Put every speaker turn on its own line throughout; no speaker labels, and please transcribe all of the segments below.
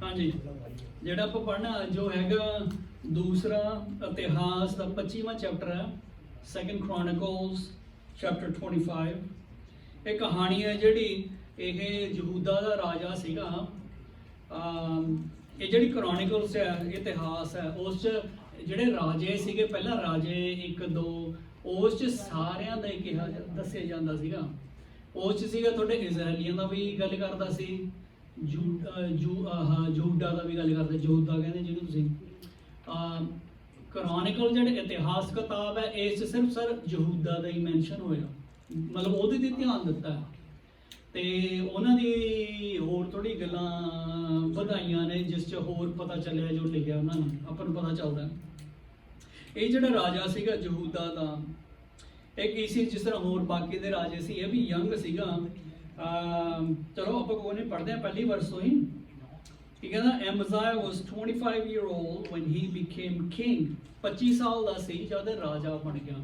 ਹਾਂਜੀ ਜਿਹੜਾ ਆਪਾਂ ਪੜ੍ਹਨਾ ਜੋ ਹੈਗਾ ਦੂਸਰਾ ਇਤਿਹਾਸ ਦਾ 25ਵਾਂ ਚੈਪਟਰ ਹੈ ਸੈਕੰਡ ਕ੍ਰੋਨਿਕਲਸ ਚੈਪਟਰ 25। ਇਹ ਕਹਾਣੀ ਹੈ ਜਿਹੜੀ ਇਹ ਯਹੂਦਾ ਦਾ ਰਾਜਾ ਸੀਗਾ। ਇਹ ਜਿਹੜੀ ਕ੍ਰੋਨਿਕਲਸ ਹੈ ਇਤਿਹਾਸ ਹੈ ਉਸ 'ਚ ਜਿਹੜੇ ਰਾਜੇ ਸੀਗੇ ਪਹਿਲਾਂ ਰਾਜੇ 1 2 ਉਸ 'ਚ ਸਾਰਿਆਂ ਦਾ ਹੀ ਕਿਹਾ ਦੱਸਿਆ ਜਾਂਦਾ ਸੀਗਾ। ਉਸ 'ਚ ਸੀਗਾ ਤੁਹਾਡੇ ਇਜ਼ਰਾਈਲੀਆਂ ਦਾ ਵੀ ਗੱਲ ਕਰਦਾ ਸੀ, ਯਹੂਦਾ ਦਾ ਵੀ ਗੱਲ ਕਰਦਾ, ਯਹੂਦਾ ਕਹਿੰਦੇ ਜਿਹਨੂੰ ਤੁਸੀਂ। ਕ੍ਰੋਨਿਕਲ ਜਿਹੜੇ ਇਤਿਹਾਸ ਕਿਤਾਬ ਹੈ ਇਸ 'ਚ ਸਿਰਫ ਸਰ ਯਹੂਦਾ ਦਾ ਹੀ ਮੈਂਸ਼ਨ ਹੋਇਆ, ਮਤਲਬ ਉਹਦੇ 'ਤੇ ਧਿਆਨ ਦਿੱਤਾ ਹੈ ਤੇ ਉਹਨਾਂ ਦੀ ਹੋਰ ਥੋੜੀ ਗੱਲਾਂ ਵਧਾਈਆਂ ਨੇ ਜਿਸ 'ਚ ਹੋਰ ਪਤਾ ਚੱਲਿਆ ਜੋ ਲਿਖਿਆ ਉਹਨਾਂ ਨੇ ਆਪਾਂ ਨੂੰ ਪਤਾ ਚੱਲਦਾ। ਇਹ ਜਿਹੜਾ ਰਾਜਾ ਸੀਗਾ ਯਹੂਦਾ ਦਾ ਇਹ ਕੀ ਸੀ, ਜਿਸ ਤਰ੍ਹਾਂ ਹੋਰ ਬਾਕੀ ਦੇ ਰਾਜੇ ਸੀ ਇਹ ਵੀ ਯੰਗ ਸੀਗਾ। ਚਲੋ ਆਪਾਂ ਕੋਈ ਨਹੀਂ ਪੜ੍ਹਦੇ ਹਾਂ ਪਹਿਲੀ ਵਰਸ ਤੋਂ ਹੀ। ਕੀ ਕਹਿੰਦਾ, Amaziah was 25 year old when he became king। 25 ਸਾਲ ਦਾ ਸੀ ਜਦ ਰਾਜਾ ਬਣ ਗਿਆ।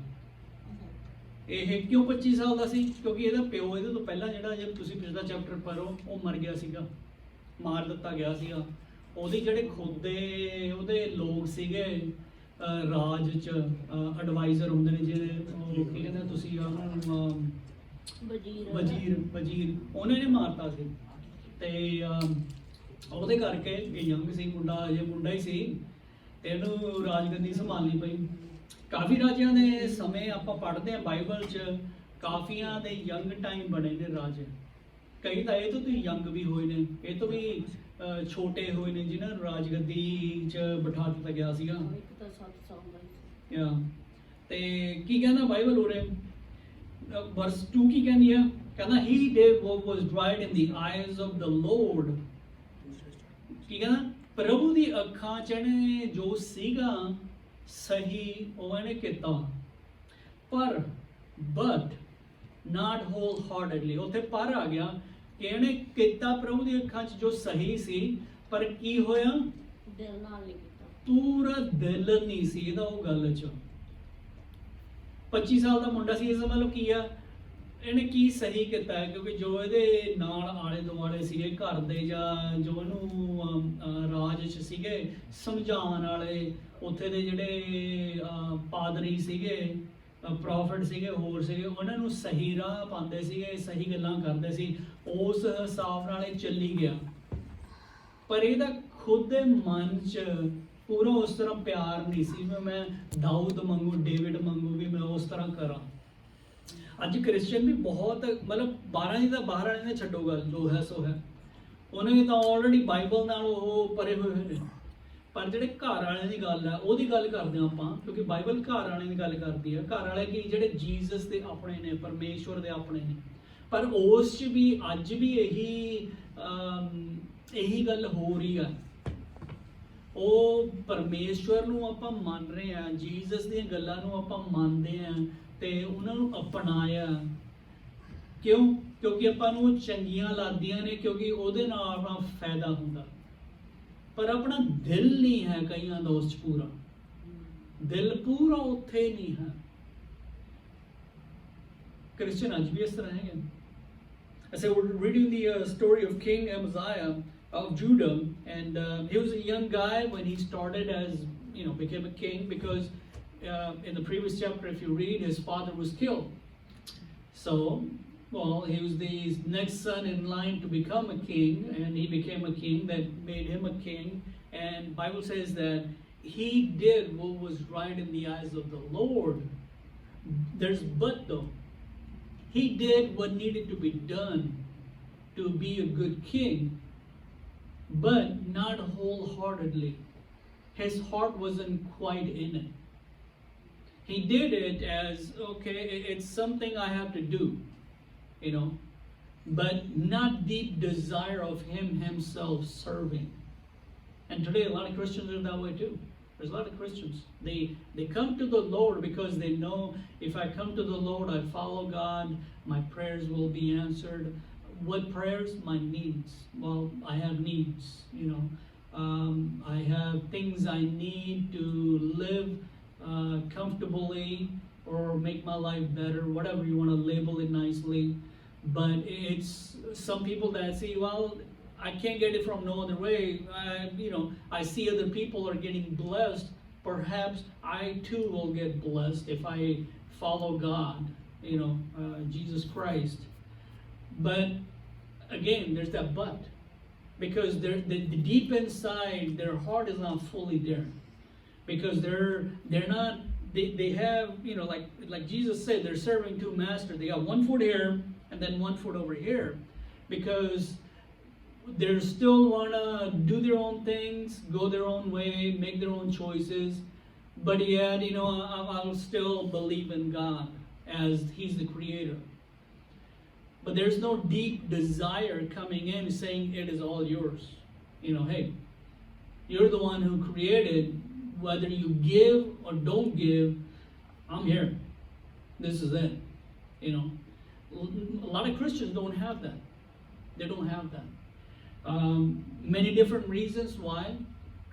ਇਹ ਕਿਉਂ 25 ਸਾਲ ਦਾ ਸੀ? ਕਿਉਂਕਿ ਇਹਦਾ ਪਿਓ ਇਹਦੇ ਤੋਂ ਪਹਿਲਾਂ ਜਿਹੜਾ ਜੇ ਤੁਸੀਂ ਪਿਛਲਾ ਚੈਪਟਰ ਪੜ੍ਹੋ ਉਹ ਮਰ ਗਿਆ ਸੀਗਾ, ਮਾਰ ਦਿੱਤਾ ਗਿਆ ਸੀਗਾ। ਉਹਦੇ ਜਿਹੜੇ ਖੁਦ ਉਹਦੇ ਲੋਕ ਸੀਗੇ ਰਾਜ 'ਚ ਐਡਵਾਈਜ਼ਰ ਹੁੰਦੇ ਨੇ ਜਿਹੜੇ ਕੀ ਕਹਿੰਦੇ ਤੁਸੀਂ ਵਜ਼ੀਰ ਉਹਨਾਂ ਨੇ ਮਾਰਤਾ ਸੀ ਤੇ ਉਹਦੇ ਕਰਕੇ ਇਹ ਯੰਗ ਸੀ ਮੁੰਡਾ, ਇਹ ਮੁੰਡਾ ਹੀ ਸੀ ਤੇ ਇਹਨੂੰ ਰਾਜਗੱਦੀ ਸੰਭਾਲਣੀ ਪਈ। ਕਾਫੀ ਰਾਜਿਆਂ ਦੇ ਸਮੇਂ ਆਪਾਂ ਪੜ੍ਹਦੇ ਹਾਂ ਬਾਈਬਲ 'ਚ ਕਾਫੀਆਂ ਦੇ ਯੰਗ ਟਾਈਮ ਬਣੇ ਨੇ ਰਾਜੇ। ਕਈ ਤਾਂ ਇਹ ਤੋਂ ਵੀ ਯੰਗ ਵੀ ਹੋਏ ਨੇ, ਇਹ ਤੋਂ ਵੀ ਛੋਟੇ ਹੋਏ ਨੇ ਜਿਨ੍ਹਾਂ ਨੂੰ ਰਾਜਗੱਦੀ 'ਚ ਬਿਠਾ ਦਿੱਤਾ ਗਿਆ ਸੀਗਾ। ਤੇ ਕੀ ਕਹਿੰਦਾ ਬਾਈਬਲ ਉਰੇ ਵਰਸ 2 ਕੀ ਕਹਿੰਦੀ ਆ? ਕਹਿੰਦਾ he did what was right in the eyes of the Lord। ਕੀ ਕਹਿੰਦਾ, ਪ੍ਰਭੂ ਦੀ ਅੱਖਾਂ 'ਚ ਇਹਨੇ ਜੋ ਸੀਗਾ ਸਹੀ ਉਹ ਇਹਨੇ ਕੀਤਾ, ਪਰ but not wholeheartedly। ਉੱਥੇ ਪਰ ਆ ਗਿਆ ਕਿ ਇਹਨੇ ਕੀਤਾ ਪ੍ਰਭੂ ਦੀ ਅੱਖਾਂ 'ਚ ਜੋ ਸਹੀ ਸੀ, ਪਰ ਕੀ ਹੋਇਆ? ਦਿਲ ਨਾਲ ਨਹੀਂ ਕੀਤਾ, ਪੂਰਾ ਦਿਲ ਨਹੀਂ ਸੀ ਇਹਦਾ ਉਹ ਗੱਲ 'ਚ। 25 ਸਾਲ ਦਾ ਮੁੰਡਾ ਸੀ, ਇਸ ਮਤਲਬ ਕੀ ਆ ਇਹਨੇ ਕੀ ਸਹੀ ਕੀਤਾ ਹੈ? ਕਿਉਂਕਿ ਜੋ ਇਹਦੇ ਨਾਲ ਆਲੇ ਦੁਆਲੇ ਸੀਗੇ ਘਰ ਦੇ ਜਾਂ ਜੋ ਇਹਨੂੰ ਰਾਜ 'ਚ ਸੀਗੇ ਸਮਝਾਉਣ ਵਾਲੇ, ਉੱਥੇ ਦੇ ਜਿਹੜੇ ਪਾਦਰੀ ਸੀਗੇ, ਪ੍ਰੋਫਿਟ ਸੀਗੇ, ਹੋਰ ਸੀਗੇ, ਉਹਨਾਂ ਨੂੰ ਸਹੀ ਰਾਹ ਪਾਉਂਦੇ ਸੀਗੇ, ਸਹੀ ਗੱਲਾਂ ਕਰਦੇ ਸੀ, ਉਸ ਹਿਸਾਬ ਨਾਲ ਇਹ ਚੱਲੀ ਗਿਆ। ਪਰ ਇਹਦਾ ਖੁਦ ਦੇ ਮਨ 'ਚ ਪੂਰਾ ਉਸ ਤਰ੍ਹਾਂ ਪਿਆਰ ਨਹੀਂ ਸੀ ਮੈਂ ਦਾਊਦ ਮੰਗੂ, ਡੇਵਿਡ ਮੰਗੂ ਵੀ ਮੈਂ ਉਸ ਤਰ੍ਹਾਂ ਕਰਾਂ। ਅੱਜ ਕ੍ਰਿਸਚੀਅਨ ਵੀ ਬਹੁਤ ਮਤਲਬ 12 ਦੀ ਤਾਂ ਬਾਹਰ ਵਾਲੇ ਨੇ ਛੱਡੋ ਗੱਲ, ਜੋ ਹੈ ਸੋ ਹੈ, ਉਹਨਾਂ ਨੇ ਤਾਂ ਆਲਰੇਡੀ ਬਾਈਬਲ ਨਾਲ ਉਹ ਪਰੇ ਹੋਏ ਨੇ। ਪਰ ਜਿਹੜੇ ਘਰ ਵਾਲਿਆਂ ਦੀ ਗੱਲ ਹੈ ਉਹਦੀ ਗੱਲ ਕਰਦੇ ਹਾਂ ਆਪਾਂ, ਕਿਉਂਕਿ ਬਾਈਬਲ ਘਰ ਵਾਲਿਆਂ ਦੀ ਗੱਲ ਕਰਦੀ ਹੈ। ਘਰ ਵਾਲੇ ਕੀ, ਜਿਹੜੇ ਜੀਸਸ ਦੇ ਆਪਣੇ ਨੇ, ਪਰਮੇਸ਼ਵਰ ਦੇ ਆਪਣੇ ਨੇ। ਪਰ ਉਸ 'ਚ ਵੀ ਅੱਜ ਵੀ ਇਹੀ ਗੱਲ ਹੋ ਰਹੀ ਆ। ਉਹ ਪਰਮੇਸ਼ਵਰ ਨੂੰ ਆਪਾਂ ਮੰਨ ਰਹੇ ਹਾਂ, ਜੀਸਸ ਦੀਆਂ ਗੱਲਾਂ ਨੂੰ ਆਪਾਂ ਮੰਨਦੇ ਹਾਂ ਤੇ ਉਹਨਾਂ ਨੂੰ ਅਪਣਾਇਆ। ਕਿਉਂ? ਕਿਉਂਕਿ ਆਪਾਂ ਨੂੰ ਚੰਗੀਆਂ ਲੱਗਦੀਆਂ ਨੇ, ਕਿਉਂਕਿ ਉਹਦੇ ਨਾਲ ਆਪਣਾ ਫਾਇਦਾ ਹੁੰਦਾ। ਪਰ ਆਪਣਾ ਦਿਲ ਨਹੀਂ ਹੈ ਕਈਆਂ ਦਾ ਉਸ 'ਚ ਪੂਰਾ, ਦਿਲ ਪੂਰਾ ਉੱਥੇ ਨਹੀਂ ਹੈ। ਕ੍ਰਿਸਚੀਅਨ ਅੱਜ ਵੀ ਇਸ ਤਰ੍ਹਾਂ ਹੈਗੇ। So we're reading the story of King Amaziah of Judah, and he was a young guy when he started as, became a king, because in the previous chapter, if you read, his father was killed. So, he was the next son in line to become a king, and he became a king that made him a king. And Bible says that he did what was right in the eyes of the Lord. There's but though. He did what needed to be done to be a good king, but not wholeheartedly. His heart wasn't quite in it. He did it as, okay, it's something I have to do, but not deep desire of himself serving. And today a lot of Christians are that way too. There's a lot of Christians. They come to the Lord because they know if I come to the Lord, I follow God, my prayers will be answered. What prayers? My needs. Well, I have needs, I have things I need to live comfortably or make my life better, whatever you want to label it nicely. But it's some people that say, well, I can't get it from no other way. I see other people are getting blessed. Perhaps I too will get blessed if I follow God, Jesus Christ. But again, there's that but. Because the deep inside, their heart is not fully there. Because they're not, they have, like Jesus said, they're serving two masters. They got one foot here and then one foot over here. Because they still want to do their own things, go their own way, make their own choices. But yet, I'll still believe in God as He's the Creator. But there's no deep desire coming in saying it is all yours. Hey, you're the one who created. Whether you give or don't give, I'm here. This is it. A lot of Christians don't have that. They don't have that. Many different reasons why.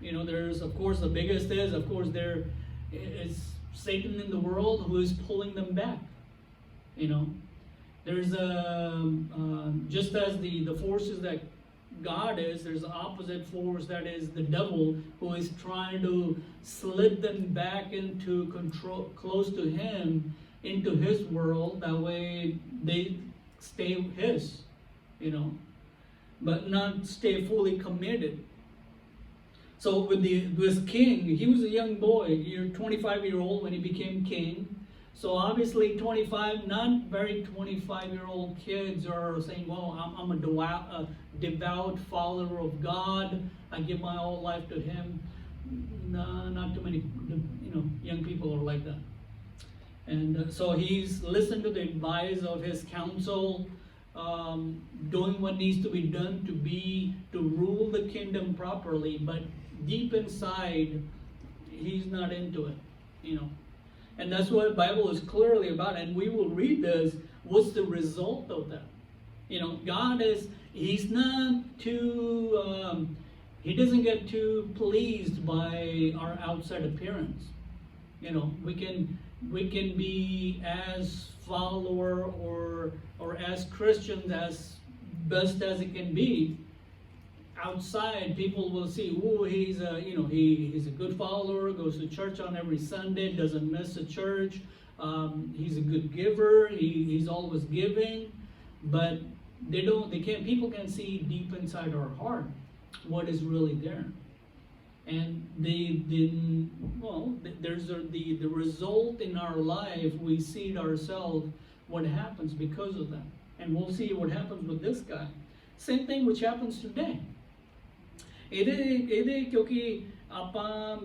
There's, of course, the biggest is, of course, there is Satan in the world who is pulling them back. There's just as the forces that God is, there's the opposite force that is the devil, who is trying to slip them back into control, close to him, into his world. That way they stay his, but not stay fully committed. So with this king, he was a young boy, 25-year-old when he became king. So obviously 25, not very 25-year-old kids are saying, well, I'm a devout follower of God. I give my whole life to Him. No, not too many, young people are like that. And so he's listened to the advice of his counsel, doing what needs to be done to rule the kingdom properly. But deep inside, he's not into it, And that's what the Bible is clearly about. And we will read this. What's the result of that? God He's not too, He doesn't get too pleased by our outside appearance. We can be as follower or as Christians as best as it can be. Outside, people will see, oh, he's a good follower, goes to church on every Sunday, doesn't miss a church. He's a good giver. He's always giving, but people can see deep inside our heart what is really there. And there's the result in our life. We see it ourselves, what happens because of that. And we'll see what happens with this guy. Same thing which happens today. ਇਹਦੇ ਕਿਉਂਕਿ ਆਪਾਂ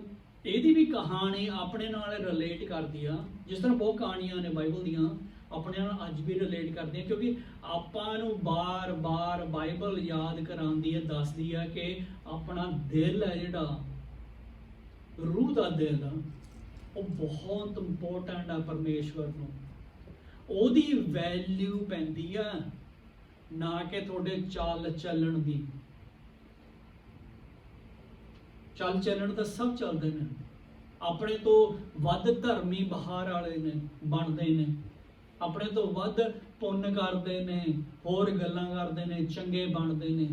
ਇਹਦੀ ਵੀ ਕਹਾਣੀ ਆਪਣੇ ਨਾਲ relate ਕਰਦੀ ਆ, ਜਿਸ ਤਰ੍ਹਾਂ ਬਹੁਤ ਕਹਾਣੀਆਂ ਨੇ ਬਾਈਬਲ ਦੀਆਂ ਆਪਣੇ ਨਾਲ ਅੱਜ ਵੀ ਰਿਲੇਟ ਕਰਦੀਆਂ, ਕਿਉਂਕਿ ਆਪਾਂ ਨੂੰ ਬਾਰ-ਬਾਰ ਬਾਈਬਲ ਯਾਦ ਕਰਾਉਂਦੀ ਹੈ, ਦੱਸਦੀ ਹੈ ਕਿ ਆਪਣਾ ਦਿਲ ਹੈ ਜਿਹੜਾ ਰੂਹ ਦਾ ਦਿਲ ਆ, ਉਹ ਬਹੁਤ ਇੰਪੋਰਟੈਂਟ ਆ ਪਰਮੇਸ਼ਵਰ ਨੂੰ। ਉਹਦੀ ਵੈਲਿਊ ਪੈਂਦੀ ਆ, ਨਾ ਕਿ ਤੁਹਾਡੇ ਚਾਲ ਚੱਲਣ ਦੀ। ਚੱਲ ਚੱਲਣ ਤਾਂ ਸਭ ਚੱਲਦੇ ਨੇ, ਆਪਣੇ ਤੋਂ ਵੱਧ ਧਰਮੀ ਬਾਹਰ ਵਾਲੇ ਨੇ ਬਣਦੇ ਨੇ, ਆਪਣੇ ਤੋਂ ਵੱਧ ਪੁੰਨ ਕਰਦੇ ਨੇ, ਹੋਰ ਗੱਲਾਂ ਕਰਦੇ ਨੇ, ਚੰਗੇ ਬਣਦੇ ਨੇ,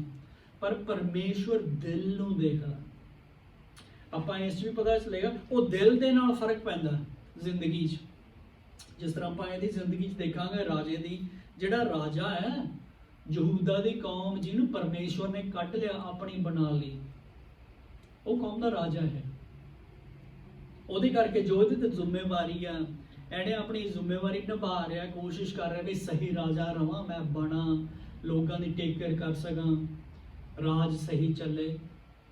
ਪਰ ਪਰਮੇਸ਼ਵਰ ਦਿਲ ਨੂੰ ਦੇਖਦਾ। ਆਪਾਂ ਇਸ ਵੀ ਪਤਾ ਚੱਲੇਗਾ ਉਹ ਦਿਲ ਦੇ ਨਾਲ ਫਰਕ ਪੈਂਦਾ ਜ਼ਿੰਦਗੀ 'ਚ। ਜਿਸ ਤਰ੍ਹਾਂ ਆਪਾਂ ਇਹਦੀ ਜ਼ਿੰਦਗੀ 'ਚ ਦੇਖਾਂਗੇ ਰਾਜੇ ਦੀ, ਜਿਹੜਾ ਰਾਜਾ ਹੈ ਯਹੂਦਾ ਦੀ ਕੌਮ ਜਿਹਨੂੰ ਪਰਮੇਸ਼ਵਰ ਨੇ ਕੱਢ ਲਿਆ, ਆਪਣੀ ਬਣਾ ਲਈ, ਉਹ ਕੌਮ ਦਾ ਰਾਜਾ ਹੈ। ਉਹਦੇ ਕਰਕੇ ਜੋ ਇਹਦੇ ਤੇ ਜ਼ਿੰਮੇਵਾਰੀ ਆ, ਇਹਨੇ ਆਪਣੀ ਜ਼ਿੰਮੇਵਾਰੀ ਨਿਭਾ ਰਿਹਾ, ਕੋਸ਼ਿਸ਼ ਕਰ ਰਿਹਾ ਵੀ ਸਹੀ ਰਾਜਾ ਰਵਾਂ, ਮੈਂ ਬਣਾ, ਲੋਕਾਂ ਦੀ ਟੇਕ ਕੇਅਰ ਕਰ ਸਕਾਂ, ਰਾਜ ਸਹੀ ਚੱਲੇ।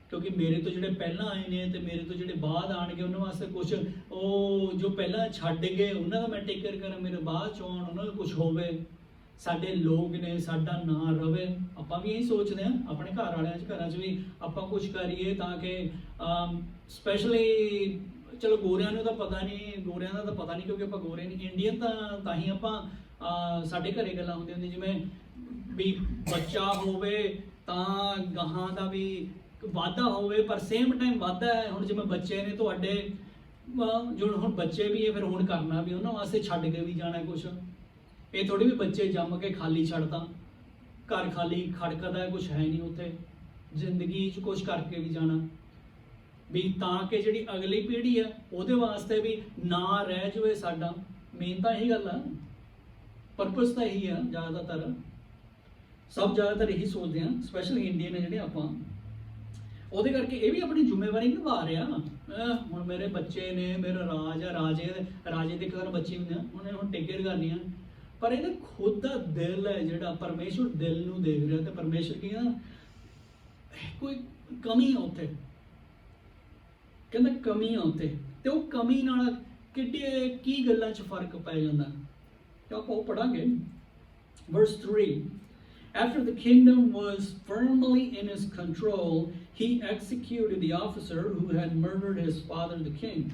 ਕਿਉਂਕਿ ਮੇਰੇ ਤੋਂ ਜਿਹੜੇ ਪਹਿਲਾਂ ਆਏ ਨੇ ਤੇ ਮੇਰੇ ਤੋਂ ਜਿਹੜੇ ਬਾਅਦ ਆਣਗੇ, ਉਹਨਾਂ ਵਾਸਤੇ ਕੁਛ ਉਹ ਜੋ ਪਹਿਲਾਂ ਛੱਡ ਗਏ ਉਹਨਾਂ ਦਾ ਮੈਂ ਟੇਕ ਕੇਅਰ ਕਰਾਂ, ਮੇਰੇ ਬਾਅਦ 'ਚ ਆਉਣ ਉਹਨਾਂ ਦਾ ਕੁਛ ਹੋਵੇ, ਸਾਡੇ ਲੋਕ ਨੇ, ਸਾਡਾ ਨਾਂ ਰਵੇ। ਆਪਾਂ ਵੀ ਇਹੀ ਸੋਚਦੇ ਹਾਂ ਆਪਣੇ ਘਰ ਵਾਲਿਆਂ 'ਚ, ਘਰਾਂ 'ਚ ਵੀ ਆਪਾਂ ਕੁਛ ਕਰੀਏ ਤਾਂ ਕਿ ਸਪੈਸ਼ਲੀ ਚਲੋ ਗੋਰਿਆਂ ਨੂੰ ਤਾਂ ਪਤਾ ਨਹੀਂ, ਗੋਰਿਆਂ ਦਾ ਤਾਂ ਪਤਾ ਨਹੀਂ ਕਿਉਂਕਿ ਆਪਾਂ ਗੋਰੇ ਨਹੀਂ, ਇੰਡੀਅਨ ਤਾਂ ਹੀ ਆਪਾਂ ਸਾਡੇ ਘਰੇ ਗੱਲਾਂ ਹੁੰਦੀਆਂ ਜਿਵੇਂ ਵੀ ਬੱਚਾ ਹੋਵੇ ਤਾਂ ਗਾਹਾਂ ਦਾ ਵੀ ਵਾਧਾ ਹੋਵੇ, ਪਰ ਸੇਮ ਟਾਈਮ ਵਾਧਾ ਹੈ। ਹੁਣ ਜਿਵੇਂ ਬੱਚੇ ਨੇ ਤੁਹਾਡੇ, ਜੋ ਹੁਣ ਬੱਚੇ ਵੀ ਹੈ, ਫਿਰ ਹੁਣ ਕਰਨਾ ਵੀ ਉਹਨਾਂ ਵਾਸਤੇ ਛੱਡ ਕੇ ਵੀ ਜਾਣਾ ਕੁਛ। ਇਹ ਥੋੜੀ ਵੀ ਬੱਚੇ ਜੰਮ ਕੇ ਖਾਲੀ ਛੱਡਤਾ, घर खाली खड़कदा कुछ है नहीं उत्थे, जिंदगी च कुछ करके भी जाना भी ताकि जिहड़ी अगली पीढ़ी है ਉਹਦੇ वास्ते भी ना रह जाए साडा। मेन तो यही गल है, परपस तो यही है। ज़्यादातर सब ज़्यादातर यही सोचते हैं, स्पैशली इंडियन है जिहड़े आपां, ਉਹਦੇ ਕਰਕੇ ਇਹ ਵੀ ਆਪਣੀ ਜ਼ਿੰਮੇਵਾਰੀ ਨਿਭਾ ਰਿਹਾ। ਹੁਣ ਮੇਰੇ ਬੱਚੇ ਨੇ, ਮੇਰਾ ਰਾਜ ਹੈ, ਰਾਜੇ ਦੇ ਘਰ ਬੱਚੇ ਹੁੰਦੇ ਆ, ਉਹਨੇ ਹੁਣ ਟੇਕ ਕੇਅਰ ਕਰਨੀ ਆ, ਪਰ ਇਹਦਾ ਖੁਦ ਦਾ ਦਿਲ ਹੈ ਜਿਹੜਾ ਪਰਮੇਸ਼ਵਰ ਦਿਲ ਨੂੰ ਦੇਖ ਰਿਹਾ, ਤੇ ਪਰਮੇਸ਼ਵਰ ਕੀ ਆ ਕੋਈ ਕਮੀ ਆ ਉੱਥੇ, ਕਹਿੰਦਾ ਕਮੀ ਆ ਉੱਥੇ, ਤੇ ਉਹ ਕਮੀ ਨਾਲ ਕਿੱਡੇ ਕੀ ਗੱਲਾਂ 'ਚ ਫਰਕ ਪੈ ਜਾਂਦਾ ਤੇ ਆਪਾਂ ਉਹ ਪੜਾਂਗੇ। Verse 3, after the kingdom was firmly in his control, he executed the officer who had murdered his father the king.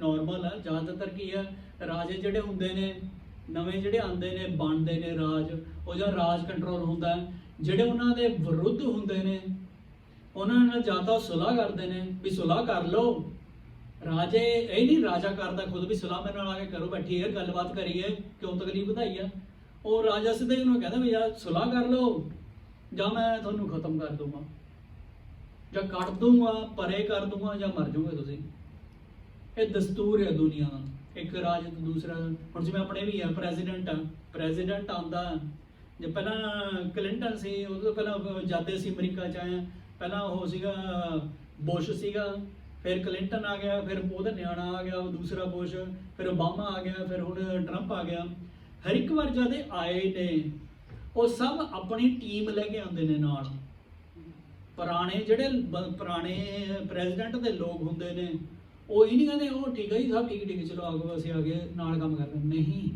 Normal ਹੈ, ਜ਼ਿਆਦਾਤਰ ਕੀ ਹੈ, ਰਾਜੇ ਜਿਹੜੇ ਹੁੰਦੇ ਨੇ, ਨਵੇਂ ਜਿਹੜੇ ਆਉਂਦੇ ਨੇ, ਬਣਦੇ ਨੇ ਰਾਜ, ਉਹ ਜਾਂ ਰਾਜ ਕੰਟਰੋਲ ਹੁੰਦਾ, ਜਿਹੜੇ ਉਹਨਾਂ ਦੇ ਵਿਰੁੱਧ ਹੁੰਦੇ ਨੇ ਉਹਨਾਂ ਨਾਲ ਜਾਂ ਤਾਂ ਸੁਲਾਹ ਕਰਦੇ ਨੇ ਵੀ ਸੁਲਾਹ ਕਰ ਲਓ। ਰਾਜੇ ਇਹ ਨਹੀਂ ਰਾਜਾ ਕਰਦਾ ਖੁਦ ਵੀ ਸੁਲਾਹ ਮੇਰੇ ਨਾਲ ਆ ਕੇ ਕਰੋ, ਬੈਠੀਏ ਗੱਲਬਾਤ ਕਰੀਏ, ਕਿਉਂ ਤਕਲੀਫ ਵਧਾਈ ਆ। ਉਹ ਰਾਜਾ ਸਿੱਧਾ ਹੀ ਉਹਨੂੰ ਕਹਿੰਦਾ ਵੀ ਯਾਰ ਸੁਲਾਹ ਕਰ ਲਓ ਜਾਂ ਮੈਂ ਤੁਹਾਨੂੰ ਖਤਮ ਕਰ ਦੂੰਗਾ, ਜਾਂ ਕੱਟ ਦੂੰਗਾ, ਪਰੇ ਕਰ ਦੂੰਗਾ, ਜਾਂ ਮਰ ਜਾਓਗੇ ਤੁਸੀਂ। ਇਹ ਦਸਤੂਰ ਹੈ ਦੁਨੀਆ ਦਾ, ਇੱਕ ਰਾਜ ਤੋਂ ਦੂਸਰਾ। ਹੁਣ ਜਿਵੇਂ ਆਪਣੇ ਵੀ ਆ ਪ੍ਰੈਜ਼ੀਡੈਂਟ ਆਉਂਦਾ, ਜੇ ਪਹਿਲਾਂ ਕਲਿੰਟਨ ਸੀ, ਉਹ ਤੋਂ ਪਹਿਲਾਂ ਜਦ ਅਸੀਂ ਅਮਰੀਕਾ 'ਚ ਆਏ, ਪਹਿਲਾਂ ਉਹ ਸੀਗਾ ਬੁਸ਼ ਸੀਗਾ, ਫਿਰ ਕਲਿੰਟਨ ਆ ਗਿਆ, ਫਿਰ ਉਹਦਾ ਨਿਆਣਾ ਆ ਗਿਆ, ਉਹ ਦੂਸਰਾ ਬੁਸ਼, ਫਿਰ ਓਬਾਮਾ ਆ ਗਿਆ, ਫਿਰ ਹੁਣ ਟਰੰਪ ਆ ਗਿਆ। ਹਰ ਇੱਕ ਵਾਰ ਜਦ ਇਹ ਆਏ ਨੇ ਉਹ ਸਭ ਆਪਣੀ ਟੀਮ ਲੈ ਕੇ ਆਉਂਦੇ ਨੇ ਨਾਲ। ਪੁਰਾਣੇ ਪੁਰਾਣੇ ਪ੍ਰੈਜ਼ੀਡੈਂਟ ਦੇ ਲੋਕ ਹੁੰਦੇ ਨੇ, ਉਹ ਇਹ ਨਹੀਂ ਕਹਿੰਦੇ ਉਹ ਠੀਕ ਹੈ ਜੀ ਸਭ ਠੀਕ ਚਲੋ ਆਗੋ ਅਸੀਂ ਆ ਗਏ ਨਾਲ ਕੰਮ ਕਰਦੇ, ਨਹੀਂ,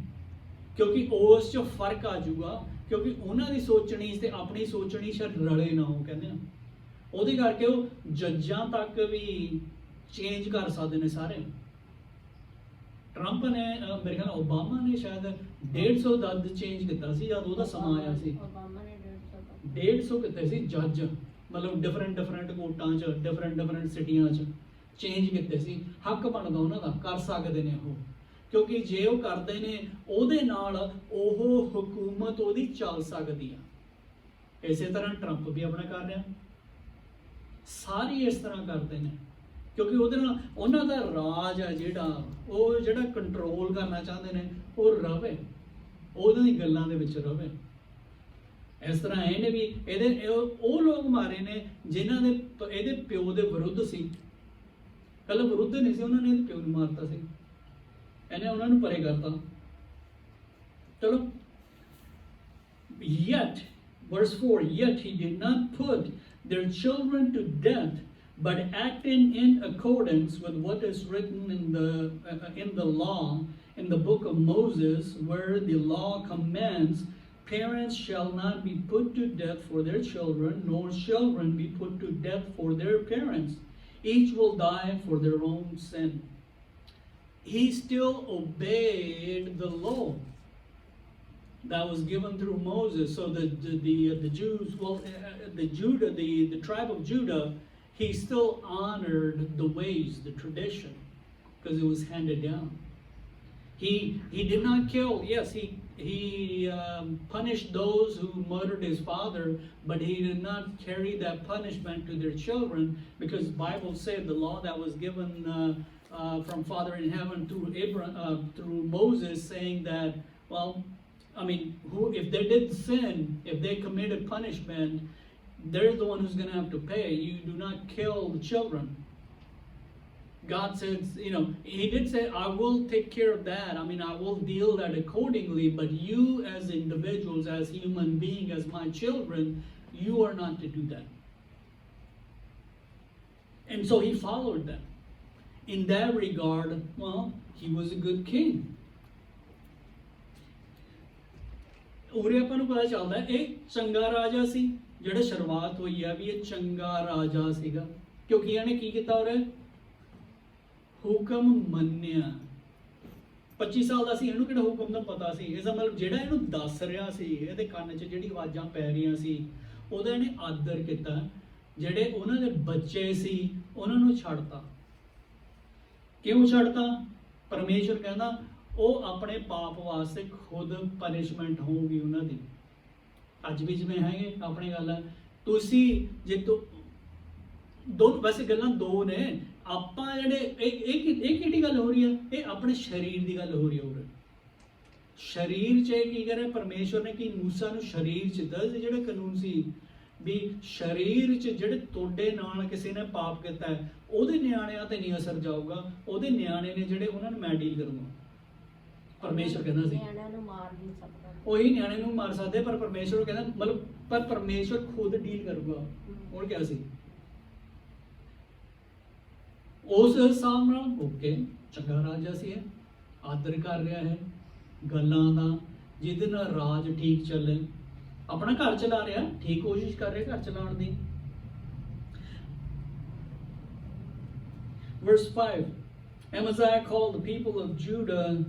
ਕਿਉਂਕਿ ਉਸ 'ਚ ਫਰਕ ਆ ਜਾਊਗਾ, ਕਿਉਂਕਿ ਉਹਨਾਂ ਦੀ ਸੋਚਣੀ ਤੇ ਆਪਣੀ ਸੋਚਣੀ ਸ਼ਾਇਦ ਰਲੇ ਨਾ ਹੋ, ਕਹਿੰਦੇ ਆ। ਉਹਦੇ ਕਰਕੇ ਉਹ ਜੱਜਾਂ ਤੱਕ ਵੀ ਚੇਂਜ ਕਰ ਸਕਦੇ ਨੇ ਸਾਰੇ। ਟਰੰਪ ਨੇ ਮੇਰੇ ਖਿਆਲ ਓਬਾਮਾ ਨੇ ਸ਼ਾਇਦ 150 ਜੱਜ ਚੇਂਜ ਕੀਤਾ ਸੀ ਜਦ ਉਹਦਾ ਸਮਾਂ ਆਇਆ ਸੀ। 150 ਕੀਤੇ ਸੀ ਜੱਜ, ਮਤਲਬ ਡਿਫਰੈਂਟ ਕੋਰਟਾਂ 'ਚ ਡਿਫਰੈਂਟ ਸਿਟੀਆਂ 'ਚ ਚੇਂਜ ਕੀਤੇ ਸੀ। ਹੱਕ ਬਣਦਾ ਉਹਨਾਂ ਦਾ, ਕਰ ਸਕਦੇ ਨੇ ਉਹ, ਕਿਉਂਕਿ ਜੇ ਉਹ ਕਰਦੇ ਨੇ ਉਹਦੇ ਨਾਲ ਉਹ ਹਕੂਮਤ ਉਹਦੀ ਚੱਲ ਸਕਦੀ ਆ। ਇਸੇ ਤਰ੍ਹਾਂ ਟਰੰਪ ਵੀ ਆਪਣਾ ਕਰ ਰਿਹਾ, ਸਾਰੇ ਇਸ ਤਰ੍ਹਾਂ ਕਰਦੇ ਨੇ, ਕਿਉਂਕਿ ਉਹਦੇ ਨਾਲ ਉਹਨਾਂ ਦਾ ਰਾਜ ਹੈ ਜਿਹੜਾ ਕੰਟਰੋਲ ਕਰਨਾ ਚਾਹੁੰਦੇ ਨੇ ਉਹ ਰਵੇ, ਉਹਨਾਂ ਦੀ ਗੱਲਾਂ ਦੇ ਵਿੱਚ ਰਵੇ। ਇਸ ਤਰ੍ਹਾਂ ਇਹਨੇ ਵੀ ਉਹ ਲੋਕ ਮਾਰੇ ਨੇ ਜਿਨ੍ਹਾਂ ਦੇ ਇਹਦੇ ਪਿਓ ਦੇ ਵਿਰੁੱਧ ਸੀ। ਪਹਿਲਾਂ ਵਿਰੁੱਧ ਨਹੀਂ ਸੀ, ਉਹਨਾਂ ਨੇ ਇਹਦੇ ਪਿਓ ਨੂੰ ਮਾਰਤਾ ਸੀ, ਇਹਨੇ ਉਹਨਾਂ ਨੂੰ ਪਰੇ ਕਰਤਾ। ਚਲੋ, yet verse 4, yet he did not put their children to death, but acting in accordance with what is written in the law, in the book of Moses, where the law commands, parents shall not be put to death for their children, nor children be put to death for their parents. Each will die for their own sin. He still obeyed the law that was given through Moses. So the Jews, the tribe of Judah, he still honored the ways, the tradition, because it was handed down. He did not kill. Yes, he punished those who murdered his father, but he did not carry that punishment to their children, because the Bible said the law that was given from Father in heaven through Moses, saying that, well, I mean, if they did sin, if they committed punishment, they're the one who's going to have to pay. You do not kill the children. God says, he did say, I will take care of that. I mean, I will deal that accordingly, but you as individuals, as human beings, as my children, you are not to do that. And so he followed them. In that regard, well, he was a good king. ਉਰੇ ਆਪਾਂ ਨੂੰ ਪਤਾ ਚੱਲਦਾ ਇਹ ਚੰਗਾ ਰਾਜਾ ਸੀ, ਜਿਹੜਾ ਸ਼ੁਰੂਆਤ ਹੋਈ ਆ ਵੀ ਇਹ ਚੰਗਾ ਰਾਜਾ ਸੀਗਾ, ਕਿਉਂਕਿ ਇਹਨੇ ਕੀ ਕੀਤਾ ਉਰੇ, ਹੁਕਮ ਮੰਨਿਆ। 25 ਸਾਲ ਦਾ ਸੀ, ਇਹਨੂੰ ਕਿਹੜਾ ਹੁਕਮ ਦਾ ਪਤਾ ਸੀ? ਇਹਦਾ ਮਤਲਬ ਜਿਹੜਾ ਇਹਨੂੰ ਦੱਸ ਰਿਹਾ ਸੀ, ਇਹਦੇ ਕੰਨ 'ਚ ਜਿਹੜੀ ਆਵਾਜ਼ਾਂ ਪੈ ਰਹੀਆਂ ਸੀ, ਉਹਦਾ ਇਹਨੇ ਆਦਰ ਕੀਤਾ। ਜਿਹੜੇ ਉਹਨਾਂ ਦੇ ਬੱਚੇ ਸੀ ਉਹਨਾਂ ਨੂੰ ਛੱਡਤਾ। ਕਿਉਂ ਛੱਡਤਾ? ਪਰਮੇਸ਼ਵਰ ਕਹਿੰਦਾ ਉਹ ਆਪਣੇ ਪਾਪ ਵਾਸਤੇ ਖੁਦ ਪਨਿਸ਼ਮੈਂਟ ਹੋਊਗੀ ਉਹਨਾਂ ਦੀ। ਅੱਜ ਵੀ ਜਿਵੇਂ ਹੈਗੇ ਆਪਣੀ ਗੱਲ ਹੈ। ਤੁਸੀਂ ਜੇ ਦੋ ਵੈਸੇ ਗੱਲਾਂ ਦੋ ਨੇ, ਆਪਾਂ ਜਿਹੜੇ ਇਹ ਕਿਹੜੀ ਗੱਲ ਹੋ ਰਹੀ ਹੈ, ਇਹ ਆਪਣੇ ਸਰੀਰ ਦੀ ਗੱਲ ਹੋ ਰਹੀ ਹੈ। ਸਰੀਰ 'ਚ ਕੀ ਕਰੇ ਪਰਮੇਸ਼ਵਰ ਨੇ ਕਿ ਮੂਸਾ ਨੂੰ ਸਰੀਰ 'ਚ ਦੱਸ ਜਿਹੜੇ ਕਾਨੂੰਨ ਸੀ ਵੀ ਸਰੀਰ 'ਚ ਜਿਹੜੇ ਤੁਹਾਡੇ ਨਾਲ ਕਿਸੇ ਨੇ ਪਾਪ ਕੀਤਾ ਹੈ ਉਹਦੇ ਨਿਆਣਿਆਂ ਤੇ ਨਹੀਂ ਅਸਰ ਜਾਊਗਾ, ਉਹਦੇ ਨਿਆਣੇ ਨੇ ਜਿਹੜੇ ਉਹਨਾਂ ਨੂੰ ਮੈਂ ਡੀਲ ਕਰੂੰਗਾ। ਪਰਮੇਸ਼ਵਰ ਕਹਿੰਦਾ ਸੀ
ਨਿਆਣਿਆਂ ਨੂੰ ਮਾਰ ਨਹੀਂ ਸਕਦਾ,
ਉਹੀ ਨਿਆਣੇ ਨੂੰ ਮਾਰ ਸਕਦੇ, ਪਰ ਪਰਮੇਸ਼ਵਰ ਕਹਿੰਦਾ ਮਤਲਬ ਪਰ ਪਰਮੇਸ਼ਵਰ ਖੁਦ ਡੀਲ ਕਰੂਗਾ। ਹੋਰ ਕਿਹਾ ਸੀ ਉਸ ਹਿਸਾਬ ਨਾਲ ਓਕੇ ਚੰਗਾ ਰਾਜਾ ਸੀ, ਹੈ ਆਦਰ ਕਰ ਰਿਹਾ ਹੈ ਗੱਲਾਂ ਦਾ, ਜਿਹਦੇ ਨਾਲ ਰਾਜ ਠੀਕ ਚੱਲੇ, ਆਪਣਾ ਘਰ ਚਲਾ ਰਿਹਾ, ਠੀਕ ਕੋਸ਼ਿਸ਼ ਕਰ ਰਿਹਾ ਘਰ ਚਲਾਉਣ ਦੀ। Verse 5, Amaziah called the people of Judah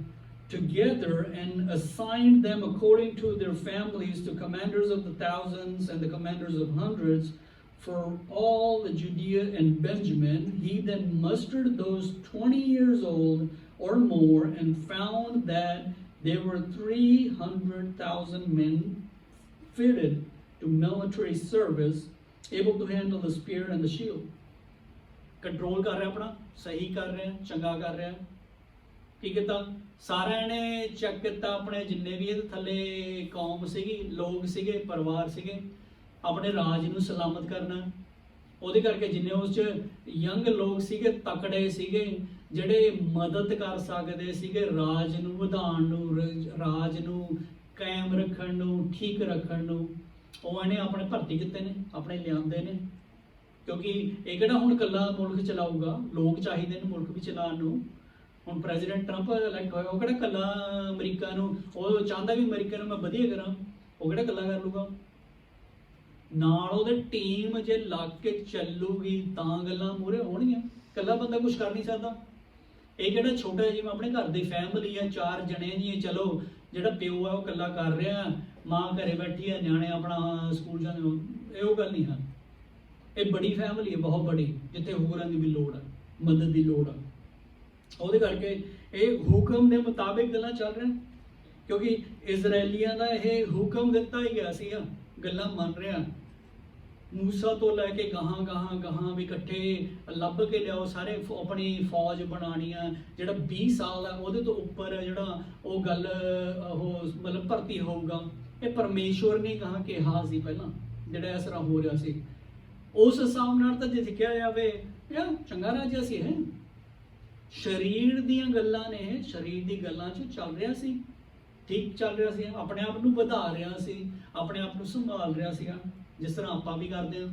together and assigned them according to their families to commanders of the thousands and the commanders of hundreds for all the Judea and Benjamin. He then mustered those 20 years old or more and found that there were 300,000 men fitted to military service, able to handle the spear and the shield. Control ਕਰ ਰਿਹਾ ਆਪਣਾ, ਸਹੀ ਕਰ ਰਿਹਾ, ਚੰਗਾ ਕਰ ਰਿਹਾ। ਕੀ ਕੀਤਾ ਸਾਰਿਆਂ ਨੇ ਚੈੱਕ ਕੀਤਾ ਆਪਣੇ ਜਿੰਨੇ ਵੀ ਇਹਦੇ ਥੱਲੇ ਕੌਮ ਸੀਗੀ, ਲੋਕ ਸੀਗੇ, ਪਰਿਵਾਰ ਸੀਗੇ, ਆਪਣੇ ਰਾਜ ਨੂੰ ਸਲਾਮਤ ਕਰਨਾ। ਉਹਦੇ ਕਰਕੇ ਜਿੰਨੇ ਉਸ 'ਚ ਯੰਗ ਲੋਕ ਸੀਗੇ, ਤਕੜੇ ਸੀਗੇ, ਜਿਹੜੇ ਮਦਦ ਕਰ ਸਕਦੇ ਸੀਗੇ ਰਾਜ ਨੂੰ ਵਧਾਉਣ ਨੂੰ, ਰਾਜ ਨੂੰ ਕਾਇਮ ਰੱਖਣ ਨੂੰ, ਠੀਕ ਰੱਖਣ ਨੂੰ, ਉਹ ਇਹਨੇ ਆਪਣੇ ਭਰਤੀ ਕੀਤੇ ਨੇ, ਆਪਣੇ ਲਿਆਂਦੇ ਨੇ। ਕਿਉਂਕਿ ਇਹ ਕਿਹੜਾ ਹੁਣ ਇਕੱਲਾ ਮੁਲਕ ਚਲਾਊਗਾ, ਲੋਕ ਚਾਹੀਦੇ ਨੇ ਮੁਲਕ ਵੀ ਚਲਾਉਣ ਨੂੰ। ਹੁਣ ਪ੍ਰੈਜ਼ੀਡੈਂਟ ਟਰੰਪ ਇਲੈਕਟ ਹੋਇਆ, ਉਹ ਕਿਹੜਾ ਇਕੱਲਾ ਅਮਰੀਕਾ ਨੂੰ, ਉਹ ਚਾਹੁੰਦਾ ਵੀ ਅਮਰੀਕਾ ਨੂੰ ਮੈਂ ਵਧੀਆ ਕਰਾਂ, ਉਹ ਕਿਹੜਾ ਇਕੱਲਾ ਕਰ ਲੂਗਾ, ਨਾਲ ਉਹਦੇ ਟੀਮ ਜੇ ਲੱਗ ਕੇ ਚੱਲੂਗੀ ਤਾਂ ਗੱਲਾਂ ਮੂਹਰੇ ਹੋਣਗੀਆਂ। ਇਕੱਲਾ ਬੰਦਾ ਕੁਝ ਕਰ ਨਹੀਂ ਸਕਦਾ। ਇਹ ਜਿਹੜਾ ਛੋਟਾ ਜਿਹਾ ਆਪਣੇ ਘਰ ਦੀ ਫੈਮਿਲੀ ਆ, 4 ਜਣੇ ਜੀ, ਚਲੋ ਜਿਹੜਾ ਪਿਓ ਆ ਉਹ ਇਕੱਲਾ ਕਰ ਰਿਹਾ, ਮਾਂ ਘਰੇ ਬੈਠੀ ਆ, ਨਿਆਣੇ ਆਪਣਾ ਸਕੂਲ ਜਾਂਦੇ, ਇਹ ਉਹ ਗੱਲ ਨਹੀਂ ਹੈ। ਇਹ ਬੜੀ ਫੈਮਿਲੀ ਹੈ, ਬਹੁਤ ਬੜੀ, ਜਿੱਥੇ ਹੋਰਾਂ ਦੀ ਵੀ ਲੋੜ ਹੈ, ਮਦਦ ਦੀ ਲੋੜ ਹੈ। ਉਹਦੇ ਕਰਕੇ ਇਹ ਹੁਕਮ ਦੇ ਮੁਤਾਬਿਕ ਗੱਲਾਂ ਚੱਲ ਰਹੀਆਂ, ਕਿਉਂਕਿ ਇਜ਼ਰਾਈਲੀਆਂ ਦਾ ਇਹ ਹੁਕਮ ਦਿੱਤਾ ਹੀ ਗਿਆ ਸੀ, ਗੱਲਾਂ ਮੰਨ ਰਿਹਾ। ਮੂਸਾ ਤੋਂ ਲੈ ਕੇ ਗਾਹਾਂ ਵੀ ਇਕੱਠੇ ਲੱਭ ਕੇ ਲਿਆਓ, ਸਾਰੇ ਆਪਣੀ ਫੌਜ ਬਣਾਉਣੀ ਆ। ਜਿਹੜਾ 20 ਸਾਲ ਦਾ ਉਹਦੇ ਤੋਂ ਉੱਪਰ ਜਿਹੜਾ ਉਹ ਗੱਲ ਉਹ ਮਤਲਬ ਭਰਤੀ ਹੋਊਗਾ, ਇਹ ਪਰਮੇਸ਼ਵਰ ਨੇ ਕਹਾ ਕਿਹਾ ਸੀ ਪਹਿਲਾਂ, ਜਿਹੜਾ ਇਸ ਤਰ੍ਹਾਂ ਹੋ ਰਿਹਾ ਸੀ। ਉਸ ਹਿਸਾਬ ਨਾਲ ਤਾਂ ਜੇ ਦੇਖਿਆ ਜਾਵੇ ਯਾਰ ਚੰਗਾ ਰਾਜਾ ਸੀ, ਹੈ ਸਰੀਰ ਦੀਆਂ ਗੱਲਾਂ ਨੇ, ਸਰੀਰ ਦੀ ਗੱਲਾਂ 'ਚ ਚੱਲ ਰਿਹਾ ਸੀ, ਠੀਕ ਚੱਲ ਰਿਹਾ ਸੀ, ਆਪਣੇ ਆਪ ਨੂੰ ਵਧਾ ਰਿਹਾ ਸੀ, ਆਪਣੇ ਆਪ ਨੂੰ ਸੰਭਾਲ ਰਿਹਾ ਸੀਗਾ, ਜਿਸ ਤਰ੍ਹਾਂ ਆਪਾਂ ਵੀ ਕਰਦੇ ਹਾਂ।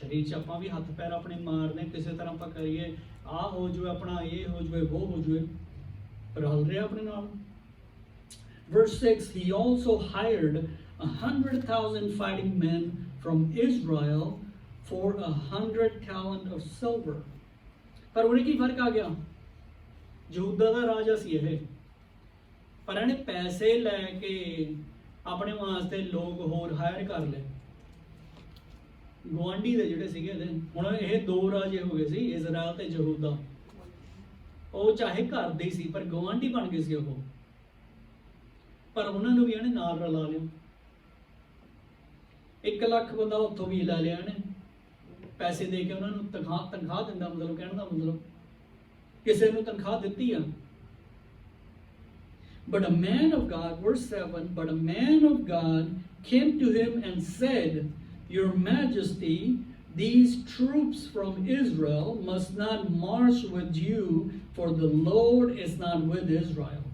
ਸਰੀਰ 'ਚ ਆਪਾਂ ਵੀ ਹੱਥ ਪੈਰ ਆਪਣੇ ਮਾਰਦੇ, ਕਿਸੇ ਤਰ੍ਹਾਂ ਆਪਾਂ ਕਰੀਏ, ਆਹ ਹੋ ਜਾਵੇ ਆਪਣਾ, ਇਹ ਹੋ ਜਾਵੇ, ਉਹ ਹੋ ਜਾਵੇ, ਰਲ ਰਿਹਾ ਆਪਣੇ ਨਾਲ। Verse 6, he also hired 100,000 fighting men from Israel for 100 talent of silver. ਪਰ ਉਹਨੇ ਕੀ ਫਰਕ ਆ ਗਿਆ, ਯਹੂਦਾ ਦਾ ਰਾਜਾ ਸੀ ਇਹ, ਪਰ ਇਹਨੇ ਪੈਸੇ ਲੈ ਕੇ ਆਪਣੇ ਵਾਸਤੇ ਲੋਕ ਹੋਰ ਹਾਇਰ ਕਰ ਲਏ, ਗੁਆਂਢੀ ਦੇ ਜਿਹੜੇ ਸੀਗੇ ਇਹਦੇ। ਹੁਣ ਇਹ 2 ਰਾਜੇ ਹੋ ਗਏ ਸੀ, ਇਜ਼ਰਾਈਲ ਤੇ ਯਹੂਦਾ। ਉਹ ਚਾਹੇ ਘਰ ਦੇ ਸੀ ਪਰ ਗੁਆਂਢੀ ਬਣ ਗਏ ਸੀ ਉਹ, ਪਰ ਉਹਨਾਂ ਨੂੰ ਵੀ ਇਹਨੇ ਨਾਲ ਰਲਾ ਲਿਆ। 1 ਲੱਖ ਬੰਦਾ ਉੱਥੋਂ ਵੀ ਲੈ ਲਿਆ ਇਹਨੇ, ਪੈਸੇ ਦੇ ਕੇ ਉਹਨਾਂ ਨੂੰ ਤਨਖਾਹ ਦਿੰਦਾ, ਮਤਲਬ ਕਹਿਣ ਦਾ ਮਤਲਬ ਕਿਸੇ ਨੂੰ ਤਨਖਾਹ ਦਿੱਤੀ ਆ। But a man of God, verse 7, but a man of God came to him and said, Your Majesty, these troops from Israel must not march with you, for the Lord is not with Israel,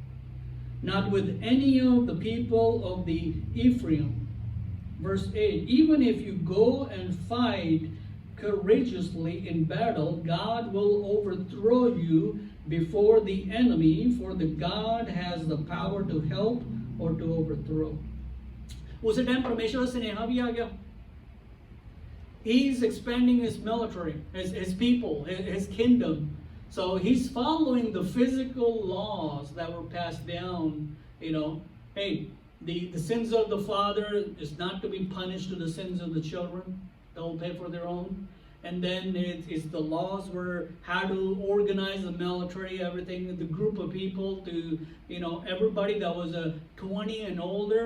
not with any of the people of the Ephraim. Verse 8, even if you go and fight courageously in battle, God will overthrow you before the enemy, for the God has the power to help or to overthrow. उसी time परमेश्वर से नेहा भी आ गया. He's expanding his military, his people, his kingdom. So he's following the physical laws that were passed down. You know, hey, the sins of the father is not to be punished to the sins of the children. They'll pay for their own. And then it's the laws were how to organize the military, everything, the group of people to, everybody that was 20 and older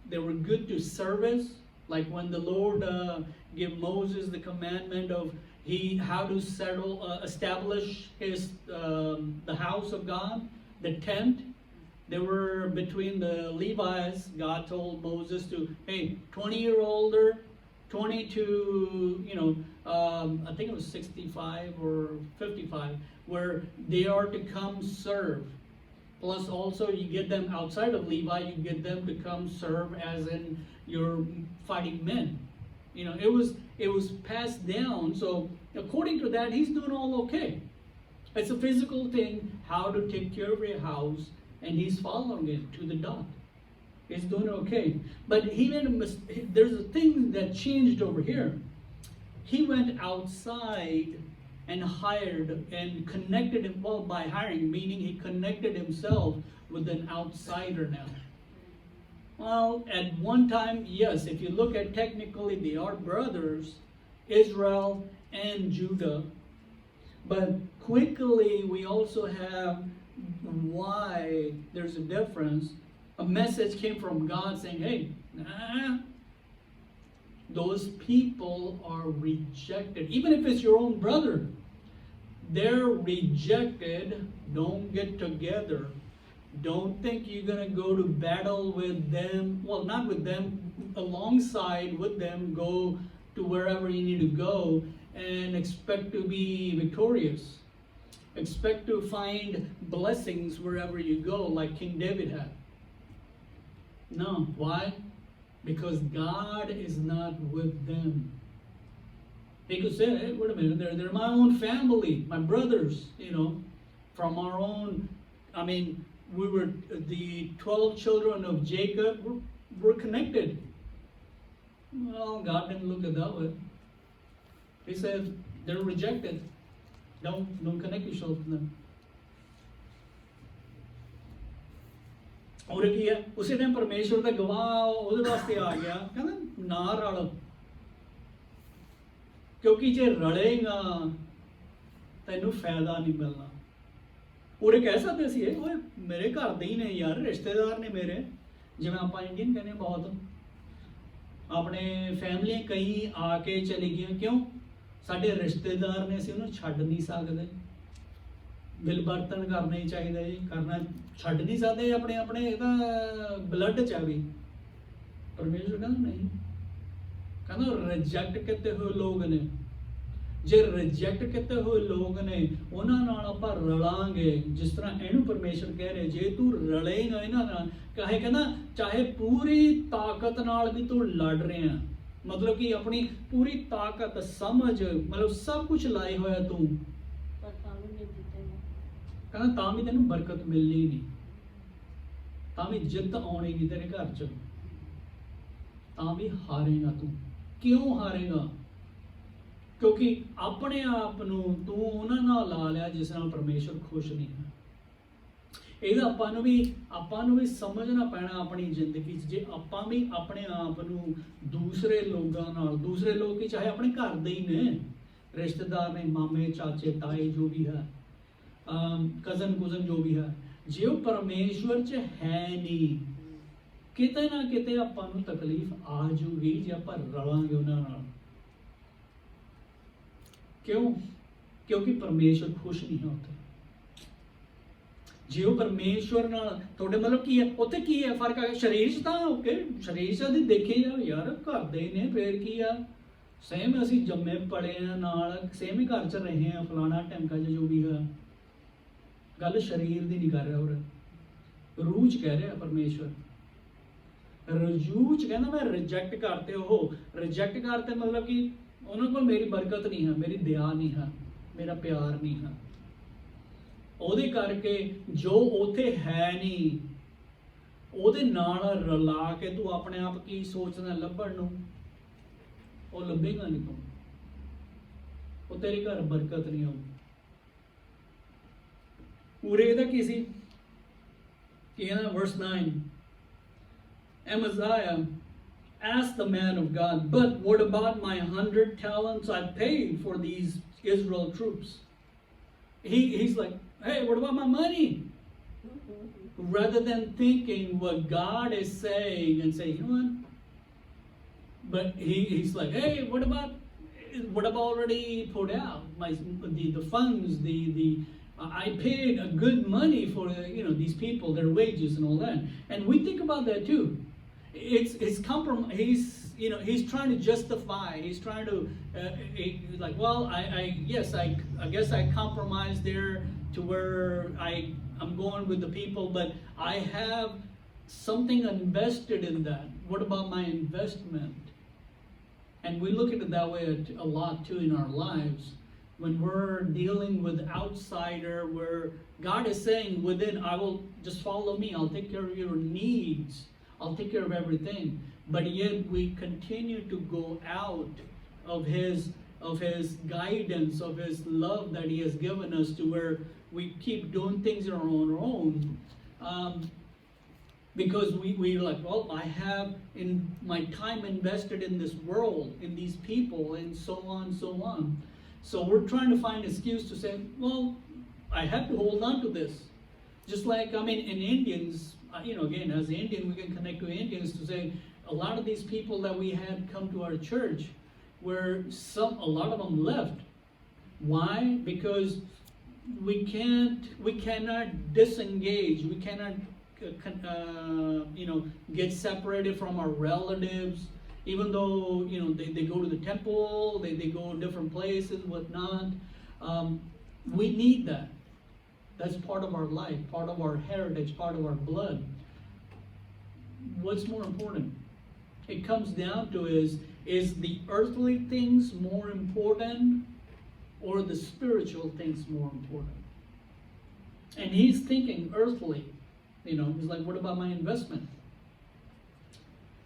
they were good to service, like when the Lord gave Moses the commandment of how to establish the house of God, the tent. They were between the Levites. God told Moses to, hey, 20-year older, 20 to, I think it was 65 or 55, where they are to come serve. Plus also you get them outside of Levi, you get them to come serve as in your fighting men. It was passed down. So according to that, he's doing all okay. It's a physical thing, how to take care of your house, and he's following it to the dot. He's doing okay. But he made a mistake. There's a thing that changed over here. He went outside and hired and connected him, well, by hiring, meaning he connected himself with an outsider now. Well, at one time, yes, if you look at technically, they are brothers, Israel and Judah. But quickly, we also have why there's a difference. A message came from God saying, hey, those people are rejected. Even if it's your own brother, they're rejected. Don't get together. Don't think you're going to go to battle with them. Well, not with them, alongside with them, go to wherever you need to go and expect to be victorious. Expect to find blessings wherever you go, like King David had. No. Why? Because God is not with them. He could say, hey, wait a minute, they're my own family, my brothers, from our own. I mean, we were the 12 children of Jacob, were connected. Well, God didn't look at that way. He said, they're rejected. Don't connect yourself to them. और ਕੀ ਹੈ ਉਸੇ time ਪਰਮੇਸ਼ਵਰ ਦਾ ਗਵਾਹ ਉਹਦੇ ਵਾਸਤੇ ਆ ਗਿਆ ਕਹਿੰਦਾ ਨਾ ਰਲ ਕਿਉਂਕਿ ਜੇ ਰਲੇਗਾ ਤੈਨੂੰ ਫਾਇਦਾ ਨਹੀਂ ਮਿਲਣਾ ਉਹਨੇ ਕਹਿ ਸਕਦੇ ਸੀ ਓਏ ਮੇਰੇ ਘਰ ਦੇ ਹੀ ਨੇ ਯਾਰ ਰਿਸ਼ਤੇਦਾਰ ਨੇ ਮੇਰੇ ਜਿਵੇਂ ਆਪਾਂ ਇੰਡੀਅਨ ਕਹਿੰਦੇ ਬਹੁਤ ਆਪਣੇ ਫੈਮਲੀਆਂ ਕਈ ਆ ਕੇ ਚਲੀ ਗਈਆਂ ਕਿਉਂ ਸਾਡੇ ਰਿਸ਼ਤੇਦਾਰ ਨੇ ਅਸੀਂ ਉਹਨੂੰ ਛੱਡ ਨਹੀਂ ਸਕਦੇ ਮਿਲ ਵਰਤਨ ਕਰਨਾ ਹੀ ਚਾਹੀਦਾ ਜੀ ਕਰਨਾ ਛੱਡ ਨਹੀਂ ਸਕਦੇ ਆਪਣੇ ਇਹਦਾ ਬਲੱਡ ਚ ਆ ਵੀ ਪਰਮੇਸ਼ਰ ਕਹਿੰਦਾ ਨਹੀਂ ਕਹਿੰਦਾ ਰਿਜੈਕਟ ਕੀਤੇ ਹੋਏ ਲੋਕ ਨੇ ਜੇ ਰਿਜੈਕਟ ਕੀਤੇ ਹੋਏ ਲੋਕ ਨੇ ਉਹਨਾਂ ਨਾਲ ਆਪਾਂ ਰਲਾਂਗੇ ਜਿਸ ਤਰ੍ਹਾਂ ਇਹਨੂੰ ਪਰਮੇਸ਼ਰ ਕਹਿ ਰਿਹਾ ਜੇ ਤੂੰ ਰਲੇਗਾ ਇਹਨਾਂ ਨਾਲ ਕਹਿੰਦਾ ਚਾਹੇ ਪੂਰੀ ਤਾਕਤ ਨਾਲ ਵੀ ਤੂੰ ਲੜ ਰਿਹਾ ਮਤਲਬ ਕਿ ਆਪਣੀ ਪੂਰੀ ਤਾਕਤ ਸਮਝ ਮਤਲਬ ਸਭ ਕੁਝ ਲਾਏ ਹੋਇਆ ਤੂੰ ਕਹਿੰਦਾ ਤਾਂ ਵੀ ਤੈਨੂੰ ਬਰਕਤ ਮਿਲਣੀ ਨਹੀਂ ਤਾਂ ਵੀ ਜਿੱਤ ਆਉਣੀ ਨਹੀਂ ਤੇਰੇ ਘਰ 'ਚ ਤਾਂ ਵੀ ਹਾਰੇਗਾ ਤੂੰ ਕਿਉਂ ਹਾਰੇਗਾ ਕਿਉਂਕਿ ਆਪਣੇ ਆਪ ਨੂੰ ਤੂੰ ਉਹਨਾਂ ਨਾਲ ਲਾ ਲਿਆ ਜਿਸ ਨਾਲ ਪਰਮੇਸ਼ਰ ਖੁਸ਼ ਨਹੀਂ ਹੈ ਇਹਦਾ ਆਪਾਂ ਨੂੰ ਵੀ ਸਮਝਣਾ ਪੈਣਾ ਆਪਣੀ ਜ਼ਿੰਦਗੀ 'ਚ ਜੇ ਆਪਾਂ ਵੀ ਆਪਣੇ ਆਪ ਨੂੰ ਦੂਸਰੇ ਲੋਕਾਂ ਨਾਲ ਦੂਸਰੇ ਲੋਕ ਹੀ ਚਾਹੇ ਆਪਣੇ ਘਰ ਦੇ ਹੀ ਨੇ ਰਿਸ਼ਤੇਦਾਰ ਨੇ ਮਾਮੇ ਚਾਚੇ ਤਾਏ ਜੋ ਵੀ ਹੈ ਕਜ਼ਨ ਜੋ ਵੀ ਹੈ ਜੇ ਉਹ ਪਰਮੇਸ਼ਵਰ 'ਚ ਹੈ ਨਹੀਂ ਕਿਤੇ ਨਾ ਕਿਤੇ ਆਪਾਂ ਨੂੰ ਤਕਲੀਫ ਆ ਜੂਗੀ ਜੇ ਆਪਾਂ ਰਲਾਂਗੇ ਉਹਨਾਂ ਨਾਲ ਕਿਉਂ ਕਿਉਂਕਿ ਪਰਮੇਸ਼ਵਰ ਖੁਸ਼ ਨਹੀਂ ਹੈ ਉੱਥੇ ਜੇ ਉਹ ਪਰਮੇਸ਼ਵਰ ਨਾਲ ਤੁਹਾਡੇ ਮਤਲਬ ਕੀ ਹੈ ਉੱਥੇ ਕੀ ਹੈ ਫਰਕ ਆ ਸਰੀਰ 'ਚ ਤਾਂ ਓਕੇ ਸਰੀਰ 'ਚ ਦੀ ਦੇਖੇ ਜਾਓ ਯਾਰ ਘਰ ਦੇ ਨੇ ਫੇਰ ਕੀ ਆ ਸੇਮ ਅਸੀਂ ਜੰਮੇ ਪੜੇ ਆ ਨਾਲ ਸੇਮ ਹੀ ਘਰ 'ਚ ਰਹੇ ਆ ਫਲਾਣਾ ਟੈਂਕਾ ਜੋ ਵੀ ਹੈ ਗੱਲ ਸਰੀਰ ਦੀ ਨਹੀਂ ਕਰ ਰਿਹਾ ਹੋਰ ਰੂਹ 'ਚ ਕਹਿ ਰਿਹਾ ਪਰਮੇਸ਼ਵਰ ਰਜੂ 'ਚ ਕਹਿੰਦਾ ਮੈਂ ਰਿਜੈਕਟ ਕਰਤੇ ਉਹ ਰਿਜੈਕਟ ਕਰਤੇ ਮਤਲਬ ਕਿ ਉਹਨਾਂ ਕੋਲ ਮੇਰੀ ਬਰਕਤ ਨਹੀਂ ਹੈ ਮੇਰੀ ਦਇਆ ਨਹੀਂ ਹੈ ਮੇਰਾ ਪਿਆਰ ਨਹੀਂ ਹੈ ਉਹਦੇ ਕਰਕੇ ਜੋ ਉੱਥੇ ਹੈ ਨਹੀਂ ਉਹਦੇ ਨਾਲ ਰਲਾ ਕੇ ਤੂੰ ਆਪਣੇ ਆਪ ਕੀ ਸੋਚਦਾ ਲੱਭਣ ਨੂੰ ਉਹ ਲੱਭੇਗਾ ਨਹੀਂ ਤੂੰ ਉਹ ਤੇਰੇ ਘਰ ਬਰਕਤ ਨਹੀਂ ਆਊ ਉਰੇ ਇਹਦਾ ਕੀ ਸੀ ਕਿ ਨਾ verse 9 Amaziah asked the man of God, but what about my 100 talents I paid for these Israel troops? He's like, hey, what about my money? Rather than thinking what God is saying and say, you know what, But he's like, hey, what about already put out the funds, the I paid a good money for these people, their wages and all that. And we think about that too. It's compromise. He's trying to justify. He's trying to like, well, I guess I compromised there to where I'm going with the people, but I have something invested in that. What about my investment? And we look at it that way a lot too in our lives. When we're dealing with outsider, where God is saying within, I will just follow me. I'll take care of your needs. I'll take care of everything. But yet we continue to go out of His guidance, of His love that He has given us, to where we keep doing things on our own. Because we like, well, I have in my time invested in this world, in these people, and so on, so on. So we're trying to find an excuse to say, well, I have to hold on to this. Just like, in Indians, again, as an Indian, we can connect to Indians to say, a lot of these people that we had come to our church, where a lot of them left. Why? Because we cannot disengage. We cannot get separated from our relatives, even though they go to the temple, they go different places, whatnot. We need that. That's part of our life, part of our heritage, part of our blood. What's more important? It comes down to is the earthly things more important, or the spiritual things more important? And he's thinking earthly. He's like, what about my investment?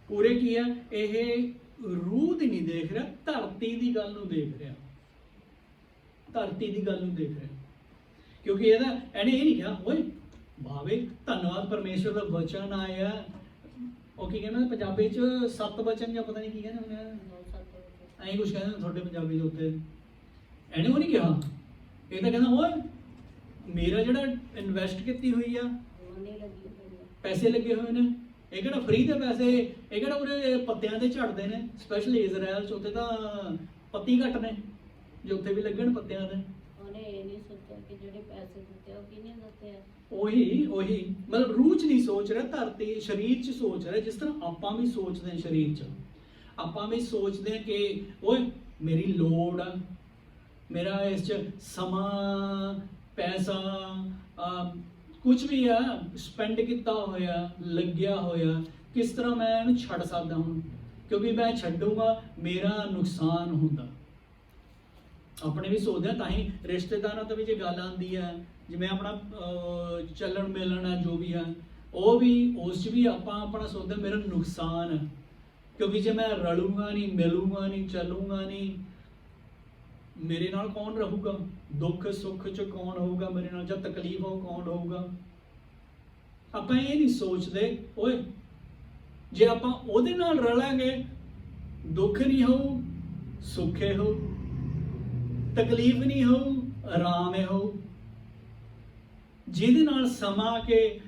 ਪੂਰੇ ਕੀ ਹੈ, ਇਹ ਰੂਹ ਦੀ ਨਹੀਂ ਦੇਖ ਰਿਹਾ, ਧਰਤੀ ਦੀ ਗੱਲ ਨੂੰ ਦੇਖ ਰਿਹਾ। ਧਰਤੀ ਦੀ ਗੱਲ ਨੂੰ ਦੇਖ ਰਿਹਾ। ਕਿਉਂਕਿ ਇਹਨੇ ਇਹ ਨਹੀਂ ਕਿਹਾ, ਓਏ ਭਾਵੇ ਧੰਨਵਾਦ ਪਰਮੇਸ਼ਵਰ ਦਾ ਵਚਨ ਆਇਆ। ਉਹ ਕੀ ਕਹਿੰਦਾ ਪੰਜਾਬੀ ਚ 7 ਵਚਨ ਜਾਂ ਪਤਾ ਨਹੀਂ ਕੀ ਕਹਿੰਦੇ ਹੁੰਦੇ, ਐਂ ਕੁਛ ਕਹਿੰਦੇ ਤੁਹਾਡੇ ਪੰਜਾਬੀ ਦੇ ਉੱਤੇ। ਇਹਨੇ ਉਹ ਨਹੀਂ ਕਿਹਾ, ਇਹ ਤਾਂ ਕਹਿੰਦਾ ਓਏ ਮੇਰਾ ਜਿਹੜਾ ਇਨਵੈਸਟ ਕੀਤੀ ਹੋਈ ਆ, ਪੈਸੇ ਲੱਗੇ ਹੋਏ ਨੇ, ਇਹ ਕਿਹੜਾ ਫ੍ਰੀ ਦੇ ਪੈਸੇ, ਇਹ ਕਿਹੜਾ ਉਹਦੇ ਪੱਤਿਆਂ ਤੇ ਝੜਦੇ ਨੇ। ਸਪੈਸ਼ਲੀ ਇਜ਼ਰਾਈਲ ਚ ਉੱਥੇ ਤਾਂ ਪੱਤੀ ਘੱਟ ਨੇ, ਜੇ ਉੱਥੇ ਵੀ ਲੱਗਣ ਪੱਤਿਆਂ ਦੇ। ਉਹਨੇ ਇਹ ਨਹੀਂ ਸੋਚਿਆ ਕਿ ਜਿਹੜੇ ਪੈਸੇ ਦਿੱਤੇ ਉਹ ਕਿਹਨੇ ਦਿੱਤੇ ਆ। ਉਹੀ ਮਤਲਬ ਰੂਹ ਚ ਨਹੀਂ ਸੋਚ ਰਿਹਾ, ਧਰਤੀ ਸਰੀਰ ਚ ਸੋਚ ਰਿਹਾ। ਜਿਸ ਤਰ੍ਹਾਂ ਆਪਾਂ ਵੀ ਸੋਚਦੇ ਹਾਂ, ਸਰੀਰ ਚ ਆਪਾਂ ਵੀ ਸੋਚਦੇ ਹਾਂ ਕਿ ਓਏ ਮੇਰੀ ਲੋੜ ਆ, ਮੇਰਾ ਇਸ ਚ ਸਮਾਂ, ਪੈਸਾ, ਕੁਝ ਵੀ ਆ ਸਪੈਂਡ ਕੀਤਾ ਹੋਇਆ, ਲੱਗਿਆ ਹੋਇਆ, ਕਿਸ ਤਰ੍ਹਾਂ ਮੈਂ ਇਹਨੂੰ ਛੱਡ ਸਕਦਾ ਹੁਣ, ਕਿਉਂਕਿ ਮੈਂ ਛੱਡੂਗਾ ਮੇਰਾ ਨੁਕਸਾਨ ਹੁੰਦਾ। ਆਪਣੇ ਵੀ ਸੋਚਦੇ ਹਾਂ, ਤਾਂ ਹੀ ਰਿਸ਼ਤੇਦਾਰਾਂ ਤੋਂ ਵੀ ਜੇ ਗੱਲ ਆਉਂਦੀ ਹੈ, ਜਿਵੇਂ ਆਪਣਾ ਚੱਲਣ ਮਿਲਣ ਹੈ, ਜੋ ਵੀ ਹੈ, ਉਹ ਵੀ ਉਸ 'ਚ ਵੀ ਆਪਾਂ ਆਪਣਾ ਸੋਚਦੇ ਮੇਰਾ ਨੁਕਸਾਨ ਹੈ, ਕਿਉਂਕਿ ਜੇ ਮੈਂ ਰਲੂੰਗਾ ਨਹੀਂ, ਮਿਲੂੰਗਾ ਨਹੀਂ, ਚੱਲੂੰਗਾ ਨਹੀਂ, ਮੇਰੇ ਨਾਲ ਕੌਣ ਰਹੂਗਾ? ਦੁੱਖ ਸੁੱਖ 'ਚ ਕੌਣ ਹੋਊਗਾ ਮੇਰੇ ਨਾਲ? ਜਦ ਤਕਲੀਫ ਹੋ ਕੌਣ ਹੋਊਗਾ? ਆਪਾਂ ਇਹ ਨਹੀਂ ਸੋਚਦੇ, ਓਏ ਜੇ ਆਪਾਂ ਉਹਦੇ ਨਾਲ ਰਲਾਂਗੇ, ਦੁੱਖ ਨਹੀਂ ਹੋਊ, ਸੁੱਖੇ ਹੋ, ਤਕਲੀਫ ਨਹੀਂ ਹੋਊ, ਆਰਾਮ ਹੋ। ਜਿਹਦੇ ਨਾਲ ਸਮਾ ਕੇ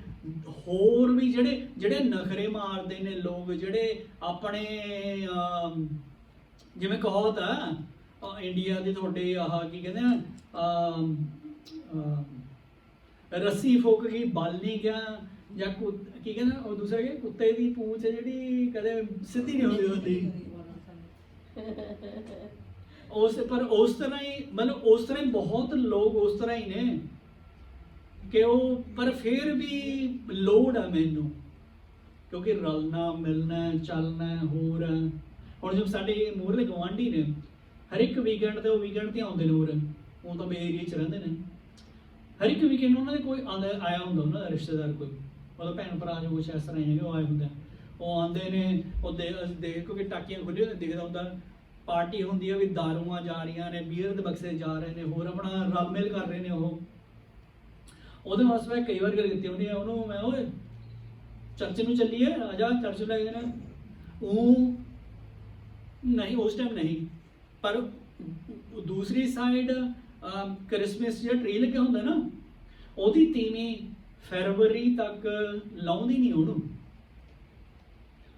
ਹੋਰ ਵੀ ਜਿਹੜੇ ਨਖਰੇ ਮਾਰਦੇ ਨੇ ਲੋਕ, ਜਿਹੜੇ ਆਪਣੇ ਜਿਵੇਂ ਕਹਾਵਤ ਆ ਇੰਡੀਆ ਦੇ ਤੁਹਾਡੇ, ਆਹ ਕੀ ਕਹਿੰਦੇ ਆ, ਰੱਸੀ ਫੁੱਕ ਗਈ ਬਲ ਨਹੀਂ ਗਿਆ, ਜਾਂ ਕੀ ਕਹਿੰਦਾ ਉਹ ਦੂਸਰਾ ਕਿ ਕੁੱਤੇ ਦੀ ਪੂੰਛ ਜਿਹੜੀ ਕਦੇ ਸਿੱਧੀ ਨਹੀਂ ਹੁੰਦੀ। ਉਸ ਤਰ੍ਹਾਂ ਹੀ ਮਤਲਬ ਉਸ ਤਰ੍ਹਾਂ ਹੀ ਬਹੁਤ ਲੋਕ ਉਸ ਤਰ੍ਹਾਂ ਹੀ ਨੇ ਕਿ ਉਹ, ਪਰ ਫਿਰ ਵੀ ਲੋੜ ਆ ਮੈਨੂੰ, ਕਿਉਂਕਿ ਰਲਣਾ ਮਿਲਣਾ ਚੱਲਣਾ ਹੋਰ। ਹੁਣ ਜਿਵੇਂ ਸਾਡੇ ਮੂਹਰਲੇ ਗੁਆਂਢੀ ਨੇ, ਹਰ ਇੱਕ ਵੀਕਐਂਡ ਤੇ ਉਹ ਵੀਕਐਂਡ ਤੇ ਆਉਂਦੇ ਨੇ, ਉਹ ਤਾਂ ਮੇਰੇ ਏਰੀਏ 'ਚ ਰਹਿੰਦੇ ਨੇ। ਹਰ ਇੱਕ ਵੀਕਐਂਡ ਉਹਨਾਂ ਦੇ ਕੋਈ ਆਇਆ ਹੁੰਦਾ, ਉਹਨਾਂ ਦਾ ਰਿਸ਼ਤੇਦਾਰ ਕੋਈ, ਮਤਲਬ ਭੈਣ ਭਰਾ ਜੋ ਕੁਛ ਇਸ ਤਰ੍ਹਾਂ ਹੀ ਹੈਗੇ, ਉਹ ਆਏ ਹੁੰਦੇ। ਉਹ ਆਉਂਦੇ ਨੇ, ਉਹ ਦੇਖ ਕਿਉਂਕਿ ਟਾਕੀਆਂ ਖੁੱਲ੍ਹੀਆਂ ਨੇ, ਦਿਖਦਾ ਹੁੰਦਾ ਪਾਰਟੀ ਹੁੰਦੀ ਹੈ ਵੀ ਦਾਰੂਆਂ ਜਾ ਰਹੀਆਂ ਨੇ, ਬੀਅਰ ਦੇ ਬਕਸੇ ਜਾ ਰਹੇ ਨੇ, ਹੋਰ ਆਪਣਾ ਰਲ ਮਿਲ ਕਰ ਰਹੇ ਨੇ। ਉਹਦੇ ਵਾਸਤੇ ਮੈਂ ਕਈ ਵਾਰ ਗੱਲ ਕੀਤੀ ਹੁੰਦੀ ਆ ਉਹਨੂੰ, ਮੈਂ ਓਏ ਚਰਚ ਨੂੰ ਚੱਲੀਏ, ਆ ਜਾ ਚਰਚ ਲੈ ਜਾਣਾ। ਉਹ ਨਹੀਂ, ਉਸ ਟਾਈਮ ਨਹੀਂ, ਪਰ ਦੂਸਰੀ ਸਾਈਡ ਕ੍ਰਿਸਮਸ ਜਿਹੜਾ ਟਰੀ ਲੱਗਿਆ ਹੁੰਦਾ ਨਾ, ਉਹਦੀ ਤੀਵੀਂ ਫਰਵਰੀ ਤੱਕ ਲਾਉਂਦੀ ਨਹੀਂ ਉਹਨੂੰ।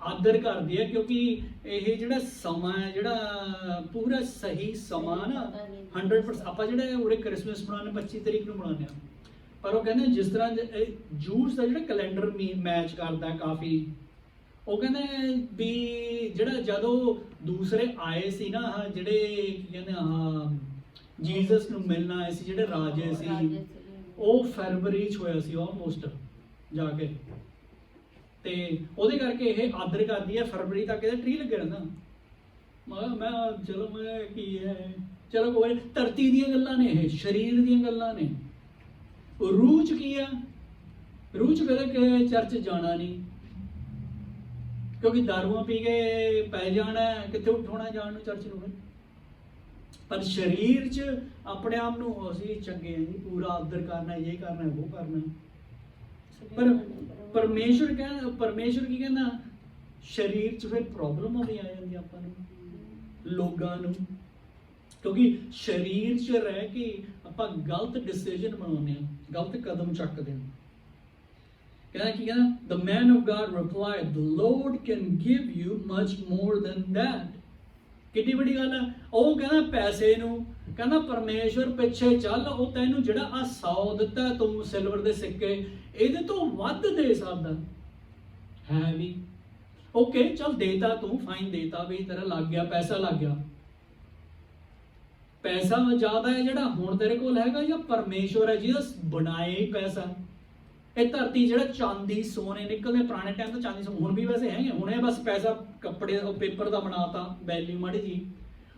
ਆਦਰ ਕਰਦੀ ਹੈ, ਕਿਉਂਕਿ ਇਹ ਜਿਹੜਾ ਸਮਾਂ ਹੈ, ਜਿਹੜਾ ਪੂਰਾ ਸਹੀ ਸਮਾਂ ਨਾ 100%। ਆਪਾਂ ਜਿਹੜਾ ਉਰੇ ਕ੍ਰਿਸਮਸ ਮਨਾਉਂਦੇ 25 ਤਰੀਕ ਨੂੰ ਮਨਾਉਂਦੇ ਹਾਂ, ਪਰ ਉਹ ਕਹਿੰਦੇ ਜਿਸ ਤਰ੍ਹਾਂ ਜੂਸ ਦਾ ਜਿਹੜਾ ਕੈਲੰਡਰ ਮੈਚ ਕਰਦਾ ਕਾਫੀ, ਉਹ ਕਹਿੰਦੇ ਵੀ ਜਿਹੜਾ ਜਦੋਂ ਦੂਸਰੇ ਆਏ ਸੀ ਨਾ, ਜਿਹੜੇ ਕੀ ਕਹਿੰਦੇ ਜੀਸਸ ਨੂੰ ਮਿਲਣ ਆਏ ਸੀ, ਜਿਹੜੇ ਰਾਜੇ ਸੀ, ਉਹ ਫਰਵਰੀ 'ਚ ਹੋਇਆ ਸੀ ਆਲਮੋਸਟ ਜਾ ਕੇ, ਤੇ ਉਹਦੇ ਕਰਕੇ ਇਹ ਆਦਰ ਕਰਦੀ ਹੈ। ਫਰਵਰੀ ਤੱਕ ਇਹਦਾ ਟਰੀ ਲੱਗੇ ਰਹਿੰਦਾ। ਮੈਂ ਚਲੋ ਮੈਂ ਕੀ ਹੈ, ਚਲੋ ਕੋਈ ਧਰਤੀ ਦੀਆਂ ਗੱਲਾਂ ਨੇ, ਇਹ ਸਰੀਰ ਦੀਆਂ ਗੱਲਾਂ ਨੇ। ਰੂਹ 'ਚ ਕੀ ਆ? ਰੂਹ 'ਚ ਕਦੇ ਚਰਚ ਜਾਣਾ ਨਹੀਂ, ਕਿਉਂਕਿ ਦਾਰੂਆਂ ਪੀ ਕੇ ਪੈ ਜਾਣਾ, ਕਿੱਥੇ ਉਠਾਉਣਾ ਜਾਣ ਨੂੰ ਚਰਚ ਨੂੰ। ਪਰ ਸਰੀਰ 'ਚ ਆਪਣੇ ਆਪ ਨੂੰ ਅਸੀਂ ਚੰਗੇ ਹਾਂ ਜੀ, ਪੂਰਾ ਆਦਰ ਕਰਨਾ, ਇਹ ਕਰਨਾ, ਉਹ ਕਰਨਾ। ਪਰ ਪਰਮੇਸ਼ਵਰ ਕੀ ਕਹਿੰਦਾ? ਸਰੀਰ 'ਚ ਫਿਰ ਪ੍ਰੋਬਲਮਾਂ ਵੀ ਆ ਜਾਂਦੀਆਂ ਆਪਾਂ ਨੂੰ, ਲੋਕਾਂ ਨੂੰ, ਕਿਉਂਕਿ ਸਰੀਰ 'ਚ ਰਹਿ ਕੇ ਆਪਾਂ ਗਲਤ ਡਿਸੀਜਨ ਬਣਾਉਂਦੇ ਹਾਂ, ਗਲਤ ਕਦਮ ਚੱਕਦੇ ਹਾਂ। ਕਹਿੰਦਾ ਕੀ ਕਹਿੰਦਾ? The man of God replied, the Lord can give you much more than that. ਕਿੰਨੀ ਵੱਡੀ ਗੱਲ ਹੈ। ਉਹ ਕਹਿੰਦਾ ਪੈਸੇ ਨੂੰ, ਕਹਿੰਦਾ ਪਰਮੇਸ਼ਵਰ ਪਿੱਛੇ ਚੱਲ, ਉਹ ਤੈਨੂੰ ਜਿਹੜਾ ਆ 100 ਦਿੱਤਾ ਤੂੰ ਸਿਲਵਰ ਦੇ ਸਿੱਕੇ, ਇਹਦੇ ਤੋਂ ਵੱਧ ਦੇ ਸਕਦਾ ਹੈ ਵੀ। ਓਕੇ ਚੱਲ ਦੇਤਾ ਤੂੰ, ਫਾਈਨ ਦੇਤਾ ਵੀ, ਤੇਰਾ ਲੱਗ ਗਿਆ, ਪੈਸਾ ਲੱਗ ਗਿਆ। ਪੈਸਾ ਜ਼ਿਆਦਾ ਹੈ ਜਿਹੜਾ ਹੁਣ ਤੇਰੇ ਕੋਲ ਹੈਗਾ, ਜਾਂ ਪਰਮੇਸ਼ਵਰ ਹੈ ਜਿਹਦਾ ਬਣਾਏ ਹੀ ਪੈਸਾ? ਇਹ ਧਰਤੀ ਜਿਹੜਾ ਚਾਂਦੀ ਸੋਨੇ ਨਿਕਲਦੇ ਪੁਰਾਣੇ ਟਾਈਮ ਤੋਂ, ਚਾਂਦੀ ਸੋਨੇ ਹੁਣ ਵੀ ਵੈਸੇ ਹੈਗੇ, ਹੁਣ ਇਹ ਬਸ ਪੈਸਾ ਕੱਪੜੇ ਉਹ ਪੇਪਰ ਦਾ ਬਣਾਤਾ, ਵੈਲਿਊ ਮਾੜੀ ਜੀ।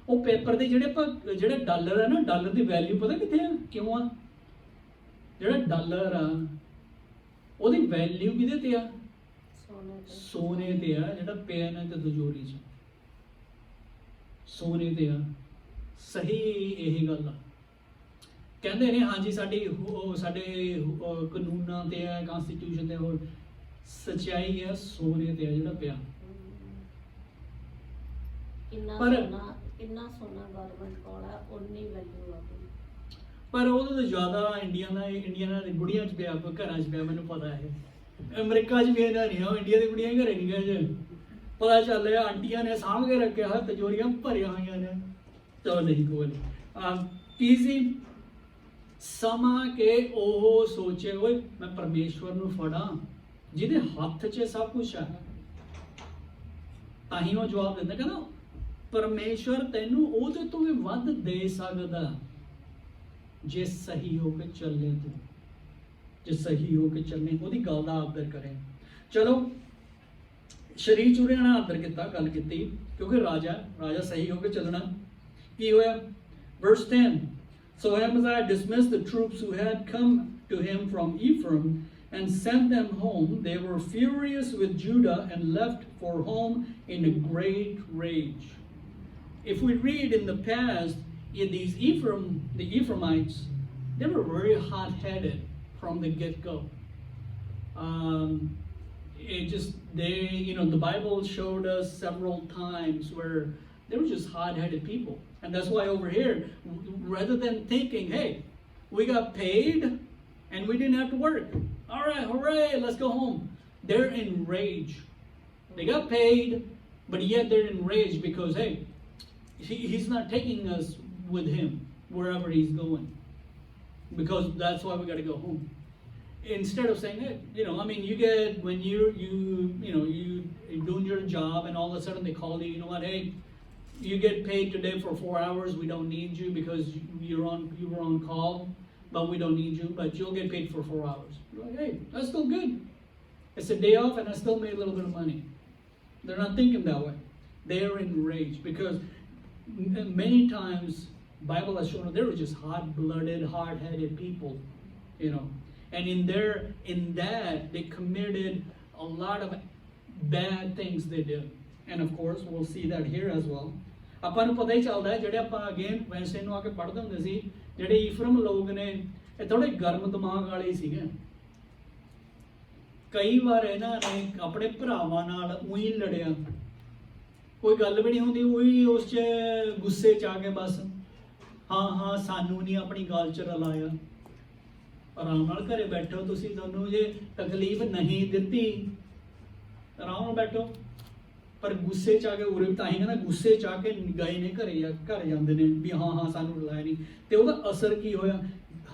ਉਹ ਪੇਪਰ ਦੇ ਜਿਹੜੇ ਡਾਲਰ ਹੈ ਨਾ, ਡਾਲਰ ਦੀ ਵੈਲਿਊ ਪਤਾ ਕਿੱਥੇ ਆ, ਕਿਉਂ ਆ? ਜਿਹੜਾ ਡਾਲਰ ਆ ਉਹਦੀ ਵੈਲਿਊ ਕਿਹਦੇ ਤੇ ਆ? ਸੋਨੇ ਤੇ ਆ, ਜਿਹੜਾ ਪਿਆ ਨਾ ਤੇ ਤਿਜੋਰੀ 'ਚ, ਸੋਨੇ ਤੇ ਆ। ਸਹੀ ਇਹ ਗੱਲ ਆ। ਕਹਿੰਦੇ ਨੇ ਹਾਂਜੀ ਸਾਡੇ ਕਾਨੂੰਨਾਂ ਤੇ ਹੈ, ਕਨਸਟੀਟਿਊਸ਼ਨ ਤੇ, ਹੋਰ ਸੱਚਾਈ ਹੈ ਸੋਨੇ ਤੇ ਹੈ ਜਿਹੜਾ ਪਿਆ।
ਕਿੰਨਾ ਸੋਨਾ ਗਵਰਨਮੈਂਟ ਕੋਲ ਹੈ, ਉਨੀ ਵੈਲਿਊ ਆ।
ਪਰ ਉਹਦੇ ਤੋਂ ਜ਼ਿਆਦਾ ਇੰਡੀਆ ਦੇ ਗੁੜੀਆਂ 'ਚ ਪਿਆ, ਘਰਾਂ 'ਚ ਪਿਆ, ਮੈਨੂੰ ਪਤਾ ਹੈ। ਅਮਰੀਕਾ 'ਚ ਵੀ ਇਹਦਾ ਨਹੀਂ, ਉਹ ਇੰਡੀਆ ਦੀ ਕੁੜੀਆਂ ਘਰੇ ਨਹੀਂ ਗਏ, ਪਤਾ ਚੱਲ ਰਿਹਾ ਆਂਟੀਆਂ ਨੇ ਸਾਂਭ ਕੇ ਰੱਖਿਆ ਹੋਇਆ, ਤਿਜੋਰੀਆਂ ਭਰੀਆਂ ਹੋਈਆਂ ਨੇ। ਚਲੋ ਨਹੀਂ ਕੋਲ ਕੀ ਸੀ ਸਮਾਂ ਕਿ ਉਹ ਸੋਚੇ, ਓਏ ਮੈਂ ਪਰਮੇਸ਼ਵਰ ਨੂੰ ਫੜਾਂ ਜਿਹਦੇ ਹੱਥ 'ਚ ਸਭ ਕੁਝ ਹੈ। ਤਾਂ ਹੀ ਉਹ ਜਵਾਬ ਦਿੰਦਾ, ਕਹਿੰਦਾ ਪਰਮੇਸ਼ਵਰ ਤੈਨੂੰ ਉਹਦੇ ਤੋਂ ਵੀ ਵੱਧ ਦੇ ਸਕਦਾ ਜੇ ਸਹੀ ਹੋ ਕੇ ਚੱਲੇ ਤੂੰ, ਜੇ ਸਹੀ ਹੋ ਕੇ ਚੱਲੇ, ਉਹਦੀ ਗੱਲ ਦਾ ਆਦਰ ਕਰੇ। ਚਲੋ ਸ਼ਰੀਰ ਚੂਰਿਆਂ ਨੇ ਆਦਰ ਕੀਤਾ, ਗੱਲ ਕੀਤੀ, ਕਿਉਂਕਿ ਰਾਜਾ ਸਹੀ ਹੋ ਕੇ ਚੱਲਣਾ। ਕੀ ਹੋਇਆ? Verse 10. So Amaziah dismissed the troops who had come to him from Ephraim and sent them home. They were furious with Judah and left for home in a great rage. If we read in the past, the Ephraimites, they were very hot-headed from the get-go. The Bible showed us several times where they were just hot-headed people. And that's why over here, rather than thinking, hey, we got paid and we didn't have to work. All right, hooray, let's go home. They're enraged. They got paid, but yet they're enraged because, hey, he's not taking us with him wherever he's going. Because that's why we got to go home. Instead of saying, hey, you get, when you're doing your job and all of a sudden they call you, hey, you get paid today for 4 hours. We don't need you because you were on call, but we don't need you. But you'll get paid for 4 hours. You're like, hey, that's still good. It's a day off, and I still made a little bit of money. They're not thinking that way. They're enraged because many times Bible has shown they were just hot-blooded, hard-headed people, And in that they committed a lot of bad things they did. And of course, we'll see that here as well. ਆਪਾਂ ਨੂੰ ਪਤਾ ਹੀ ਚੱਲਦਾ ਹੈ, ਜਿਹੜੇ ਆਪਾਂ again ਵੈਸੇ ਨੂੰ ਆ ਕੇ ਪੜ੍ਹਦੇ ਹੁੰਦੇ ਸੀ, ਜਿਹੜੇ ਈਫਰਮ ਲੋਕ ਨੇ ਇਹ ਥੋੜੇ ਗਰਮ ਦਿਮਾਗ ਵਾਲੇ ਸੀਗੇ। ਕਈ ਵਾਰ ਇਹਨਾਂ ਨੇ ਆਪਣੇ ਭਰਾਵਾਂ ਨਾਲ ਉਹੀ ਲੜਿਆ, ਕੋਈ ਗੱਲ ਵੀ ਨਹੀਂ ਹੁੰਦੀ, ਉਹੀ ਉਸ 'ਚ ਗੁੱਸੇ 'ਚ ਆ ਕੇ ਬਸ ਹਾਂ ਸਾਨੂੰ ਨਹੀਂ ਆਪਣੀ ਗੱਲ 'ਚ ਰਲਾਇਆ। ਆਰਾਮ ਨਾਲ ਘਰੇ ਬੈਠੋ ਤੁਸੀਂ, ਤੁਹਾਨੂੰ ਜੇ ਤਕਲੀਫ ਨਹੀਂ ਦਿੱਤੀ ਆਰਾਮ ਨਾਲ ਬੈਠੋ, ਪਰ ਗੁੱਸੇ ਚ ਆ ਕੇ ਉਰੇ ਵੀ ਤਾਂ ਹੀ ਕਹਿੰਦਾ ਗੁੱਸੇ ਚ ਆ ਕੇ ਗਏ ਨੇ ਘਰ ਜਾਂਦੇ ਨੇ ਵੀ ਹਾਂ ਸਾਨੂੰ ਰਲਾਇਆ ਨਹੀਂ। ਤੇ ਉਹਦਾ ਅਸਰ ਕੀ ਹੋਇਆ?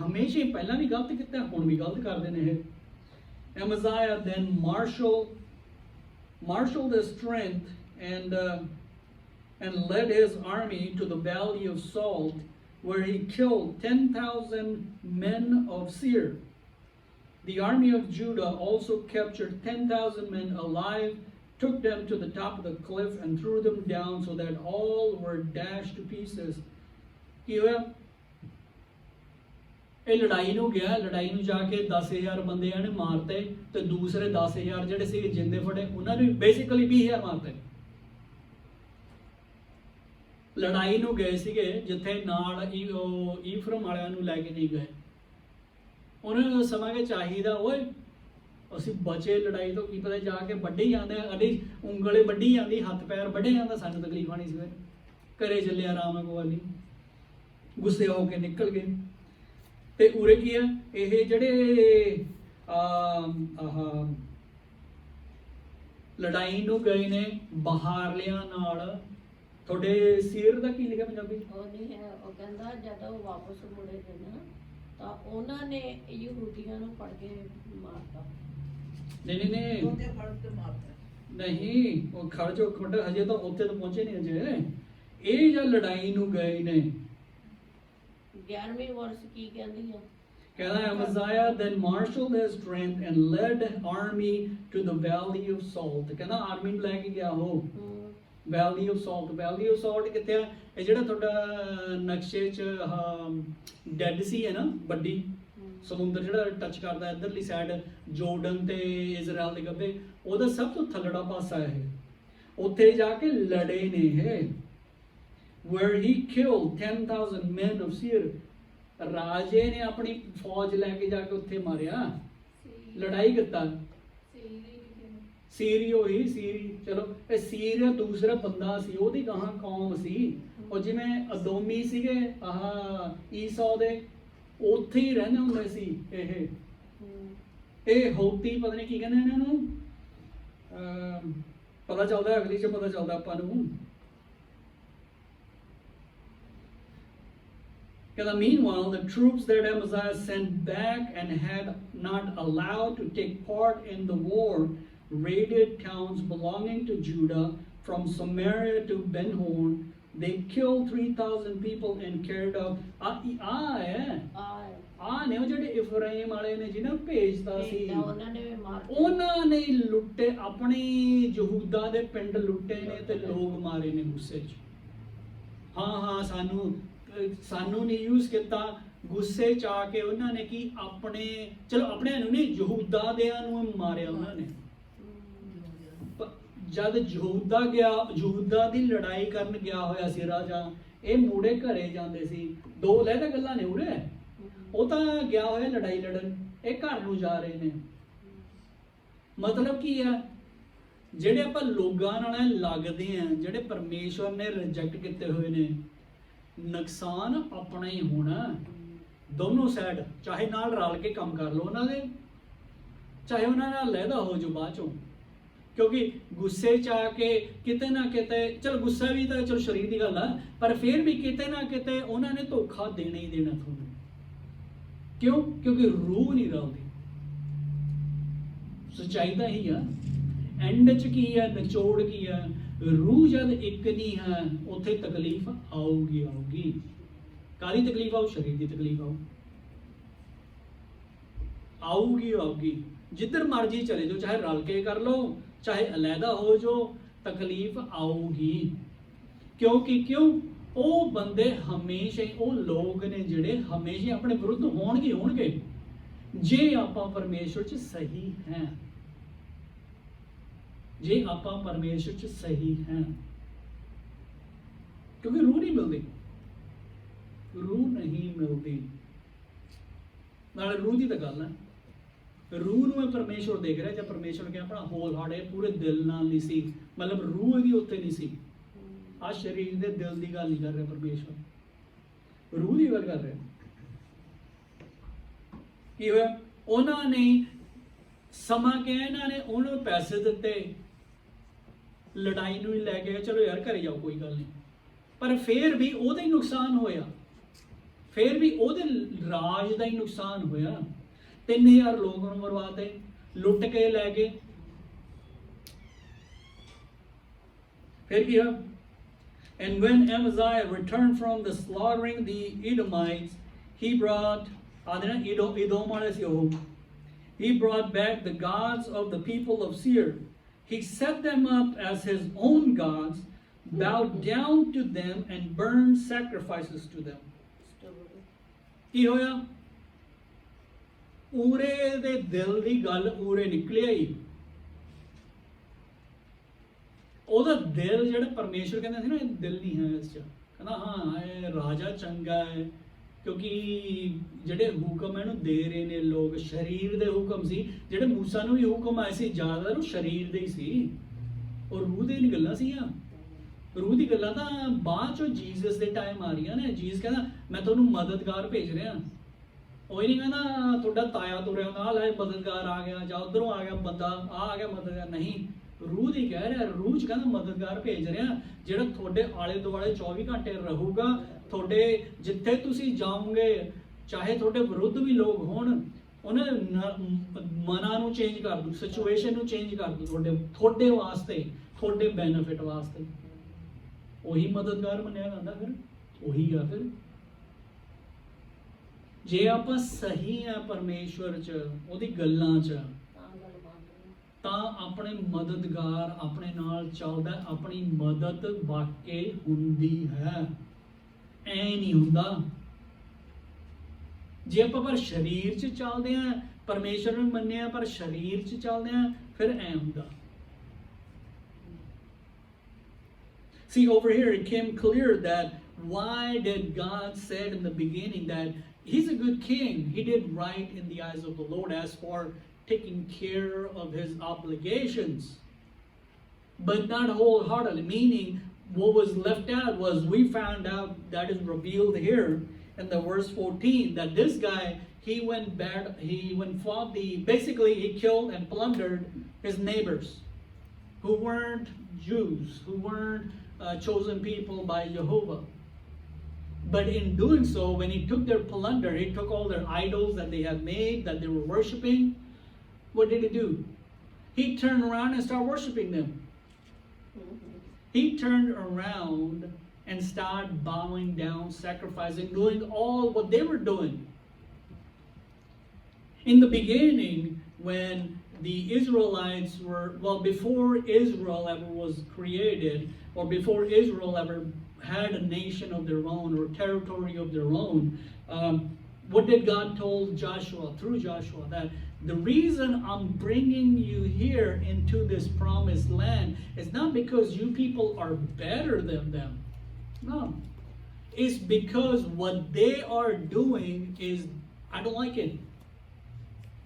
ਹਮੇਸ਼ਾ ਹੀ ਪਹਿਲਾਂ ਵੀ ਗਲਤ ਕੀਤਾ, ਹੁਣ ਵੀ ਗਲਤ ਕਰਦੇ ਨੇ ਇਹ। Amaziah then marshaled his strength and led his army to the valley of Salt, where he killed 10,000 men of Seir. The army of Judah also captured 10,000 men alive, took them to the top of the cliff and threw them down so that all were dashed to pieces. ਕੀ ਹੋਇਆ? ਇਹ ਲੜਾਈ ਨੂੰ ਗਿਆ, ਲੜਾਈ ਨੂੰ ਜਾ ਕੇ 10,000 ਬੰਦੇ ਇਹਨੇ ਮਾਰਤੇ ਤੇ ਦੂਸਰੇ 10,000 ਜਿਹੜੇ ਸੀ ਜਿੰਦੇ ਫੜੇ ਉਹਨਾਂ ਨੇ ਬੇਸਿਕਲੀ 20,000 ਮਾਰਤੇ। ਲੜਾਈ ਨੂੰ ਗਏ ਸੀਗੇ ਜਿੱਥੇ ਨਾਲ ਈਫਰਮ ਵਾਲਿਆਂ ਨੂੰ ਲੈ ਕੇ ਨਹੀਂ ਗਏ। ਉਹਨਾਂ ਨੂੰ ਸਮਾਂ ਕਿ ਚਾਹੀਦਾ ਓਏ ਅਸੀਂ ਬਚੇ ਲੜਾਈ ਤੋਂ, ਕੀ ਪਤਾ ਜਾ ਕੇ ਵੱਢੀ ਜਾਂਦੇ ਅੜੀ ਉਂਗਲੇ ਵੱਢੀ ਜਾਂਦੀ, ਹੱਥ ਪੈਰ ਵੱਢੇ ਜਾਂਦਾ, ਸਾਨੂੰ ਤਕਲੀਫ ਆਣੀ ਸੀ। ਘਰੇ ਚੱਲੇ ਆਰਾਮ ਨਾਲ, ਕੋਈ ਨਹੀਂ। ਗੁੱਸੇ ਹੋ ਕੇ ਨਿਕਲ ਗਏ। ਤੇ ਉਰੇ ਕੀ ਹੈ? ਇਹ ਜਿਹੜੇ ਲੜਾਈ ਨੂੰ ਗਏ ਨੇ ਬਾਹਰਲਿਆਂ ਨਾਲ। ਤੁਹਾਡੇ ਸੀਰ ਦਾ ਕੀ ਲਿਖਿਆ ਪੰਜਾਬੀ?
ਉਹ ਨਹੀਂ ਹੈ, ਉਹ ਕਹਿੰਦਾ ਜਦੋਂ ਵਾਪਸ ਮੁੜੇ ਨੇ ਨਾ ਤਾਂ ਉਹਨਾਂ ਨੇ ਯਹੂਦੀਆਂ ਨੂੰ ਫੜ ਕੇ ਮਾਰਤਾ।
ਨਹੀਂ ਉਹ ਖੜ ਜੋ ਇੱਕ ਮਿੰਟ, ਹਜੇ ਤਾਂ ਉੱਥੇ ਤਾਂ ਪਹੁੰਚੇ ਨਹੀਂ ਹਜੇ। ਇਹ ਜਦ ਲੜਾਈ ਨੂੰ ਗਏ ਨੇ
11ਵੀਂ ਵਰਸ ਕੀ ਕਹਿੰਦੀ ਹੈ?
ਕਹਿੰਦਾ Amaziah then marshaled his strength and led army to the valley of Salt. ਕਹਿੰਦਾ ਆਰਮੀ ਨੂੰ ਲੈ ਕੇ ਗਿਆ ਉਹ valley of salt. Valley of salt ਕਿੱਥੇ ਆ? ਇਹ ਜਿਹੜਾ ਤੁਹਾਡਾ ਨਕਸ਼ੇ 'ਚ ਡੈਡ ਸੀ ਹੈ ਨਾ, ਵੱਡੀ ਸਮੁੰਦਰ ਜਿਹੜਾ ਟੱਚ ਕਰਦਾ ਇੱਧਰਲੀ ਸਾਈਡ ਜੋਰਡਨ ਤੇ ਇਜ਼ਰਾਈਲ ਦੇ ਗੱਬੇ, ਉਹਦਾ ਸਭ ਤੋਂ ਥੱਲੜਾ ਪਾਸਾ ਇਹ। ਉੱਥੇ ਜਾ ਕੇ ਲੜੇ ਨੇ ਇਹ। where he killed 10,000 men of Seir. ਰਾਜੇ ਨੇ ਆਪਣੀ ਫੌਜ ਲੈ ਕੇ ਜਾ ਕੇ ਉੱਥੇ ਮਾਰਿਆ, ਲੜਾਈ ਕੀਤਾ। ਸੀਰੀ ਹੋਈ ਸੀਰੀ, ਚਲੋ ਇਹ ਸੀਰ ਦੂਸਰਾ ਬੰਦਾ ਸੀ, ਉਹਦੀ ਕਹਾਂ ਕੌਮ ਸੀ। ਉਹ ਜਿਵੇਂ ਅਦੋਮੀ ਸੀਗੇ ਈਸਾ ਦੇ, ਉੱਥੇ ਹੀ ਰਹਿੰਦੇ ਹੁੰਦੇ ਸੀ ਇਹ ਹੌਤੀ, ਪਤਾ ਨਹੀਂ ਕੀ ਕਹਿੰਦੇ ਇਹਨਾਂ ਨੂੰ, ਪਤਾ ਚੱਲਦਾ ਅਗਲੀ 'ਚ ਪਤਾ ਚੱਲਦਾ ਆਪਾਂ ਨੂੰ। Meanwhile, the troops that Amaziah sent back and had not allowed to take part in the war raided towns belonging to Judah from Samaria to Ben-Horn. They killed 3,000 people and carried out ਨੇ ਉਹ ਜਿਹੜੇ ਇਫਰਾਈਮ ਵਾਲੇ ਨੇ ਜਿਹਨਾਂ ਭੇਜਦਾ ਸੀ, ਉਹਨਾਂ ਨੇ ਲੁੱਟੇ ਆਪਣੇ ਯਹੂਦਾ ਦੇ ਪਿੰਡ ਲੁੱਟੇ ਨੇ ਤੇ ਲੋਕ ਮਾਰੇ ਨੇ ਗੁੱਸੇ 'ਚ। ਸਾਨੂੰ ਨਹੀਂ ਯੂਜ਼ ਕੀਤਾ, ਗੁੱਸੇ 'ਚ ਆ ਕੇ ਉਹਨਾਂ ਨੇ ਕੀ ਆਪਣੇ, ਚਲੋ ਆਪਣਿਆਂ ਨੂੰ ਨਹੀਂ, ਯਹੂਦਾ ਦਿਆਂ ਨੂੰ ਮਾਰਿਆ ਉਹਨਾਂ ਨੇ। ਜਦ ਯਹੂਦਾ ਦੀ ਲੜਾਈ ਕਰਨ ਗਿਆ ਹੋਇਆ ਸੀ ਰਾਜਾ, ਇਹ ਮੂੜੇ ਘਰੇ ਜਾਂਦੇ ਸੀ। ਦੋ ਲਹਿਦਾ ਗੱਲਾਂ ਨੇ ਉਰੇ, ਉਹ ਤਾਂ ਗਿਆ ਹੋਇਆ ਲੜਾਈ ਲੜਨ, ਇਹ ਘਰ ਨੂੰ ਜਾ ਰਹੇ ਨੇ। ਮਤਲਬ ਕੀ ਆ? ਜਿਹੜੇ ਆਪਾਂ ਲੋਕਾਂ ਨਾਲ ਲੱਗਦੇ ਆ, ਜਿਹੜੇ ਪਰਮੇਸ਼ਵਰ ਨੇ ਰਿਜੈਕਟ ਕੀਤੇ ਹੋਏ ਨੇ, ਨੁਕਸਾਨ ਆਪਣਾ ਹੀ ਹੋਣਾ। ਦੋਨੋਂ ਸਾਈਡ, ਚਾਹੇ ਨਾਲ ਰਲ ਕੇ ਕੰਮ ਕਰ ਲਓ ਉਹਨਾਂ ਦੇ, ਚਾਹੇ ਉਹਨਾਂ ਨਾਲ ਲਹਿਦਾ ਹੋ ਜੋ ਬਾਅਦ ਚੋਂ। ਕਿਉਂਕਿ ਗੁੱਸੇ 'ਚ ਆ ਕੇ ਕਿਤੇ ਨਾ ਕਿਤੇ, ਚਲ ਗੁੱਸਾ ਵੀ ਤਾਂ ਚਲੋ ਸਰੀਰ ਦੀ ਗੱਲ ਆ, ਪਰ ਫਿਰ ਵੀ ਕਿਤੇ ਨਾ ਕਿਤੇ ਉਹਨਾਂ ਨੇ ਧੋਖਾ ਦੇਣਾ ਹੀ ਦੇਣਾ ਤੁਹਾਨੂੰ। ਕਿਉਂ? ਕਿਉਂਕਿ ਰੂਹ ਨਹੀਂ ਰਲਦੀ। ਸੱਚਾਈ ਤਾਂ ਹੀ ਆ। ਐਂਡ 'ਚ ਕੀ ਆ? ਨਿਚੋੜ ਕੀ ਆ? ਰੂਹ ਜਦ ਇੱਕ ਨਹੀਂ ਹੈ, ਉੱਥੇ ਤਕਲੀਫ ਆਊਗੀ। ਕਾਹਦੀ ਤਕਲੀਫ ਆਊ? ਸਰੀਰ ਦੀ ਤਕਲੀਫ ਆਊਗੀ। ਜਿੱਧਰ ਮਰਜੀ ਚਲੇ ਜਾਓ, ਚਾਹੇ ਰਲ ਕੇ ਕਰ ਲਓ, ਚਾਹੇ ਅਲੱਗਾ ਹੋ ਜਾਓ, ਤਕਲੀਫ ਆਊਗੀ। ਕਿਉਂ? ਉਹ ਬੰਦੇ ਹਮੇਸ਼ਾ ਹੀ, ਉਹ ਲੋਕ ਨੇ ਜਿਹੜੇ ਹਮੇਸ਼ਾ ਆਪਣੇ ਵਿਰੁੱਧ ਹੋਣਗੇ ਜੇ ਆਪਾਂ ਪਰਮੇਸ਼ਵਰ 'ਚ ਸਹੀ ਹੈ। ਜੇ ਆਪਾਂ ਪਰਮੇਸ਼ਵਰ 'ਚ ਸਹੀ ਹੈ, ਕਿਉਂਕਿ ਰੂਹ ਨਹੀਂ ਮਿਲਦੀ। ਨਾਲੇ ਰੂਹ ਦੀ ਤਾਂ ਗੱਲ ਹੈ, ਰੂਹ ਨੂੰ ਇਹ ਪਰਮੇਸ਼ਵਰ ਦੇਖ ਰਿਹਾ। ਜਾਂ ਪਰਮੇਸ਼ਵਰ ਕੇ ਆਪਣਾ ਹੋਲ ਹਾਰਟ ਹੈ, ਪੂਰੇ ਦਿਲ ਨਾਲ ਨਹੀਂ ਸੀ, ਮਤਲਬ ਰੂਹ ਇਹਦੀ ਉੱਥੇ ਨਹੀਂ ਸੀ। ਆ ਸਰੀਰ ਦੇ ਦਿਲ ਦੀ ਗੱਲ ਨਹੀਂ ਕਰ ਰਿਹਾ ਪਰਮੇਸ਼ਵਰ, ਰੂਹ ਦੀ ਗੱਲ ਕਰ ਰਿਹਾ। ਕੀ ਹੋਇਆ? ਉਹਨਾਂ ਨੇ ਸਮਾਂ ਕਿ ਇਹਨਾਂ ਨੇ ਉਹਨੂੰ ਪੈਸੇ ਦਿੱਤੇ, ਲੜਾਈ ਨੂੰ ਹੀ ਲੈ ਕੇ ਚਲੋ ਯਾਰ ਘਰੇ ਜਾਓ ਕੋਈ ਗੱਲ ਨਹੀਂ, ਪਰ ਫਿਰ ਵੀ ਉਹਦਾ ਹੀ ਨੁਕਸਾਨ ਹੋਇਆ, ਫਿਰ ਵੀ ਉਹਦੇ ਰਾਜ ਦਾ ਹੀ ਨੁਕਸਾਨ ਹੋਇਆ। 3000 ਲੋਕ ਨੂੰ ਮਰਵਾਤੇ, ਲੁੱਟ ਕੇ ਲੈ ਗਏ। ਫਿਰ ਕੀ ਹੋਇਆ? And when Amaziah returned from the slaughtering the Edomites, he brought he brought back the gods of the people of Seir. He set them up as his own gods, bowed down to them, and burned sacrifices to them. ਕੀ ਹੋਇਆ? ਊਰੇ ਦੇ ਦਿਲ ਦੀ ਗੱਲ ਊਰੇ ਨਿਕਲੀ ਆਈ। ਉਹਦਾ ਦਿਲ ਜਿਹੜਾ ਪਰਮੇਸ਼ਰ ਕਹਿੰਦਾ ਸੀ ਨਾ, ਇਹ ਦਿਲ ਨਹੀਂ ਹੈ ਇਸ 'ਚ। ਕਹਿੰਦਾ ਹਾਂ ਇਹ ਰਾਜਾ ਚੰਗਾ ਹੈ, ਕਿਉਂਕਿ ਜਿਹੜੇ ਹੁਕਮ ਇਹਨੂੰ ਦੇ ਰਹੇ ਨੇ ਲੋਕ ਸਰੀਰ ਦੇ ਹੁਕਮ ਸੀ। ਜਿਹੜੇ ਮੂਸਾ ਨੂੰ ਵੀ ਹੁਕਮ ਆਏ ਸੀ ਜ਼ਿਆਦਾਤਰ ਉਹ ਸਰੀਰ ਦੇ ਹੀ ਸੀ, ਉਹ ਰੂਹ ਦੇ ਨਹੀਂ ਗੱਲਾਂ ਸੀਗੀਆਂ। ਰੂਹ ਦੀ ਗੱਲਾਂ ਤਾਂ ਬਾਅਦ ਚੋਂ ਜੀਸਸ ਦੇ ਟਾਈਮ ਆ ਰਹੀਆਂ ਨੇ। ਜੀਸਸ ਕਹਿੰਦਾ ਮੈਂ ਤੁਹਾਨੂੰ ਮਦਦਗਾਰ ਭੇਜ ਰਿਹਾ। ਉਹ ਹੀ ਨਹੀਂ ਕਹਿੰਦਾ ਤੁਹਾਡਾ ਤਾਇਆ ਤੁਰਿਆ ਹੁੰਦਾ ਆ ਲੈ ਮਦਦਗਾਰ ਆ ਗਿਆ, ਜਾਂ ਉੱਧਰੋਂ ਆ ਗਿਆ ਬੰਦਾ ਆ ਗਿਆ ਮਦਦਗਾਰ, ਨਹੀਂ, ਰੂਹ ਦੀ ਕਹਿ ਰਿਹਾ। ਰੂਹ 'ਚ ਕਹਿੰਦਾ ਮਦਦਗਾਰ ਭੇਜ ਰਿਹਾ ਜਿਹੜਾ ਤੁਹਾਡੇ ਆਲੇ ਦੁਆਲੇ 24 ਘੰਟੇ ਰਹੂਗਾ। ਤੁਹਾਡੇ ਜਿੱਥੇ ਤੁਸੀਂ ਜਾਓਗੇ, ਚਾਹੇ ਤੁਹਾਡੇ ਵਿਰੁੱਧ ਵੀ ਲੋਕ ਹੋਣ, ਉਹਨੇ ਮਨਾਂ ਨੂੰ ਚੇਂਜ ਕਰ ਦੂ, ਸਿਚੁਏਸ਼ਨ ਨੂੰ ਚੇਂਜ ਕਰ ਦੂ ਤੁਹਾਡੇ ਵਾਸਤੇ, ਤੁਹਾਡੇ ਬੈਨੀਫਿਟ ਵਾਸਤੇ। ਉਹੀ ਮਦਦਗਾਰ ਮੰਨਿਆ ਜਾਂਦਾ। ਫਿਰ ਉਹੀ ਆ। ਫਿਰ ਜੇ ਆਪਾਂ ਸਹੀ ਆ ਪਰਮੇਸ਼ਵਰ 'ਚ, ਉਹਦੀ ਗੱਲਾਂ 'ਚ, ਤਾਂ ਆਪਣੇ ਮਦਦਗਾਰ ਆਪਣੇ ਨਾਲ ਚੱਲਦਾ। ਆਪਣੀ ਮਦਦ ਵਾਕਈ ਹੁੰਦੀ ਹੈ, ਐ ਨਹੀਂ ਹੁੰਦਾ। ਜੇ ਆਪਾਂ ਪਰ ਸਰੀਰ 'ਚ ਚੱਲਦੇ ਆ, ਪਰਮੇਸ਼ਰ ਨੂੰ ਮੰਨਿਆ ਪਰ ਸਰੀਰ 'ਚ ਚੱਲਦੇ ਆ, ਫਿਰ ਐ ਹੁੰਦਾ। See, over here it became clear that why did God said in the beginning that he's a good king. He did right in the eyes of the Lord as for taking care of his obligations, but not wholeheartedly. Meaning, what was left out was, we found out that is revealed here in the verse 14, that this guy, he basically he killed and plundered his neighbors who weren't Jews, who weren't chosen people by Jehovah. But in doing so, when he took their plunder, he took all their idols that they had made, that they were worshiping. What did he do? He turned around and started worshiping them. He turned around and started bowing down, sacrificing, doing all what they were doing. In the beginning, when the Israelites were, before Israel ever was created, or before Israel ever had a nation of their own or territory of their own, what did God told Joshua through Joshua? That the reason I'm bringing you here into this promised land is not because you people are better than them. No. It's because what they are doing is, I don't like it.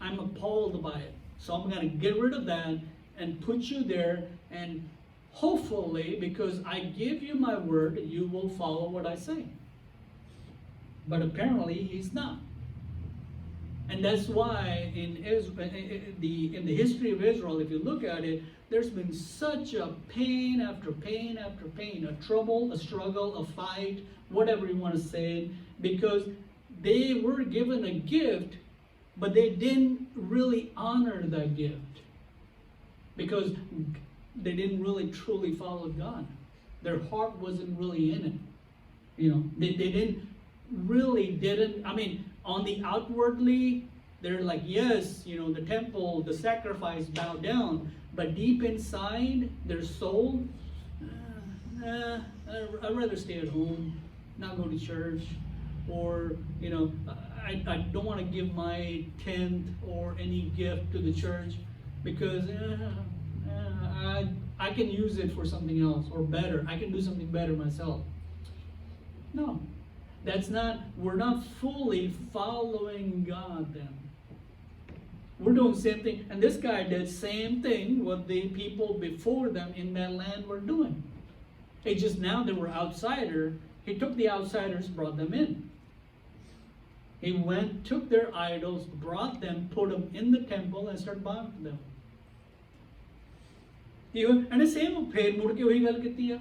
I'm appalled by it. So I'm going to get rid of that and put you there, and hopefully, because I give you my word, you will follow what I say. But apparently he's not. And that's why in the history of Israel, if you look at it, there's been such a pain after pain after pain, a trouble, a struggle, a fight, whatever you want to say, because they were given a gift, but they didn't really honor that gift, because they didn't really truly follow God. Their heart wasn't really in it. You know, they didn't, I mean, on the outwardly, they're like, yes, you know, the temple, the sacrifice, bow down. But deep inside, their soul, I'd rather stay at home, not go to church, or, you know, I don't want to give my tenth or any gift to the church, because I can use it for something else, or better. I can do something better myself. No, that's not, we're not fully following God then. We're doing the same thing. And this guy did same thing what the people before them in that land were doing. It's just now they were outsider. He took the outsiders, brought them in. He went, took their idols, brought them, put them in the temple, and started bowing to them. ਇਹਨੇ same ਫੇਰ ਮੁੜ ਕੇ ਉਹੀ ਗੱਲ ਕੀਤੀ ਆ।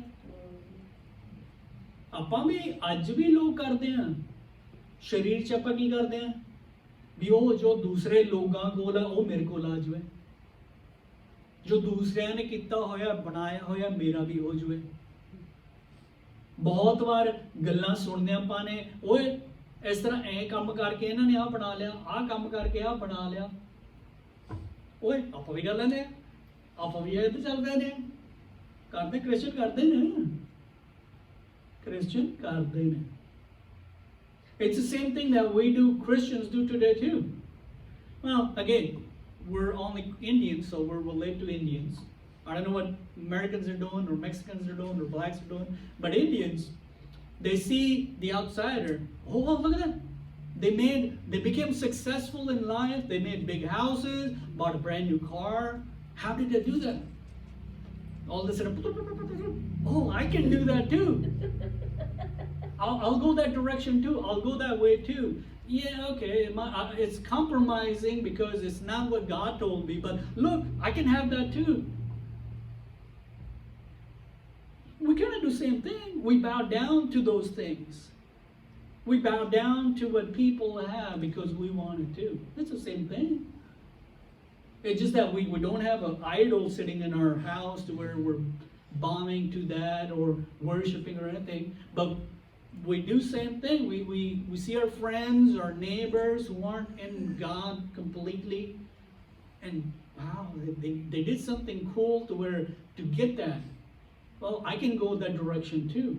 ਆਪਾਂ ਵੀ ਅੱਜ ਵੀ ਲੋਕ ਕਰਦੇ ਆ, ਸਰੀਰ 'ਚ ਆਪਾਂ ਕੀ ਕਰਦੇ ਆ ਵੀ ਉਹ ਜੋ ਦੂਸਰੇ ਲੋਕਾਂ ਕੋਲ ਆ ਉਹ ਮੇਰੇ ਕੋਲ ਆ ਜਾਵੇ, ਜੋ ਦੂਸਰਿਆਂ ਨੇ ਕੀਤਾ ਹੋਇਆ ਬਣਾਇਆ ਹੋਇਆ ਮੇਰਾ ਵੀ ਹੋ ਜਾਵੇ। ਬਹੁਤ ਵਾਰ ਗੱਲਾਂ ਸੁਣਦੇ ਆਪਾਂ ਨੇ, ਓਏ ਇਸ ਤਰ੍ਹਾਂ ਐ ਕੰਮ ਕਰਕੇ ਇਹਨਾਂ ਨੇ ਆਹ ਬਣਾ ਲਿਆ, ਆਹ ਕੰਮ ਕਰਕੇ ਆਹ ਬਣਾ ਲਿਆ, ਓਏ ਆਪਾਂ ਵੀ ਕਰ ਲੈਂਦੇ ਆ, ਆਪਾਂ ਵੀ ਇਹ ਤੇ ਚੱਲਦੇ ਨੇ, ਕਰਦੇ ਕ੍ਰਿਸਚਨ ਕਰਦੇ ਨੇ, ਕ੍ਰਿਸਚਨ ਕਰਦੇ ਨੇ। It's the same thing that we do, Christians do today too. Well, again, we're only Indians, so we're related to Indians. I don't know what Americans are doing, or Mexicans are doing, or blacks are doing, but Indians, they see the outsider. Oh, look at that. They became successful in life. They made big houses, bought a brand new car. How did they do that? All of a sudden, oh, I can do that too. I'll go that direction too. I'll go that way too. Yeah, okay, it's compromising because it's not what God told me, but look, I can have that too. We kind of do the same thing. We bow down to those things. We bow down to what people have because we want it too. It's the same thing. It's just that we don't have an idol sitting in our house to where we're bombing to that or worshiping or anything, but we do the same thing. We see our friends, our neighbors who aren't in God completely, and wow, they did something cool to where to get that. Well, I can go that direction too.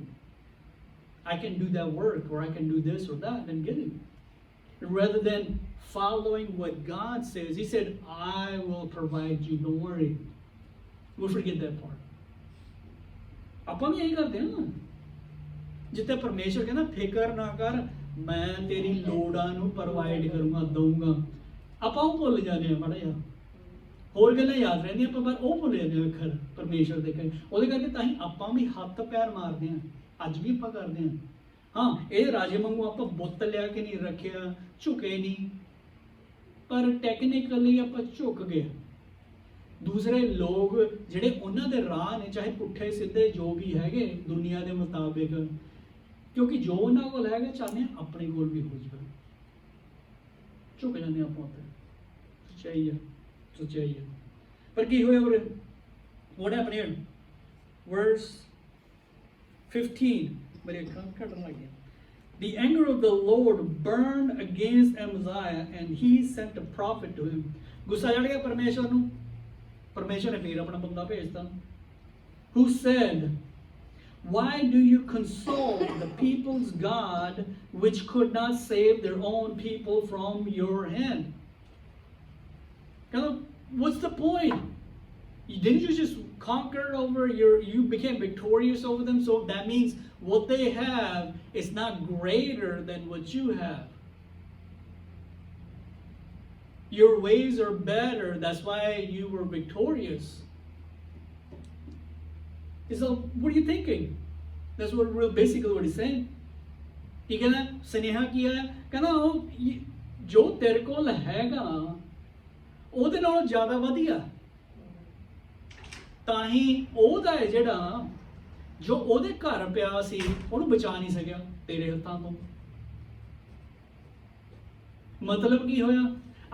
I can do that work, or I can do this or that and get it. Rather than following what God says, He said, I will provide you, don't worry. We'll forget that part. ਆਪਾਂ ਵੀ ਇਹੀ ਕਰਦੇ ਹਾਂ, ਜਿੱਥੇ ਪਰਮੇਸ਼ਰ ਕਹਿੰਦਾ ਫਿਕਰ ਨਾ ਕਰ, ਮੈਂ ਤੇਰੀ ਲੋੜਾਂ ਨੂੰ ਪ੍ਰੋਵਾਈਡ ਕਰੂੰਗਾ, ਦਊਂਗਾ, ਆਪਾਂ ਉਹ ਭੁੱਲ ਜਾਂਦੇ ਹਾਂ ਮਾੜਾ ਜਿਹਾ। ਹੋਰ ਗੱਲਾਂ ਯਾਦ ਰਹਿੰਦੀਆਂ ਪਰ ਉਹ ਭੁੱਲ ਜਾਂਦੇ ਹਾਂ ਅੱਖਰ ਪਰਮੇਸ਼ਰ ਦੇ ਕਹੇ। ਉਹਦੇ ਕਰਕੇ ਤਾਂ ਹੀ ਆਪਾਂ ਵੀ ਹੱਥ ਪੈਰ ਮਾਰਦੇ ਹਾਂ, ਅੱਜ ਵੀ ਆਪਾਂ ਕਰਦੇ ਹਾਂ। ਹਾਂ, ਇਹ ਰਾਜੇ ਵਾਂਗੂ ਆਪਾਂ ਬੁੱਤ ਲਿਆ ਕੇ ਨਹੀਂ ਰੱਖਿਆ, ਝੁਕੇ ਨਹੀਂ, ਪਰ ਟੈਕਨੀਕਲੀ ਆਪਾਂ ਝੁਕ ਗਏ। ਦੂਸਰੇ ਲੋਕ ਜਿਹੜੇ ਉਹਨਾਂ ਦੇ ਰਾਹ ਨੇ, ਚਾਹੇ ਪੁੱਠੇ ਸਿੱਧੇ ਜੋ ਵੀ ਹੈਗੇ ਦੁਨੀਆ ਦੇ ਮੁਤਾਬਿਕ, ਕਿਉਂਕਿ ਜੋ ਉਹਨਾਂ ਕੋਲ ਹੈਗਾ ਚਾਹੁੰਦੇ ਆ ਆਪਣੇ ਕੋਲ ਵੀ ਹੋ ਜਾਵੇ, ਝੁਕ ਜਾਂਦੇ ਆਪਾਂ ਉੱਤੇ। ਸੱਚਾਈ ਹੈ, ਸੱਚਾਈ ਹੈ। ਪਰ ਕੀ ਹੋਇਆ ਉਰੇ? What happened here? Verse 15. ਮੇਰੇ ਅੱਖਾਂ ਘਟਣ ਲੱਗ ਗਈਆਂ। The anger of the Lord burned against Amaziah, and he sent a prophet to him. ਗੁੱਸਾ ਚੜ ਗਿਆ ਪਰਮੇਸ਼ਰ ਨੂੰ, ਪਰਮੇਸ਼ਰ ਨੇ ਫਿਰ ਆਪਣਾ ਬੰਦਾ ਭੇਜਤਾ, who said, why do you consult the people's God, which could not save their own people from your hand? What's the point? Didn't you just conquer over you became victorious over them? So that means what they have is not greater than what you have. Your ways are better. That's why you were victorious. So what are you thinking? That's what basically what he's saying. He कहना स्नेहा किया है, कहना जो तेरे कोल हैगा ਉਹਦੇ ਨਾਲੋਂ ਜ਼ਿਆਦਾ ਵਧੀਆ, ਤਾਂ ਹੀ ਉਹਦਾ ਹੈ ਜਿਹੜਾ ਜੋ ਉਹਦੇ ਘਰ ਪਿਆ ਸੀ ਉਹਨੂੰ ਬਚਾ ਨਹੀਂ ਸਕਿਆ ਤੇਰੇ ਹੱਥਾਂ ਤੋਂ। ਮਤਲਬ ਕੀ ਹੋਇਆ?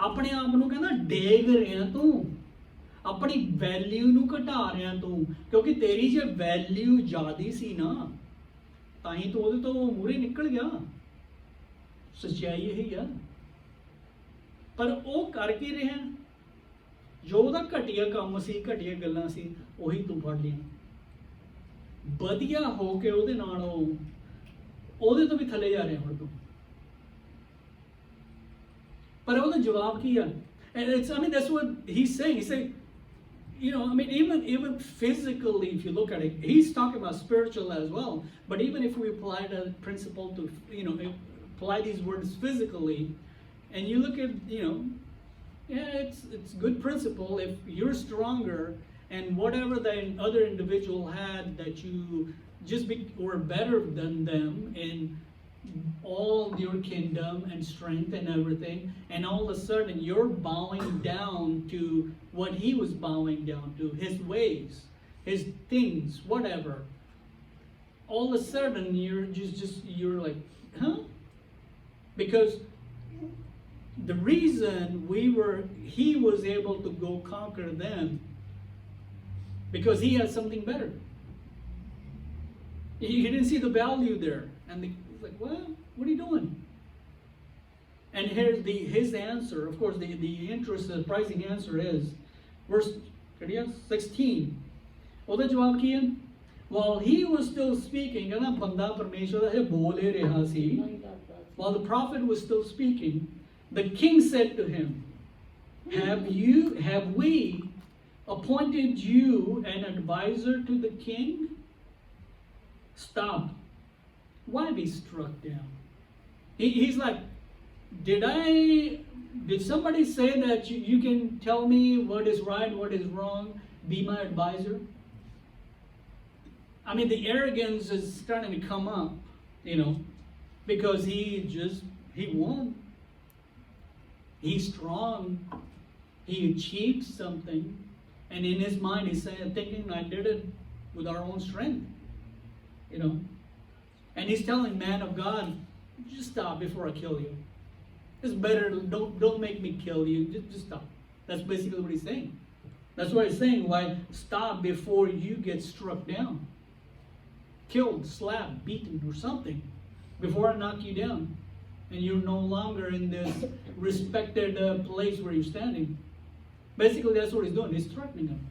ਆਪਣੇ ਆਪ ਨੂੰ ਕਹਿੰਦਾ ਡੇਗ ਰਿਹਾ ਤੂੰ, ਆਪਣੀ ਵੈਲਿਊ ਨੂੰ ਘਟਾ ਰਿਹਾ ਤੂੰ, ਕਿਉਂਕਿ ਤੇਰੀ ਜੇ ਵੈਲਿਊ ਜ਼ਿਆਦੀ ਸੀ ਨਾ ਤਾਂ ਹੀ ਤੂੰ ਉਹਦੇ ਤੋਂ ਮੂਹਰੇ ਨਿਕਲ ਗਿਆ। ਸੱਚਾਈ ਇਹੀ ਆ। ਪਰ ਉਹ ਕਰ ਕੀ ਰਿਹਾ? ਜੋ ਉਹਦਾ ਘਟੀਆ ਕੰਮ ਸੀ, ਘਟੀਆ ਗੱਲਾਂ ਸੀ, ਉਹੀ ਤੂੰ ਫੜ ਲਿਆ। ਵਧੀਆ ਹੋ ਕੇ ਉਹਦੇ ਨਾਲ ਉਹਦੇ ਤੋਂ ਵੀ ਥੱਲੇ ਜਾ ਰਿਹਾ ਹੁਣ ਤੂੰ। ਪਰ ਉਹਦਾ ਜਵਾਬ ਕੀ ਆ? I mean, that's what he's saying. He's saying, you know, I mean, even physically, if you look at it, he's talking about spiritual as well. But even if we apply that principle to, you know, apply these words physically, and you look at, you know, yeah, it's good principle. If you're stronger and whatever the other individual had that you just were better than them in all your kingdom and strength and everything, and all of a sudden you're bowing down to what he was bowing down to, his ways, his things, whatever, all of a sudden you're like, huh? Because the reason he was able to go conquer them, because he had something better. He didn't see the value there. And he's like, well, what are you doing? And here's his answer. Of course, the surprising answer is, verse 16. ਉਹਦਾ ਜਵਾਬ ਕੀ ਹੈ? While he was still speaking, ਕਹਿੰਦਾ ਬੰਦਾ ਪਰਮੇਸ਼ਵਰ ਦਾ ਇਹ ਬੋਲ ਹੀ ਰਿਹਾ ਸੀ. While the prophet was still speaking, the king said to him, Have we appointed you an advisor to the king? Stop. Why be struck down? He's like, did somebody say that you can tell me what is right, what is wrong, be my advisor? I mean, the arrogance is starting to come up, because he won. He's strong. He achieved something. And in his mind, he's thinking, I did it with our own strength. And he's telling man of God, just stop before I kill you. It's better, don't make me kill you. Just stop. That's basically what he's saying. That's what he's saying. Why stop before you get struck down, killed, slapped, beaten, or something, before I knock you down, and you're no longer in this respected place where you're standing. Basically, that's what he's doing. He's threatening him.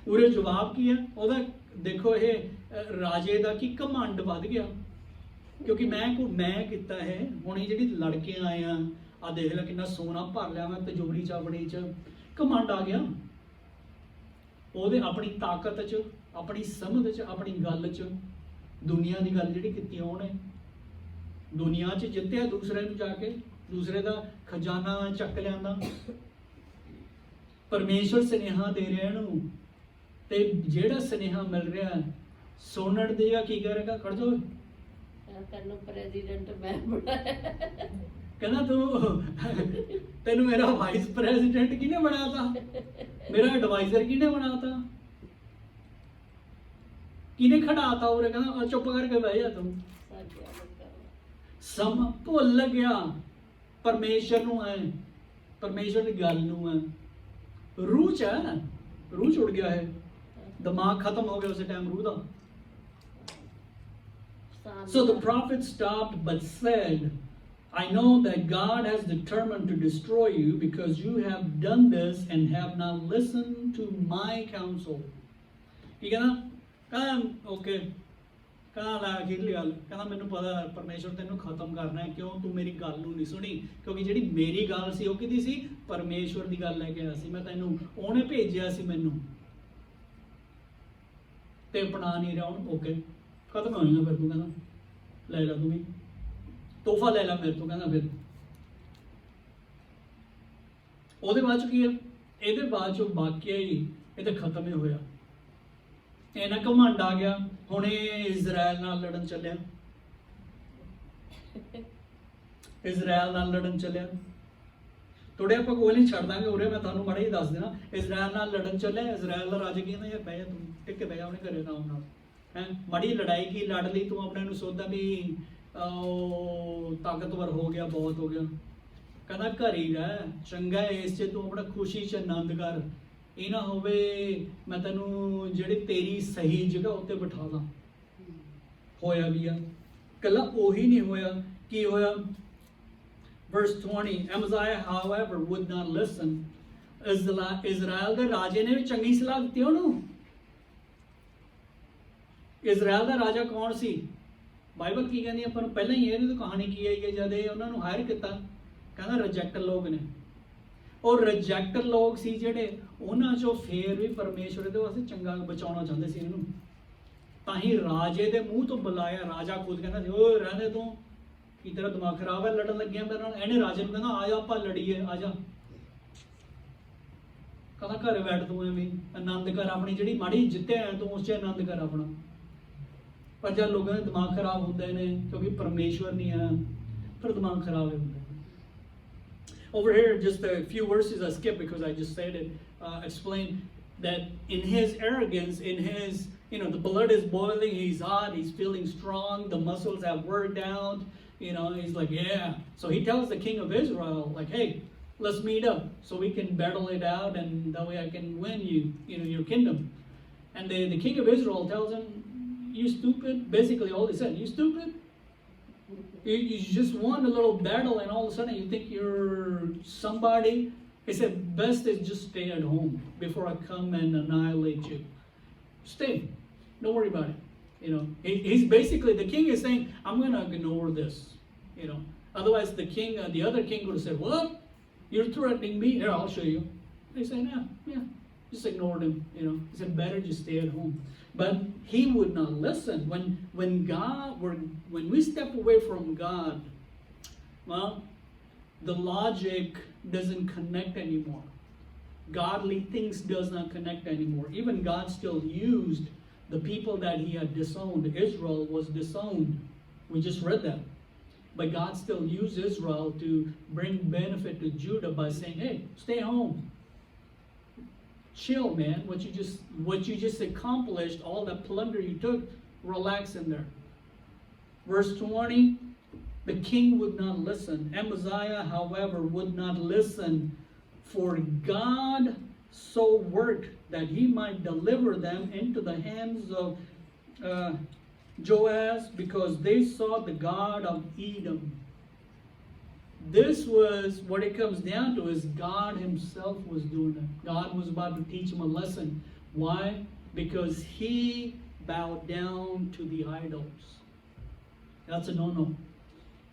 ਉਹਦੇ ਜਵਾਬ ਕੀ ਹੈ? ਉਹਦਾ ਦੇਖੋ, ਇਹ ਰਾਜੇ ਦਾ ਕੀ ਘਮੰਡ ਵੱਧ ਗਿਆ, ਕਿਉਂਕਿ ਮੈਂ ਕੀਤਾ ਹੈ। ਹੁਣ ਇਹ ਜਿਹੜੀ ਲੜ ਕੇ ਆਏ ਆ ਦੇਖ ਲੈ ਕਿੰਨਾ ਸੋਨਾ ਭਰ ਲਿਆ ਮੈਂ ਤਿਜੋਰੀ ਚ ਆਪਣੀ ਚ, ਘਮੰਡ ਆ ਗਿਆ ਉਹਦੇ, ਆਪਣੀ ਤਾਕਤ ਚ, ਆਪਣੀ ਸਮਝ ਚ, ਆਪਣੀ ਗੱਲ ਚ, ਦੁਨੀਆ ਦੀ ਗੱਲ ਜਿਹੜੀ ਕੀਤੀ ਉਹਨੇ, ਦੁਨੀਆ ਚ ਜਿੱਤਿਆ ਦੂਸਰੇ ਨੂੰ ਜਾ ਕੇ, ਦੂਸਰੇ ਦਾ ਖਜ਼ਾਨਾ ਚੱਕ ਲਿਆਂਦਾ। ਪਰਮੇਸ਼ਵਰ ਸੁਨੇਹਾ ਦੇ ਰਿਹਾ ਇਹਨੂੰ, ਤੇ ਜਿਹੜਾ ਸੁਨੇਹਾ ਮਿਲ ਰਿਹਾ ਸੁਣਨ ਦੀ ਕੀ ਕਰੇਗਾ? ਖੜ ਜਾਓ,
ਤੈਨੂੰ ਪ੍ਰੈਜ਼ੀਡੈਂਟ ਮੈਂ ਬਣਾਇਆ।
ਕਹਿੰਦਾ ਤੈਨੂੰ ਮੇਰਾ ਵਾਈਸ ਪ੍ਰੈਜ਼ੀਡੈਂਟ ਕਿਹਨੇ ਬਣਾਤਾ? ਮੇਰਾ ਐਡਵਾਈਜ਼ਰ ਕਿਹਨੇ ਬਣਾਤਾ? ਕਿਹਨੇ ਖੜਾਤਾ? ਉਹ ਕਹਿੰਦਾ ਚੁੱਪ ਕਰਕੇ ਬਹਿ ਜਾ ਤੂੰ। ਸਮ ਭੁੱਲ ਗਿਆ ਪਰਮੇਸ਼ਰ ਨੂੰ ਹੈ, ਪਰਮੇਸ਼ਰ ਦੀ ਗੱਲ ਨੂੰ ਹੈ। ਰੂਹ ਚ ਹੈ, ਰੂਹ ਛੁੱਟ ਗਿਆ ਹੈ, ਦਿਮਾਗ ਖਤਮ ਹੋ ਗਿਆ ਉਸੇ ਟਾਈਮ ਰੂਹ ਦਾ। So the prophet stopped but said, I know that God has determined to destroy you because you have done this and have not listened to my counsel. ਕੀ ਕਹਿੰਦਾ? ਓਕੇ, ਕਹਿੰਦਾ ਲੈ ਅਖੀਰਲੀ ਗੱਲ, ਕਹਿੰਦਾ ਮੈਨੂੰ ਪਤਾ ਪਰਮੇਸ਼ਵਰ ਤੈਨੂੰ ਖਤਮ ਕਰਨਾ ਹੈ, ਕਿਉਂ ਤੂੰ ਮੇਰੀ ਗੱਲ ਨੂੰ ਨਹੀਂ ਸੁਣੀ? ਕਿਉਂਕਿ ਜਿਹੜੀ ਮੇਰੀ ਗੱਲ ਸੀ ਉਹ ਕਿਹਦੀ ਸੀ? ਪਰਮੇਸ਼ਵਰ ਦੀ ਗੱਲ ਲੈ ਕੇ ਆਇਆ ਸੀ ਮੈਂ ਤੈਨੂੰ, ਉਹਨੇ ਭੇਜਿਆ ਸੀ ਮੈਨੂੰ, ਤੇ ਅਪਣਾ ਨਹੀਂ ਰਿਹਾ ਉਹਨੂੰ। ਓਕੇ, ਖਤਮ ਹੋ ਜਾਏਗਾ ਫਿਰ ਤੂੰ। ਕਹਿੰਦਾ ਲੈ ਲਾ ਤੂੰ ਵੀ ਤੋਹਫਾ ਲੈ ਲਾ ਮੇਰੇ ਤੋਂ। ਕਹਿੰਦਾ ਫਿਰ ਉਹਦੇ ਬਾਅਦ ਚ ਕੀ ਹੈ? ਇਹਦੇ ਬਾਅਦ ਚ ਵਾਕਿਆ ਹੀ ਇਹ ਤਾਂ ਖਤਮ ਹੀ ਹੋਇਆ। ਇਹਨਾਂ ਘਮੰਡ ਆ ਗਿਆ, ਹੁਣ ਇਹ ਇਜ਼ਰਾਈਲ ਨਾਲ ਲੜਨ ਚੱਲਿਆ। ਇਜ਼ਰਾਈਲ ਨਾਲ ਲੜਨ ਚੱਲਿਆ। ਥੋੜੇ ਆਪਾਂ ਕੋਈ ਨਹੀਂ ਛੱਡ ਦਾਂਗੇ ਉਰੇ, ਮੈਂ ਤੁਹਾਨੂੰ ਮਾੜਾ ਹੀ ਦੱਸ ਦੇਣਾ। ਇਜ਼ਰਾਈਲ ਨਾਲ ਲੜਨ ਚੱਲਿਆ। ਇਜ਼ਰਾਈਲ ਦਾ ਰਾਜਾ ਕਹਿੰਦਾ ਯਾਰ ਬਹਿ ਜਾ ਤੂੰ, ਟਿਕ ਕੇ ਬਹਿ ਜਾ, ਉਹਨੇ ਘਰੇ ਆਰਾਮ ਨਾਲ ਹੈ। ਮਾੜੀ ਲੜਾਈ ਕੀ ਲੜ ਲਈ ਤੂੰ, ਆਪਣੇ ਨੂੰ ਸੋਚਦਾ ਵੀ ਤਾਕਤਵਰ ਹੋ ਗਿਆ, ਬਹੁਤ ਹੋ ਗਿਆ। ਕਹਿੰਦਾ ਘਰ ਹੀ ਰਹਿ, ਚੰਗਾ ਇਸ 'ਚ ਤੂੰ ਆਪਣਾ ਖੁਸ਼ੀ 'ਚ ਆਨੰਦ ਕਰ। ਇਹ ਨਾ ਹੋਵੇ ਮੈਂ ਤੈਨੂੰ ਜਿਹੜੀ ਤੇਰੀ ਸਹੀ ਜਗ੍ਹਾ ਉੱਤੇ ਬਿਠਾ ਦਾਂ। ਹੋਇਆ ਵੀ ਆ, ਇਕੱਲਾ ਉਹੀ ਨਹੀਂ ਹੋਇਆ। ਕੀ ਹੋਇਆ? Verse 20, Amaziah, however, would not listen. Israel ਦੇ ਰਾਜੇ ਨੇ ਵੀ ਚੰਗੀ ਸਲਾਹ ਦਿੱਤੀ ਉਹਨੂੰ। ਇਜ਼ਰਾਈਲ ਦਾ ਰਾਜਾ ਕੌਣ ਸੀ? ਬਾਈਬਲ ਕੀ ਕਹਿੰਦੀ ਆਪਾਂ ਨੂੰ? ਪਹਿਲਾਂ ਹੀ ਇਹਦੀ ਤਾਂ ਕਹਾਣੀ ਕੀ ਆਈ ਹੈ, ਜਦ ਇਹ ਉਹਨਾਂ ਨੂੰ ਹਾਇਰ ਕੀਤਾ, ਕਹਿੰਦਾ ਰਿਜੈਕਟ ਲੋਕ ਨੇ। ਉਹ ਰਿਜੈਕਟ ਲੋਕ ਸੀ ਜਿਹੜੇ, ਉਹਨਾਂ 'ਚੋਂ ਫੇਰ ਵੀ ਪਰਮੇਸ਼ਵਰ ਦੇ ਵਾਸਤੇ ਚੰਗਾ ਬਚਾਉਣਾ ਚਾਹੁੰਦੇ ਸੀ ਇਹਨੂੰ। ਤਾਂ ਹੀ ਰਾਜੇ ਦੇ ਮੂੰਹ ਤੋਂ ਬੁਲਾਇਆ। ਰਾਜਾ ਖੁਦ ਕਹਿੰਦਾ ਸੀ ਓਏ ਰਹਿੰਦੇ ਤੂੰ, ਕੀ ਤੇਰਾ ਦਿਮਾਗ ਖਰਾਬ ਹੈ, ਲੜਨ ਲੱਗਿਆ ਮੇਰੇ ਨਾਲ? ਇਹਨੇ ਰਾਜੇ ਨੂੰ ਕਹਿੰਦਾ ਆ ਜਾ ਆਪਾਂ ਲੜੀਏ, ਆ ਜਾ। ਕਹਿੰਦਾ ਘਰੇ ਬੈਠ ਤੂੰ, ਐਵੇਂ ਆਨੰਦ ਕਰ ਆਪਣੀ, ਜਿਹੜੀ ਮਾੜੀ ਜਿੱਤਿਆ ਤੂੰ ਉਸ 'ਚ ਆਨੰਦ ਕਰ ਆਪਣਾ। ਪਰ ਜਦ ਲੋਕਾਂ ਦੇ ਦਿਮਾਗ ਖਰਾਬ ਹੁੰਦੇ ਨੇ ਕਿਉਂਕਿ ਪਰਮੇਸ਼ਵਰ ਨਹੀਂ ਹੈ, ਫਿਰ ਦਿਮਾਗ ਖਰਾਬ ਹੋ ਹੁੰਦਾ। Over here, just a few verses I skipped because I just said it. Explain. that in his arrogance, in his, the blood is boiling, he's hot, he's feeling strong, the muscles have worked out, he's like, yeah. So he tells the king of Israel, like, hey, let's meet up so we can battle it out, and that way I can win your kingdom. And the king of Israel tells him, you stupid. Basically all he said, you stupid? You just won a little battle and all of a sudden you think you're somebody? He said, best is just stay at home before I come and annihilate you. Stay. Don't worry about it. He's basically, the king is saying, I'm going to ignore this. Otherwise the other king would have said, what? You're threatening me? Here, I'll show you. They say, no, yeah. Just ignored him. He said, better just stay at home. But he would not listen. When we step away from God, well, the logic doesn't connect anymore. Godly things does not connect anymore. Even God still used the people that he had disowned. Israel was disowned. We just read that. But God still used Israel to bring benefit to Judah by saying, hey, stay home. Chill, man. What you just accomplished, all that plunder you took, relax in there. Verse 20, the king would not listen. Amaziah, however, would not listen, for God so worked that he might deliver them into the hands of Joash, because they saw the God of Edom. This was what it comes down to, is God himself was doing it. God was about to teach him a lesson. Why? Because he bowed down to the idols. That's a no-no.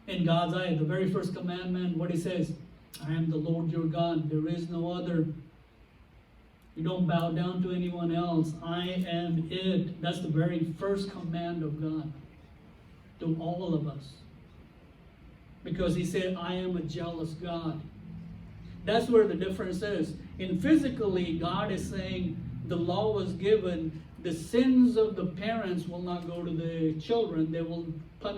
In God's eye, the very first commandment, what he says, I am the Lord your God, there is no other. You don't bow down to anyone else. I am it. That's the very first command of God to all of us. Because he said, I am a jealous God. That's where the difference is. In physically, God is saying the law was given. The sins of the parents will not go to the children. They will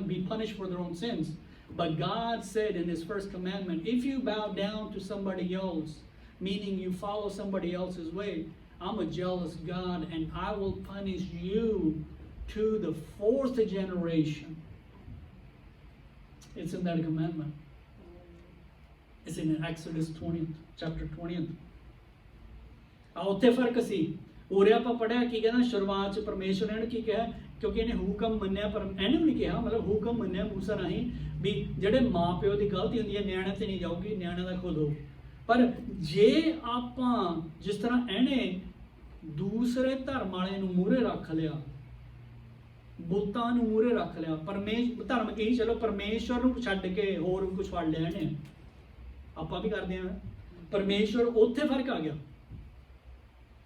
be punished for their own sins. But God said in his first commandment, if you bow down to somebody else, meaning you follow somebody else's way, I'm a jealous God, and I will punish you to the fourth generation. It's in that commandment. It's in Exodus 20, chapter 20. ਉੱਥੇ ਫਰਕ ਸੀ। ਉਰੇ ਆਪਾਂ ਪੜਿਆ ਕੀ ਕਹਿੰਦਾ, ਸ਼ੁਰੂਆਤ 'ਚ ਪਰਮੇਸ਼ਵਰ ਨੇ ਕੀ ਕਿਹਾ, ਕਿਉਂਕਿ ਇਹਨੇ ਹੁਕਮ ਮੰਨਿਆ, ਪਰ ਇਹਨੇ ਵੀ ਨਹੀਂ ਕਿਹਾ, ਮਤਲਬ ਹੁਕਮ ਮੰਨਿਆ ਮੂਸਾ ਰਾਹੀਂ ਵੀ ਜਿਹੜੇ ਮਾਂ ਪਿਓ ਦੀ ਗਲਤੀ ਹੁੰਦੀ ਹੈ ਨਿਆਣਿਆਂ ਤੇ ਨਹੀਂ ਜਾਊਗੀ, ਨਿਆਣਿਆਂ ਦਾ ਖੁਦ ਹੋ। ਪਰ ਜੇ ਆਪਾਂ ਜਿਸ ਤਰ੍ਹਾਂ ਇਹਨੇ ਦੂਸਰੇ ਧਰਮ ਵਾਲੇ ਨੂੰ ਮੂਹਰੇ ਰੱਖ ਲਿਆ, ਬੁੱਤਾਂ ਨੂੰ ਮੂਹਰੇ ਰੱਖ ਲਿਆ, ਧਰਮ ਕੀ, ਚਲੋ ਪਰਮੇਸ਼ਵਰ ਨੂੰ ਛੱਡ ਕੇ ਹੋਰ ਕੁਝ ਫੜ ਲਿਆ ਇਹਨੇ, ਆਪਾਂ ਵੀ ਕਰਦੇ ਹਾਂ। ਪਰਮੇਸ਼ਵਰ, ਉੱਥੇ ਫਰਕ ਆ ਗਿਆ।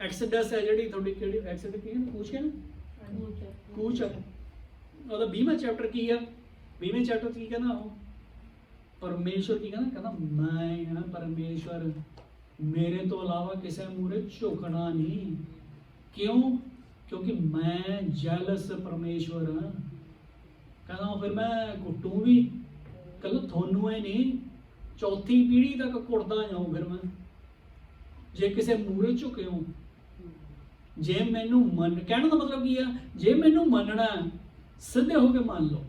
ਐਕਸਡਸ ਹੈ ਜਿਹੜੀ ਤੁਹਾਡੀ, ਕਿਹੜੀ ਐਕਸਡਸ ਕੀ ਹੈ, ਕੂਚ ਹੈ ਨਾ, ਕੂਚ ਹੈ। ਉਹਦਾ 20ਵਾਂ ਚੈਪਟਰ ਕੀ ਆ, 20ਵੇਂ ਚੈਪਟਰ ਕੀ ਕਹਿੰਦਾ ਉਹ, ਪਰਮੇਸ਼ਵਰ ਕੀ ਕਹਿੰਦਾ, ਮੈਂ ਹਾਂ ਪਰਮੇਸ਼ਵਰ, ਮੇਰੇ ਤੋਂ ਇਲਾਵਾ ਕਿਸੇ ਮੂਹਰੇ ਝੁਕਣਾ ਨਹੀਂ। ਕਿਉਂ? ਕਿਉਂਕਿ ਮੈਂ ਜੈਲਸ ਪਰਮੇਸ਼ਵਰ ਹਾਂ। ਕਹਿੰਦਾ ਫਿਰ ਮੈਂ ਕੁੱਟੂ ਵੀ, ਕਹਿੰਦਾ ਤੁਹਾਨੂੰ ਇਹ ਨਹੀਂ, ਚੌਥੀ ਪੀੜ੍ਹੀ ਤੱਕ ਕੁੱਟਦਾ ਜਾਊਂ ਫਿਰ ਮੈਂ, ਜੇ ਕਿਸੇ ਮੂਹਰੇ ਝੁਕੇ ਹੋ। ਜੇ ਮੈਨੂੰ ਕਹਿਣ ਦਾ ਮਤਲਬ ਕੀ ਆ, ਜੇ ਮੈਨੂੰ ਮੰਨਣਾ ਸਿੱਧੇ ਹੋ ਕੇ ਮੰਨ ਲਓ,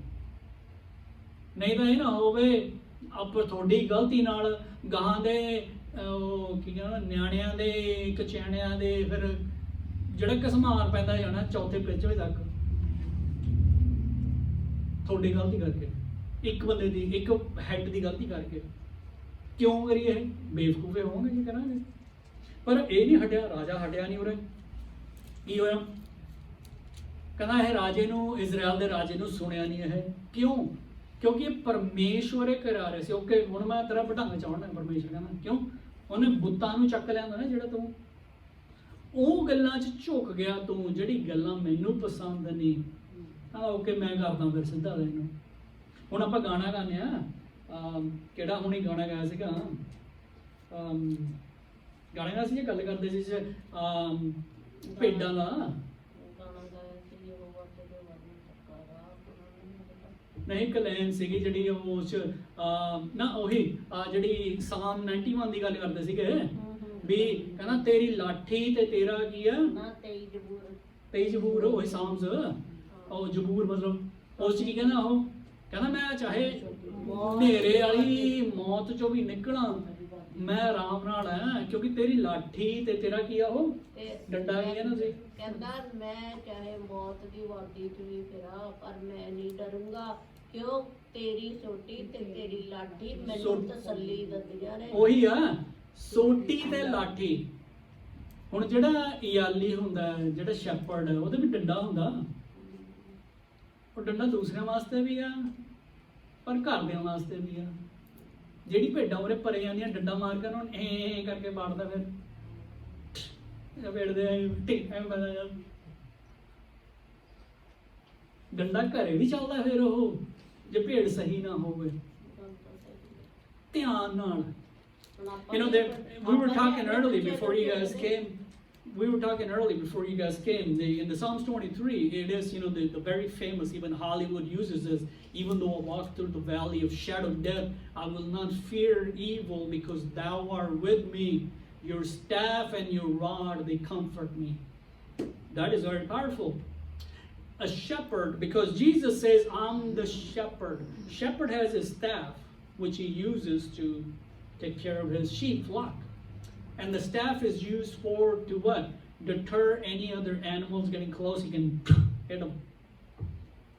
ਨਹੀਂ ਤਾਂ ਇਹ ਨਾ ਹੋਵੇ ਆਪ ਤੁਹਾਡੀ ਗਲਤੀ ਨਾਲ ਗਾਹਾਂ ਦੇ ਕੀ ਕਹਿੰਦਾ ਨਿਆਣਿਆਂ ਦੇ ਕਚਿਆਣਿਆਂ ਦੇ ਫਿਰ ਜਿਹੜਾ ਘਸਮਾਨ ਪੈਂਦਾ ਜਾਣਾ ਚੌਥੇ ਪਿੱਛੇ ਤੱਕ, ਤੁਹਾਡੀ ਗਲਤੀ ਕਰਕੇ, ਇੱਕ ਬੰਦੇ ਦੀ, ਇੱਕ ਹੈਡ ਦੀ ਗਲਤੀ ਕਰਕੇ। ਕਿਉਂ ਕਰੀਏ ਇਹ? ਬੇਵਕੂਫੇ ਹੋਵਾਂਗੇ ਜੀ ਕਰਾਂਗੇ। ਪਰ ਇਹ ਨਹੀਂ ਹਟਿਆ, ਰਾਜਾ ਹਟਿਆ ਨਹੀਂ ਉਰੇ। ਕੀ ਹੋਇਆ? ਕਹਿੰਦਾ ਇਹ ਰਾਜੇ ਨੂੰ, ਇਜ਼ਰਾਈਲ ਦੇ ਰਾਜੇ ਨੂੰ ਸੁਣਿਆ ਨਹੀਂ ਇਹ। ਕਿਉਂ? ਕਿਉਂਕਿ ਇਹ ਪਰਮੇਸ਼ਵਰ ਕਰਾ ਰਹੇ ਸੀ। ਓਕੇ, ਹੁਣ ਮੈਂ ਤੇਰਾ ਵਧਾਉਣਾ ਚਾਹੁੰਦਾ, ਪਰਮੇਸ਼ਵਰ ਕਹਿੰਦਾ। ਕਿਉਂ? ਉਹਨੇ ਬੁੱਤਾਂ ਨੂੰ ਚੱਕ ਲਿਆਂਦਾ ਨਾ, ਜਿਹੜਾ ਤੂੰ ਉਹ ਗੱਲਾਂ 'ਚ ਝੁਕ ਗਿਆ, ਤੂੰ ਜਿਹੜੀ ਗੱਲਾਂ ਮੈਨੂੰ ਪਸੰਦ ਨਹੀਂ। ਓਕੇ, ਮੈਂ ਕਰਦਾ ਫਿਰ ਸਿੱਧਾ ਇਹਨੂੰ। ਹੁਣ ਆਪਾਂ ਗਾਣਾ ਗਾਉਂਦੇ ਹਾਂ, ਕਿਹੜਾ ਹੁਣੀ ਗਾਣਾ ਗਾਇਆ ਸੀਗਾ, ਗਾਣੇ ਦਾ ਸੀ, ਗੱਲ ਕਰਦੇ ਸੀ ਭੇਡਾਂ ਦਾ, ਨਹੀਂ ਕਲੈਨ ਸੀਗੀ ਜਿਹੜੀ ਉਹ ਨਾ, ਉਹੀ ਜਿਹੜੀ ਸਾਮ 91 ਦੀ ਗੱਲ ਕਰਦੇ ਸੀਗੇ, ਵੀ ਕਹਿੰਦਾ ਤੇਰੀ ਲਾਠੀ ਤੇ ਤੇਰਾ ਕੀ ਆ
ਨਾ 23 ਜ਼ਬੂਰ
23 ਜ਼ਬੂਰ ਉਹ ਸਾਮਸ ਉਹ ਜ਼ਬੂਰ ਮਤਲਬ ਉਸ ਚ ਕੀ ਕਹਿੰਦਾ ਉਹ ਕਹਿੰਦਾ ਮੈਂ ਚਾਹੇ ਹਨੇਰੇ ਵਾਲੀ ਮੌਤ ਚੋਂ ਵੀ ਨਿਕਲਾਂ ਮੈਂ ਆਰਾਮ ਨਾਲ ਆ ਕਿਉਂਕਿ ਤੇਰੀ ਲਾਠੀ ਤੇ ਤੇਰਾ ਕੀ ਆ ਉਹ ਡੰਡਾ ਕੀ ਕਹਿੰਦਾ ਸੀ
ਕਹਿੰਦਾ ਮੈਂ ਚਾਹੇ ਮੌਤ ਦੀ ਵਾਦੀ ਚ ਵੀ ਫਿਰਾਂ ਪਰ ਮੈਂ ਨਹੀਂ ਡਰੂੰਗਾ ਕਿਉਂ ਤੇਰੀ ਸੋਟੀ ਤੇ ਤੇਰੀ ਲਾਠੀ ਮੈਨੂੰ ਤਸੱਲੀ ਦਿੰਦੀਆਂ ਨੇ।
ਉਹੀ ਆ ਸੋਟੀ ਤੇ ਲਾਠੀ। ਹੁਣ ਜਿਹੜਾ ਇਆਲੀ ਹੁੰਦਾ ਜਿਹੜਾ ਸ਼ੈਪਰਡ ਉਹਦੇ ਵੀ ਡੰਡਾ ਹੁੰਦਾ, ਉਹ ਡੰਡਾ ਦੂਸਰਿਆਂ ਵਾਸਤੇ ਵੀ ਆ ਪਰ ਘਰਦਿਆਂ ਵਾਸਤੇ ਵੀ ਆ। ਜਿਹੜੀ ਭੇਡਾਂ ਉਹਦੇ ਪਰੇ ਜਾਂਦੀਆਂ ਡੰਡਾ ਮਾਰ ਕੇ ਉਹਨੂੰ ਐ ਕਰਕੇ ਬਾੜਦਾ ਫਿਰ ਵੇੜਦੇ ਐ ਪਤਾ ਯਾਰ ਡੰਡਾ ਘਰੇ ਵੀ ਚੱਲਦਾ ਫਿਰ ਉਹ ਜੇ ਭੇਡ ਸਹੀ ਨਾ ਹੋਵੇ ਧਿਆਨ ਨਾਲ। You know, we were talking early before you guys came. We were talking early before you guys came. In the Psalms 23, it is, you know, the very famous, even Hollywood uses this. Even though I walk through the valley of shadow of death, I will not fear evil because thou art with me. Your staff and your rod, they comfort me. That is very powerful. A shepherd, because Jesus says, I'm the shepherd. Shepherd has his staff, which he uses to take care of his sheep flock. And the staff is used to what? Deter any other animals getting close. He can hit them.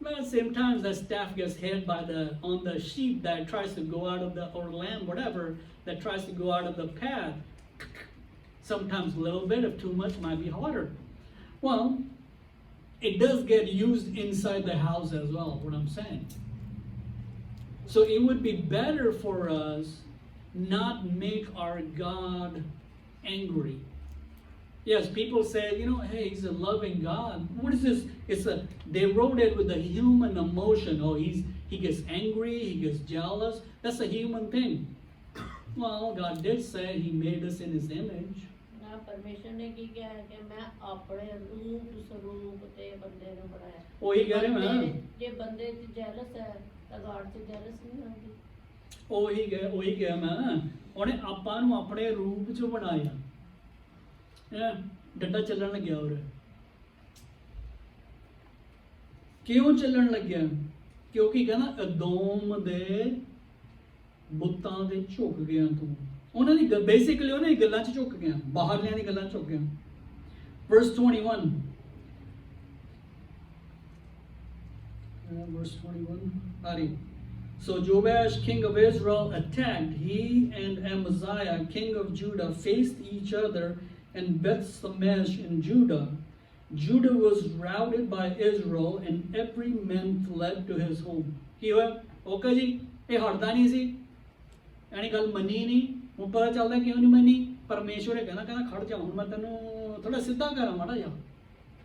But at the same time, that staff gets hit on the sheep that tries to go out of or lamb, whatever, that tries to go out of the path. Sometimes a little bit, if too much, might be harder. Well, it does get used inside the house as well, what I'm saying. So it would be better for us not make our God angry. Yes, people say, you know, hey, he's a loving God. What is this? They wrote it with a human emotion. Oh, he gets angry, he gets jealous. That's a human thing. Well, God did say he made us in his image.
ਨਾ ਪਰਮੇਸ਼ਰ ਨੇ ਕੀ ਕਿਹਾ ਕਿ ਮੈਂ ਆਪਣੇ ਰੂਪ ਸਰੂਪ ਤੇ ਬੰਦੇ ਨੂੰ ਬਣਾਇਆ।
ਉਹੀ ਕਹਿ ਰਿਹਾ ਮੈਂ
ਜੇ ਬੰਦੇ ਚ ਜੈਲਸ ਹੈ ਤਾਂ ਗਾਡ ਚ ਜੈਲਸ ਨਹੀਂ ਹੁੰਦੀ।
ਉਹੀ ਕਿਹਾ ਮੈਂ ਉਹਨੇ ਆਪਾਂ ਨੂੰ ਆਪਣੇ ਰੂਪ ਚ ਬਣਾਇਆ। ਡੰਡਾ ਚੱਲਣ ਲੱਗਿਆ ਹੋਰ ਕਿਉਂ ਚੱਲਣ ਲੱਗਿਆ? ਕਿਉਂਕਿ ਕਹਿੰਦਾ ਅਦੋਮ ਦੇ ਬੁੱਤਾਂ ਦੇ ਝੁਕ ਗਿਆ ਤੂੰ। ਉਹਨਾਂ ਦੀ ਬੇਸਿਕਲੀ ਉਹਨਾਂ ਦੀ ਗੱਲਾਂ 'ਚ ਝੁਕ ਗਿਆ, ਬਾਹਰਲਿਆਂ ਦੀ ਗੱਲਾਂ 'ਚ ਝੁਕ ਗਿਆ। Verse 21. Verse 21. So Joash, king of Israel, attacked. He and Amaziah, king of Judah, faced each other in Beth-Shemesh in Judah. Judah was routed by Israel, and every man fled to his home. ਕੀ ਹੋਇਆ? Okay ਜੀ, ਇਹ ਹਟਦਾ ਨਹੀਂ ਸੀ, ਯਾਨੀ ਗੱਲ ਮੰਨੀ ਨਹੀਂ। ਹੁਣ ਪਤਾ ਚੱਲਦਾ ਕਿਉਂ ਨਹੀਂ ਮੰਨੀ। ਪਰਮੇਸ਼ਵਰ ਇਹ ਕਹਿੰਦਾ ਖੜ ਜਾ, ਹੁਣ ਮੈਂ ਤੈਨੂੰ ਥੋੜਾ ਸਿੱਧਾ ਕਰਾਂ, ਮਾੜਾ ਜਿਹਾ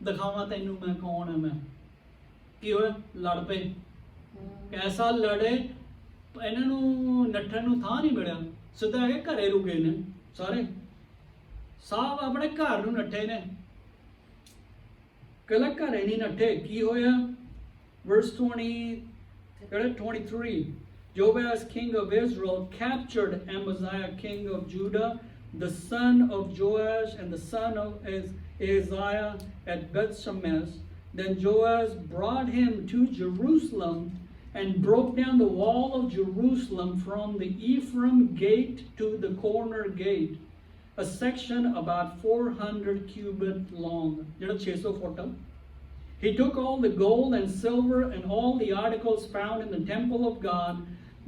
ਦਿਖਾਵਾਂ ਤੈਨੂੰ ਮੈਂ ਕੌਣ ਹਾਂ। ਮੈਂ ਕੀ ਹੋਇਆ? ਲੜ ਪਏ। ਐਸਾ ਲੜੇ ਇਹਨਾਂ ਨੂੰ ਨੱਠਣ ਨੂੰ ਥਾਂ ਨਹੀਂ ਮਿਲਿਆ, ਸਿੱਧਾ ਆ ਕੇ ਘਰੇ ਰੁਕੇ ਨੇ ਸਾਰੇ, ਸਭ ਆਪਣੇ ਘਰ ਨੂੰ ਨੱਠੇ ਨੇ, ਕੱਲਾ ਘਰੇ ਨਹੀਂ ਨੱਠੇ। ਕੀ ਹੋਇਆ? Verse 23. Joash, king of Israel, captured Amaziah, king of Judah, the son of Joash and the son of Ahaziah at Beth-Shemesh. Then Joash brought him to Jerusalem and broke down the wall of Jerusalem from the Ephraim gate to the corner gate, a section about 400 cubits long. 600 foot. He took all the gold and silver and all the articles found in the temple of God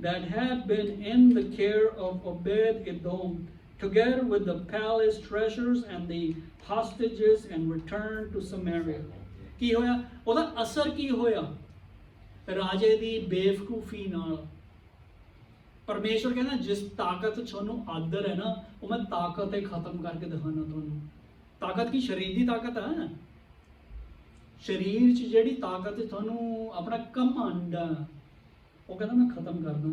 that had been in the care of Obed-Edom, together with the palace treasures and the hostages, and returned to Samaria. ਕੀ ਹੋਇਆ? ਉਹਦਾ ਅਸਰ ਕੀ ਹੋਇਆ? ਰਾਜੇ ਦੀ ਬੇਵਕੂਫੀ ਨਾਲ। ਪਰਮੇਸ਼ਵਰ ਕਹਿੰਦਾ ਜਿਸ ਤਾਕਤ ਤੁਹਾਨੂੰ ਆਦਰ ਹੈ ਨਾ, ਉਹ ਮੈਂ ਤਾਕਤ ਤੇ ਖਤਮ ਕਰਕੇ ਦਿਖਾਣਾ ਤੁਹਾਨੂੰ। ਤਾਕਤ ਕੀ? ਸਰੀਰ ਦੀ ਤਾਕਤ ਹੈ। ਸਰੀਰ 'ਚ ਜਿਹੜੀ ਤਾਕਤ ਤੁਹਾਨੂੰ ਆਪਣਾ ਘਮੰਡ, ਉਹ ਕਹਿੰਦਾ ਮੈਂ ਖਤਮ ਕਰਦਾ।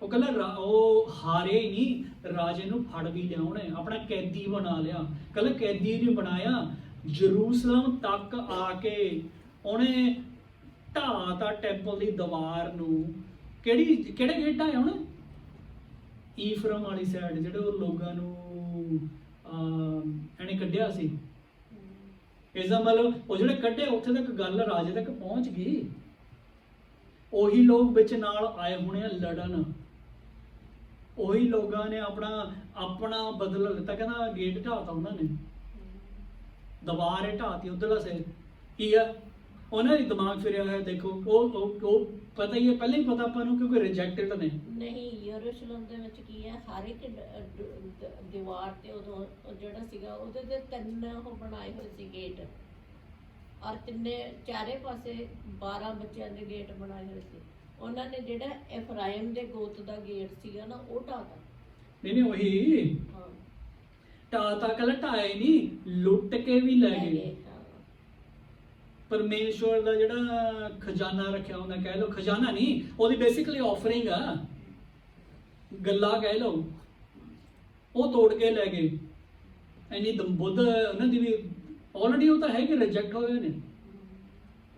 ਉਹ ਕਹਿੰਦਾ ਉਹ ਹਾਰੇ ਹੀ ਨਹੀਂ, ਰਾਜੇ ਨੂੰ ਫੜ ਵੀ ਲਿਆ ਉਹਨੇ, ਆਪਣਾ ਕੈਦੀ ਬਣਾ ਲਿਆ। ਕਹਿੰਦਾ ਕੈਦੀ ਨਹੀਂ ਬਣਾਇਆ, ਜਰੂਸਲਮ ਤੱਕ ਆ ਕੇ ਉਹਨੇ ਢਾਤਾ ਟੈਂਪਲ ਦੀ ਦੀਵਾਰ ਨੂੰ। ਕਿਹੜੇ ਗੇਟ ਆਏ ਉਹਨੇ? ਈਫਰਮ ਵਾਲੀ ਸਾਈਡ, ਜਿਹੜੇ ਉਹ ਲੋਕਾਂ ਨੂੰ ਇਹਨੇ ਕੱਢਿਆ ਸੀ। ਇਸ ਦਾ ਮਤਲਬ ਉਹ ਜਿਹੜੇ ਕੱਢੇ ਉੱਥੇ ਤੱਕ ਗੱਲ ਰਾਜੇ ਤੱਕ ਪਹੁੰਚ ਗਈ। ਉਹੀ ਲੋਕ ਵਿੱਚ ਨਾਲ ਆਏ ਹੋਣੇ ਆ ਲੜਨ। ਉਹੀ ਲੋਕਾਂ ਨੇ ਆਪਣਾ ਬਦਲਾ ਲਿੱਤਾ। ਕਹਿੰਦਾ ਗੇਟ ਢਾਤਾ ਉਹਨਾਂ ਨੇ, ਦੀਵਾਰ ਢਾਤੀ ਉਧਰਲਾ ਸੇ ਕੀ ਆ ਉਹਨਾਂ ਦੀ ਦਿਮਾਗ ਫਿਰਿਆ ਹੋਇਆ। ਦੇਖੋ ਉਹ ਪਤਾ ਹੀ ਹੈ, ਪਹਿਲਾਂ ਹੀ ਪਤਾ ਆਪਾਂ ਨੂੰ, ਕਿਉਂਕਿ ਰਿਜੈਕਟਡ ਨੇ।
ਨਹੀਂ, ਯਰੂਸ਼ਲਮ ਦੇ ਵਿੱਚ ਕੀ ਹੈ, ਹਰ ਇੱਕ ਦੀਵਾਰ ਤੇ ਉਦੋਂ ਜਿਹੜਾ ਸੀਗਾ ਉਹਦੇ ਤੇ 3 ਉਹ ਬਣਾਏ ਹੋਏ ਸੀ ਗੇਟ, ਔਰ ਚਾਰੇ ਪਾਸੇ 12 ਬੱਚਿਆਂ ਦੇ ਗੇਟ ਬਣਾਏ ਹੋਏ ਸੀ। ਉਹਨਾਂ ਨੇ ਜਿਹੜਾ ਇਫਰਾਇਮ ਦੇ ਗੋਤ ਦਾ ਗੇਟ ਸੀਗਾ ਨਾ, ਉਹ ਢਾਤਾ।
ਨਹੀਂ ਉਹੀ
ਹਾਂ,
ਢਾਤਾ, ਕੱਲ ਢਾਏ ਨਹੀਂ, ਲੁੱਟ ਕੇ ਵੀ ਲੈ ਗਏ। ਪਰਮੇਸ਼ਵਰ ਦਾ ਜਿਹੜਾ ਖਜ਼ਾਨਾ ਰੱਖਿਆ ਹੁੰਦਾ, ਕਹਿ ਲਓ ਖਜ਼ਾਨਾ ਨਹੀਂ, ਉਹਦੀ ਬੇਸਿਕਲੀ ਆਫਰਿੰਗ ਆ, ਗੱਲਾਂ ਕਹਿ ਲਓ, ਉਹ ਤੋੜ ਕੇ ਲੈ ਗਏ। ਇੰਨੀ ਬੁੱਧ ਉਹਨਾਂ ਦੀ ਵੀ ਆਲਰੇਡੀ ਉਹ ਤਾਂ ਹੈ ਕਿ ਰਿਜੈਕਟ ਹੋਏ ਨੇ,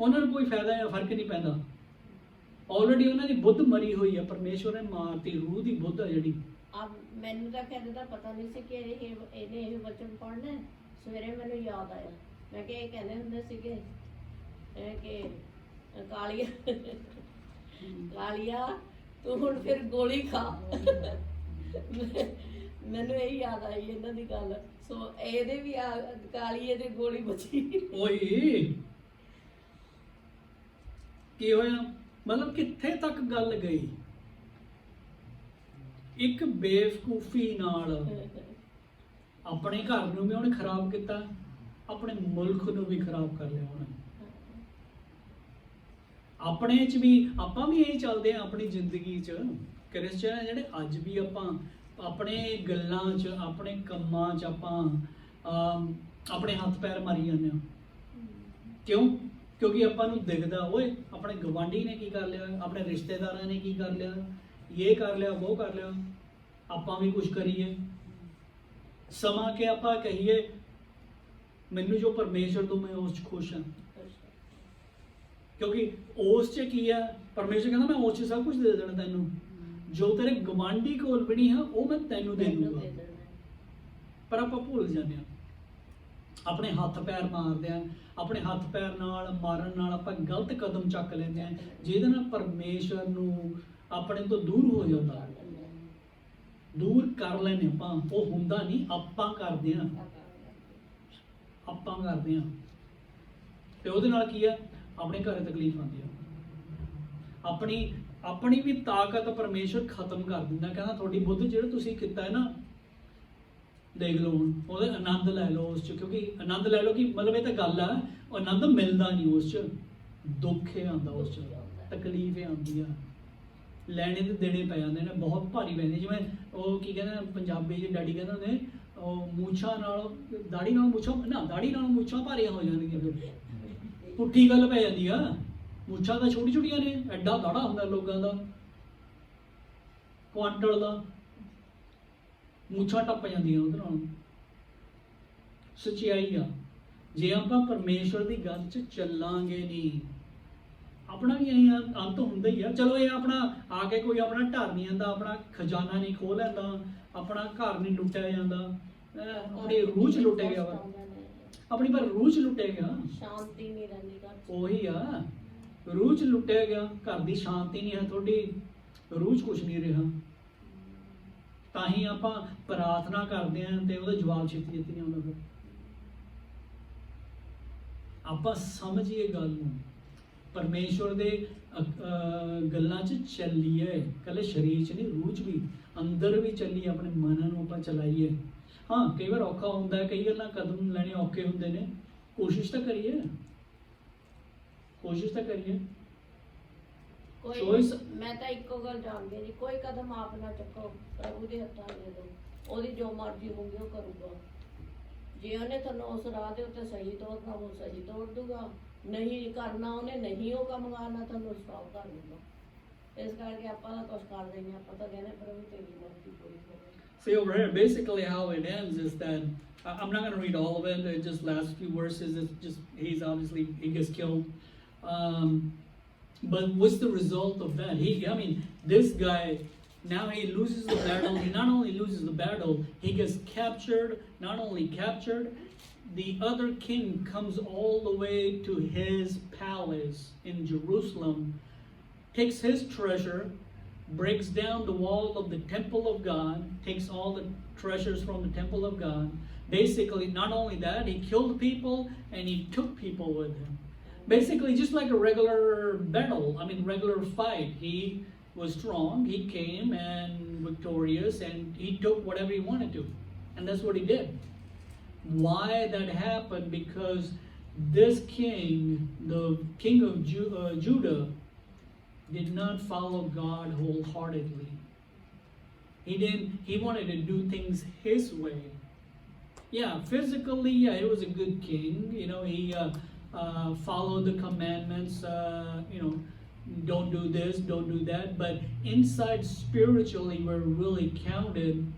ਉਹਨਾਂ ਨੂੰ ਕੋਈ ਫਾਇਦਾ ਜਾਂ ਫਰਕ ਨਹੀਂ ਪੈਂਦਾ। ਆਲਰੇਡੀ ਉਹਨਾਂ ਦੀ ਬੁੱਧ ਮਰੀ ਹੋਈ ਆ, ਪਰਮੇਸ਼ਵਰ ਨੇ ਮਾਰਤੀ, ਰੂਹ ਦੀ ਬੁੱਧ ਆ ਜਿਹੜੀ।
ਮੈਨੂੰ ਤਾਂ ਕਹਿੰਦੇ ਦਾ ਪਤਾ ਨਹੀਂ ਸੀ ਕਿ ਇਹਨੇ ਇਹ ਵਚਨ ਪੜ੍ਹਨਾ। ਸਵੇਰੇ ਮੈਨੂੰ ਯਾਦ ਆਇਆ, ਮੈਂ ਕਿਹਾ ਇਹ ਕਹਿੰਦੇ ਹੁੰਦੇ ਸੀਗੇ ਕਿ ਕਾਲੀਆ ਤੂੰ ਹੁਣ ਫਿਰ ਗੋਲੀ ਖਾ। ਮੈਨੂੰ ਇਹ ਯਾਦ ਆਈ ਇਹਨਾਂ ਦੀ ਗੱਲ। ਸੋ ਇਹਦੇ ਵੀ ਕਾਲੀਏ ਦੀ ਗੋਲੀ ਬਚੀ।
ਓਏ ਕੀ ਹੋਇਆ, ਮਤਲਬ ਕਿੱਥੇ ਤੱਕ ਗੱਲ ਗਈ। ਇੱਕ ਬੇਵਕੂਫੀ ਨਾਲ ਆਪਣੇ ਘਰ ਨੂੰ ਵੀ ਉਹਨੇ ਖਰਾਬ ਕੀਤਾ, ਆਪਣੇ ਮੁਲਕ ਨੂੰ ਵੀ ਖਰਾਬ ਕਰ ਲਿਆ ਉਹਨੇ। ਆਪਣੇ ਚ ਵੀ ਆਪਾਂ ਵੀ ਇਹ ਚੱਲਦੇ ਆ ਆਪਣੀ ਜ਼ਿੰਦਗੀ ਚ। ਕ੍ਰਿਸਚਨ ਜਿਹੜੇ ਅੱਜ ਵੀ ਆਪਾਂ ਆਪਣੇ ਗੱਲਾਂ ਚ, ਆਪਣੇ ਕੰਮਾਂ ਚ ਆਪਾਂ ਆਪਣੇ ਹੱਥ ਪੈਰ ਮਾਰੀ ਜਾਂਦੇ ਆ। ਕਿਉਂ? ਕਿਉਂਕਿ ਆਪਾਂ ਨੂੰ ਦਿਖਦਾ, ਓਏ ਆਪਣੇ ਗਵਾਂਢੀ ਨੇ ਕੀ ਕਰ ਲਿਆ, ਆਪਣੇ ਰਿਸ਼ਤੇਦਾਰਾਂ ਨੇ ਕੀ ਕਰ ਲਿਆ, ਇਹ ਕਰ ਲਿਆ, ਉਹ ਕਰ ਲਿਆ, ਆਪਾਂ ਵੀ ਕੁਝ ਕਰੀਏ। ਸਮਾਂ ਕਿ ਆਪਾਂ ਕਹੀਏ ਮੈਨੂੰ ਜੋ ਪਰਮੇਸ਼ਰ ਤੋਂ ਮੈਂ ਉਸ 'ਚ ਖੁਸ਼ ਹਾਂ। ਕਿਉਂਕਿ ਉਸ 'ਚ ਕੀ ਆ, ਪਰਮੇਸ਼ਰ ਕਹਿੰਦਾ ਮੈਂ ਉਸ 'ਚ ਸਭ ਕੁਝ ਦੇ ਦੇਣਾ ਤੈਨੂੰ, ਜੋ ਤੇਰੇ ਗਵਾਂਢੀ ਕੋਲ ਵੀ ਨਹੀਂ ਹੈ ਉਹ ਮੈਂ ਤੈਨੂੰ ਦੇ ਦੂੰਗਾ। ਪਰ ਆਪਾਂ ਭੁੱਲ ਜਾਂਦੇ ਹਾਂ, ਆਪਣੇ ਹੱਥ ਪੈਰ ਮਾਰਦੇ ਆ, ਆਪਣੇ ਹੱਥ ਪੈਰ ਨਾਲ ਮਾਰਨ ਨਾਲ ਆਪਾਂ ਗਲਤ ਕਦਮ ਚੱਕ ਲੈਂਦੇ ਆ, ਜਿਹਦੇ ਨਾਲ ਪਰਮੇਸ਼ਰ ਨੂੰ ਆਪਣੇ ਤੋਂ ਦੂਰ ਹੋ ਜਾਂਦਾ, ਦੂਰ ਕਰ ਲੈਂਦੇ ਆਪਾਂ। ਉਹ ਹੁੰਦਾ ਨਹੀਂ, ਆਪਾਂ ਕਰਦੇ ਆ, ਆਪਾਂ ਕਰਦੇ ਆ। ਤੇ ਉਹਦੇ ਨਾਲ ਕੀ ਆ, ਆਪਣੇ ਘਰੇ ਤਕਲੀਫ ਆਉਂਦੀ ਆ। ਆਪਣੀ ਵੀ ਤਾਕਤ ਪਰਮੇਸ਼ਰ ਖਤਮ ਕਰ ਦਿੰਦਾ। ਕਹਿੰਦਾ ਤੁਹਾਡੀ ਬੁੱਧ ਜਿਹੜਾ ਤੁਸੀਂ ਕੀਤਾ ਹੈ ਨਾ, ਦੇਖ ਲਓ ਹੁਣ ਉਹਦਾ ਆਨੰਦ ਲੈ ਲਓ ਉਸ 'ਚ। ਕਿਉਂਕਿ ਆਨੰਦ ਲੈ ਲਓ ਕਿ ਮਤਲਬ ਇਹ ਤਾਂ ਗੱਲ ਆ, ਉਹ ਆਨੰਦ ਮਿਲਦਾ ਨਹੀਂ ਉਸ 'ਚ, ਦੁੱਖ ਹੀ ਆਉਂਦਾ ਉਸ 'ਚ, ਤਕਲੀਫ ਹੀ ਆਉਂਦੀ ਆ, ਲੈਣੇ ਤੇ ਦੇਣੇ ਪੈ ਜਾਂਦੇ ਨੇ, ਬਹੁਤ ਭਾਰੀ ਪੈਂਦੇ। ਜਿਵੇਂ ਉਹ ਕੀ ਕਹਿੰਦੇ ਪੰਜਾਬੀ 'ਚ ਡੈਡੀ ਕਹਿੰਦੇ ਹੁੰਦੇ, ਉਹ ਮੂਛਾਂ ਨਾਲ ਦਾੜੀ ਨਾਲ ਮੁੱਛਾਂ ਨਾ, ਦਾੜੀ ਨਾਲ ਮੁੱਛਾਂ ਭਾਰੀਆਂ ਹੋ ਜਾਣਗੀਆਂ, ਫਿਰ ਪੁੱਠੀ ਗੱਲ ਪੈ ਜਾਂਦੀ ਆ। ਮੁੱਛਾਂ ਤਾਂ ਛੋਟੀ ਛੋਟੀਆਂ ਨੇ, ਐਡਾ ਦਾੜਾ ਹੁੰਦਾ ਲੋਕਾਂ ਦਾ, ਕੁਆਂਟਲ ਦਾ, ਮੁੱਛਾਂ ਟੱਪ ਜਾਂਦੀਆਂ ਉਹਦੇ ਨਾਲ। ਸੱਚਾਈ ਆ, ਜੇ ਆਪਾਂ ਪਰਮੇਸ਼ਵਰ ਦੀ ਗੱਲ 'ਚ ਚੱਲਾਂਗੇ ਨਹੀਂ, ਆਪਣਾ ਵੀ ਐਂ ਅੰਤ ਹੁੰਦਾ ਹੀ ਆ। ਚਲੋ ਇਹ ਆਪਣਾ ਆ ਕੇ ਕੋਈ ਆਪਣਾ ਢਰ ਨਹੀਂ ਆਂਦਾ, ਆਪਣਾ ਖਜ਼ਾਨਾ ਨਹੀਂ ਖੋਹ ਲੈਂਦਾ, ਆਪਣਾ ਘਰ ਨਹੀਂ ਲੁੱਟਿਆ ਜਾਂਦਾ, ਆਪਣੀ ਰੂਹ 'ਚ ਲੁੱਟਿਆ ਗਿਆ ਵਾ, ਆਪਣੀ ਪਰ ਰੂਹ 'ਚ ਲੁੱਟਿਆ ਗਿਆ,
ਸ਼ਾਂਤੀ ਨਹੀਂ ਰਹਿੰਦੀ ਘਰ 'ਚ।
ਉਹੀ ਆ, ਰੂਹ 'ਚ ਲੁੱਟਿਆ ਗਿਆ, ਘਰ ਦੀ ਸ਼ਾਂਤੀ ਨਹੀਂ ਹੈ, ਤੁਹਾਡੀ ਰੂਹ 'ਚ ਕੁਛ ਨਹੀਂ ਰਿਹਾ। ਤਾਂ ਹੀ ਆਪਾਂ ਪ੍ਰਾਰਥਨਾ ਕਰਦੇ ਆਂ ਤੇ ਉਹਦਾ ਜਵਾਬ ਛੇਤੀ ਛੇਤੀ ਨਹੀਂ ਆਉਂਦਾ। ਫਿਰ ਆਪਾਂ ਸਮਝੀਏ ਗੱਲ ਨੂੰ, ਪਰਮੇਸ਼ਵਰ ਦੇ ਗੱਲਾਂ 'ਚ ਚੱਲੀਏ, ਕੱਲੇ ਸਰੀਰ 'ਚ ਨਹੀਂ, ਰੂਹ 'ਚ ਵੀ, ਅੰਦਰ ਵੀ ਚੱਲੀਏ, ਆਪਣੇ ਮਨ ਨੂੰ ਆਪਾਂ ਚਲਾਈਏ। ਹਾਂ, ਕਈ ਵਾਰ ਔਖਾ ਹੁੰਦਾ, ਕਈ ਗੱਲਾਂ ਕਦਮ ਲੈਣੇ ਔਖੇ ਹੁੰਦੇ ਨੇ, ਕੋਸ਼ਿਸ਼ ਤਾਂ ਕਰੀਏ, ਕੋਸ਼ਿਸ਼ ਤਾਂ ਕਰੀਏ।
ਮੈਂ ਤਾਂ ਇੱਕੋ ਗੱਲ ਜਾਣਦੀ ਜੀ, ਕੋਈ ਕਦਮ ਆਪ ਨਾ ਚੱਕੋ, ਪ੍ਰਭੂ ਦੇ ਹੱਥਾਂ ਦੇ ਦਿਓ, ਉਹਦੀ ਜੋ ਮਰਜ਼ੀ ਹੋਊਗੀ ਉਹ ਕਰੂਗਾ। ਜੇ ਉਹਨੇ ਤੁਹਾਨੂੰ ਉਸ ਰਾਹ ਦੇ ਉੱਤੇ ਸਹੀ ਤੋਰਨਾ, ਉਹ ਸਹੀ ਤੋਰ ਦੂਗਾ, ਨਹੀਂ ਕਰਨਾ ਉਹਨੇ, ਨਹੀਂ ਉਹ ਕੰਮ ਕਰਨਾ, ਤੁਹਾਨੂੰ ਸਟਾਪ ਕਰ ਦੂਗਾ। ਇਸ ਕਰਕੇ ਆਪਾਂ ਤਾਂ ਕੁਛ ਕਰਦੇ ਨਹੀਂ, ਆਪਾਂ ਤਾਂ ਕਹਿੰਦੇ ਪ੍ਰਭੂ ਤੇਰੀ ਮਰਜ਼ੀ ਪੂਰੀ ਹੋਵੇ।
See over here, basically how it ends is that I'm not going to read all of it. It just last few verses. It's just he gets killed. But what's the result of that? I mean, this guy Now he loses the battle. He not only loses the battle, he gets captured. Not only captured, the other king comes all the way to his palace in Jerusalem, takes his treasure, breaks down the wall of the temple of God, takes all the treasures from the temple of God. Basically, not only that, he killed people and he took people with him. Basically, just like a regular battle, regular fight. He was strong, he came and victorious, and he took whatever he wanted to. And that's what he did. Why that happened? Because this king, the king of Judah, did not follow God wholeheartedly. He wanted to do things his way. Yeah, physically, yeah, he was a good king. He followed the commandments. Don't do this, don't do that. But inside, spiritually, where it really counted,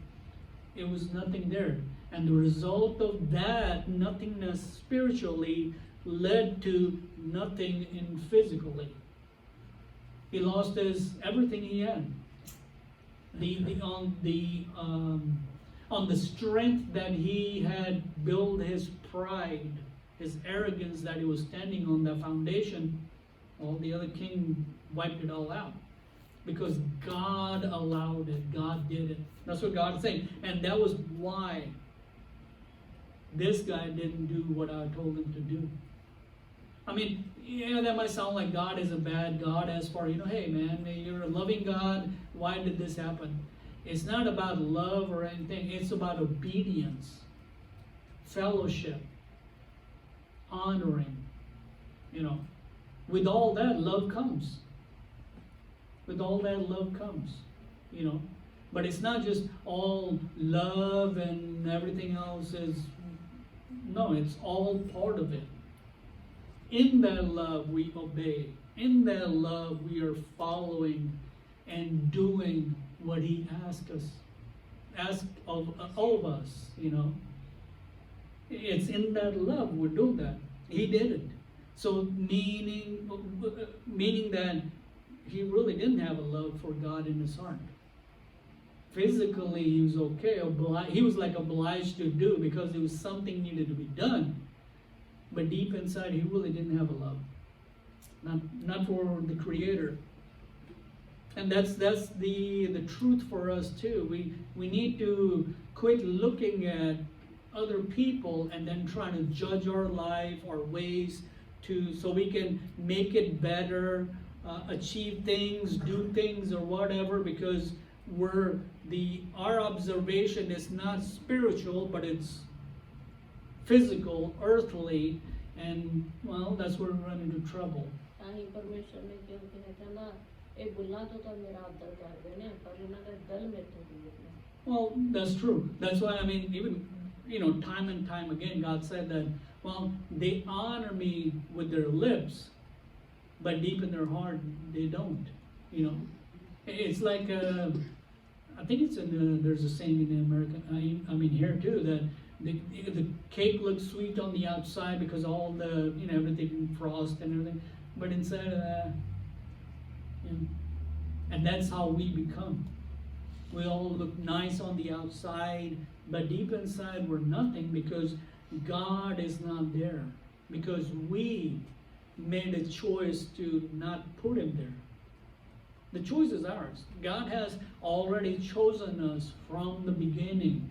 it was nothing there. And the result of that nothingness spiritually led to nothing in physically. He lost everything he had. On the strength that he had built his pride, his arrogance that he was standing on, that foundation, well, the other king wiped it all out. Because God allowed it. God did it. That's what God is saying. And that was why this guy didn't do what I told him to do. That might sound like God is a bad God as far, hey man, you're a loving God. Why did this happen? It's not about love or anything. It's about obedience, fellowship, honoring. With all that, love comes. With all that, love comes. But it's not just all love and everything else is. No, it's all part of it. In that love, we obey. In that love, we are following and doing what He asks of all of us. It's in that love we do that. He did it. So meaning that he really didn't have a love for God in his heart. Physically, he was okay. He was like obliged to do because there was something needed to be done. But deep inside, he really didn't have a love. Not for the Creator. And that's the truth for us too. We need to quit looking at other people and then trying to judge our life, our ways, so we can make it better, achieve things, do things, or whatever, because our observation is not spiritual, but it's physical, earthly, and well, that's where we run into trouble. Well, that's true. That's why even time and time again, God said that, well, they honor me with their lips, but deep in their heart, they don't. It's like, I think it's there's a saying in America, here too, that the cake looks sweet on the outside because all the, everything frost and everything, but inside of that, and that's how we become. We all look nice on the outside, but deep inside we're nothing because God is not there. Because we made a choice to not put Him there. The choice is ours. God has already chosen us from the beginning.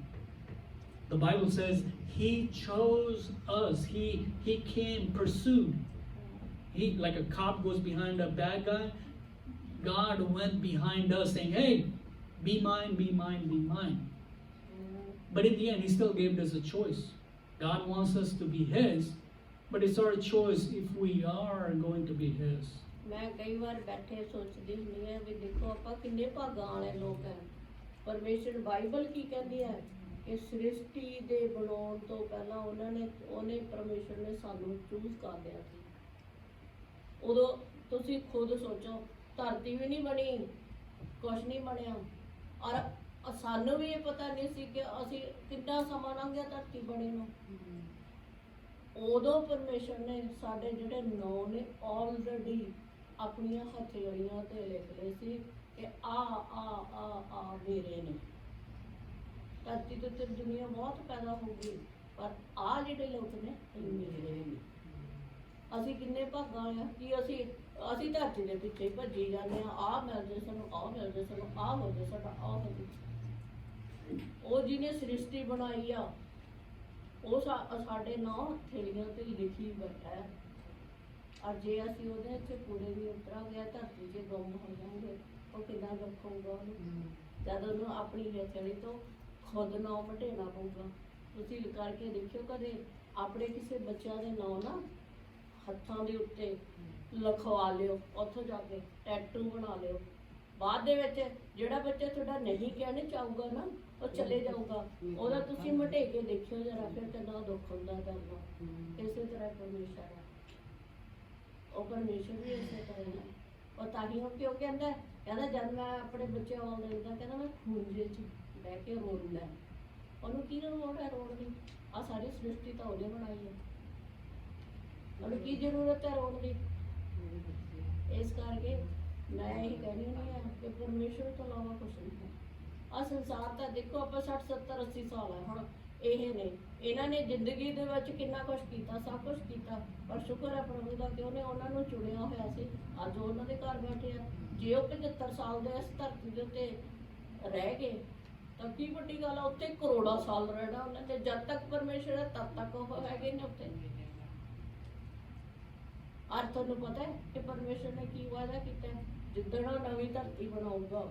The Bible says He chose us. He came, pursued. Like a cop goes behind a bad guy, God went behind us saying, hey, be mine, be mine, be mine. But in the end, He still gave us a choice. God wants us to be His, but it's our choice if we are going to be His.
ਮੈਂ ਕਈ ਵਾਰ ਬੈਠੇ ਸੋਚਦੀ ਹੁੰਦੀ ਹਾਂ ਵੀ ਦੇਖੋ ਆਪਾਂ ਕਿੰਨੇ ਭਾਗਾਂ ਵਾਲੇ ਲੋਕ ਹੈ। ਪਰਮੇਸ਼ਰ ਬਾਈਬਲ ਕੀ ਕਹਿੰਦੀ ਹੈ ਕਿ ਸ੍ਰਿਸ਼ਟੀ ਦੇ ਬਣਾਉਣ ਤੋਂ ਪਹਿਲਾਂ ਉਹਨੇ ਪਰਮੇਸ਼ਰ ਨੇ ਸਾਨੂੰ ਚੂਜ਼ ਕਰ ਲਿਆ ਸੀ। ਉਦੋਂ ਤੁਸੀਂ ਖੁਦ ਸੋਚੋ, ਧਰਤੀ ਵੀ ਨਹੀਂ ਬਣੀ, ਕੁਛ ਨਹੀਂ ਬਣਿਆ, ਔਰ ਸਾਨੂੰ ਵੀ ਇਹ ਪਤਾ ਨਹੀਂ ਸੀ ਕਿ ਅਸੀਂ ਕਿੰਨਾ ਸਮਾਂ ਲੰਘ ਗਿਆ ਧਰਤੀ ਬਣੇ ਨੂੰ। ਉਦੋਂ ਪਰਮੇਸ਼ਰ ਨੇ ਸਾਡੇ ਜਿਹੜੇ ਨਾਂ ਨੇ ਆਲਰੇਡੀ ਆਪਣੀਆਂ ਹਥੇਲੀਆਂ ਤੇ ਲਿਖ ਲਏ ਸੀ ਕਿ ਆ ਮੇਰੇ ਨੇ। ਧਰਤੀ ਦੇ ਉੱਤੇ ਦੁਨੀਆ ਬਹੁਤ ਪੈਦਾ ਹੋ ਗਈ, ਪਰ ਆ ਜਿਹੜੇ ਲੋਕ ਨੇ ਇਹ ਮੇਰੇ ਨੇ। ਅਸੀਂ ਕਿੰਨੇ ਭਾਗਾਂ ਵਾਲੇ ਆ ਕਿ ਅਸੀਂ ਧਰਤੀ ਦੇ ਪਿੱਛੇ ਹੀ ਭੱਜੀ ਜਾਂਦੇ ਆ, ਆਹ ਮਿਲ ਜੇ ਸਾਨੂੰ, ਆਹ ਮਿਲ ਜੇ ਸਾਨੂੰ, ਆਹ ਹੋ ਜੇ ਸਾਡਾ, ਆਹ ਹੋ ਜੇ। ਉਹ ਜਿਹਨੇ ਸ੍ਰਿਸ਼ਟੀ ਬਣਾਈ ਆ ਉਹ ਸਾਡੇ ਨਾਂ ਹਥੇਲੀਆਂ ਤੇ ਲਿਖੀ ਬੈਠਾ ਹੈ। ਔਰ ਜੇ ਅਸੀਂ ਉਹਦੇ 'ਚ ਪੂਰੇ ਵੀ ਉਤਰਾਂਗੇ, ਧਰਤੀ 'ਚ ਗੁੰਮ ਹੋ ਜਾਵਾਂਗੇ, ਉਹ ਕਿੱਦਾਂ ਰੱਖੂਗਾ ਉਹਨੂੰ? ਜਦ ਉਹਨੂੰ ਆਪਣੀ ਹਥੇਲੀ ਤੋਂ ਖੁਦ ਨਾਂ ਮਟੇਣਾ ਪਊਗਾ। ਤੁਸੀਂ ਕਰਕੇ ਦੇਖਿਓ ਕਦੇ ਆਪਣੇ ਕਿਸੇ ਬੱਚਿਆਂ ਦੇ ਨਾਂ ਨਾ ਹੱਥਾਂ ਦੇ ਉੱਤੇ ਲਿਖਵਾ ਲਿਓ, ਉੱਥੋਂ ਜਾ ਕੇ ਟੈਟੂ ਬਣਾ ਲਿਓ। ਬਾਅਦ ਦੇ ਵਿੱਚ ਜਿਹੜਾ ਬੱਚਾ ਤੁਹਾਡਾ ਨਹੀਂ ਕਹਿਣੇ ਚਾਹੂਗਾ ਨਾ, ਉਹ ਚਲੇ ਜਾਊਗਾ, ਉਹਦਾ ਤੁਸੀਂ ਮਟੇ ਕੇ ਦੇਖਿਓ ਜਰਾ, ਫਿਰ ਕਿੰਨਾ ਦੁੱਖ ਹੁੰਦਾ ਕਰਨਾ। ਇਸੇ ਤਰ੍ਹਾਂ ਪਰਮੇਸ਼ਰ ਹੈ, ਉਹ ਪਰਮੇਸ਼ਰ ਵੀ ਇਸੇ ਤਰ੍ਹਾਂ ਹੈ। ਉਹ ਤਾਂ ਹੀ ਉਹ ਕਿਉਂ ਕਹਿੰਦਾ ਜਦ ਮੈਂ ਆਪਣੇ ਬੱਚੇ ਆਉਣ ਦਿੰਦਾ, ਕਹਿੰਦਾ ਮੈਂ ਖੂੰਜੇ 'ਚ ਬਹਿ ਕੇ ਰੋਂਦਾ। ਉਹਨੂੰ ਕੀ ਲੋੜ ਹੈ ਰੋਣ ਦੀ? ਆਹ ਸਾਰੀ ਸ੍ਰਿਸ਼ਟੀ ਤਾਂ ਉਹਨੇ ਬਣਾਈ ਹੈ, ਉਹਨੂੰ ਕੀ ਜ਼ਰੂਰਤ ਹੈ ਰੋਣ ਦੀ? ਇਸ ਕਰਕੇ ਮੈਂ ਇਹ ਕਹਿਣੀ ਨਹੀਂ ਹੈ ਕਿ ਪਰਮੇਸ਼ਰ ਤੋਂ ਇਲਾਵਾ ਕੁਛ ਨਹੀਂ ਹੈ। ਆਹ ਸੰਸਾਰ ਤਾਂ ਦੇਖੋ, ਆਪਾਂ 60, 70, 80 ਸਾਲ ਹੈ ਹੁਣ ਇਹ ਨੇ, ਇਹਨਾਂ ਨੇ ਜ਼ਿੰਦਗੀ ਦੇ ਵਿੱਚ ਕਿੰਨਾ ਕੁਛ ਕੀਤਾ, ਸਭ ਕੁਛ ਕੀਤਾ, ਪਰ ਸ਼ੁਕਰ ਹੈ ਪ੍ਰਭੂ ਦਾ ਕਿ ਉਹਨੇ ਉਹਨਾਂ ਨੂੰ ਚੁਣਿਆ ਹੋਇਆ ਸੀ। ਅੱਜ ਉਹਨਾਂ ਦੇ ਘਰ ਬੈਠੇ ਆ। ਜੇ ਉਹ 75 ਸਾਲ ਦੇ ਇਸ ਧਰਤੀ ਦੇ ਉੱਤੇ ਰਹਿ ਗਏ ਤਾਂ ਕੀ ਵੱਡੀ ਗੱਲ ਆ, ਉੱਥੇ ਕਰੋੜਾਂ ਸਾਲ ਰਹਿਣਾ ਉਹਨਾਂ ਨੇ। ਜਦ ਤੱਕ ਪਰਮੇਸ਼ਰ ਹੈ ਤਦ ਤੱਕ ਉਹ ਹੈਗੇ ਨੇ ਉੱਥੇ। ਔਰ ਤੁਹਾਨੂੰ ਪਤਾ ਹੈ ਕਿ ਪਰਮੇਸ਼ਰ ਨੇ ਕੀ ਵਾਅਦਾ ਕੀਤਾ ਹੈ? ਜਿੱਦਣ ਉਹ ਨਵੀਂ ਧਰਤੀ ਬਣਾਊਗਾ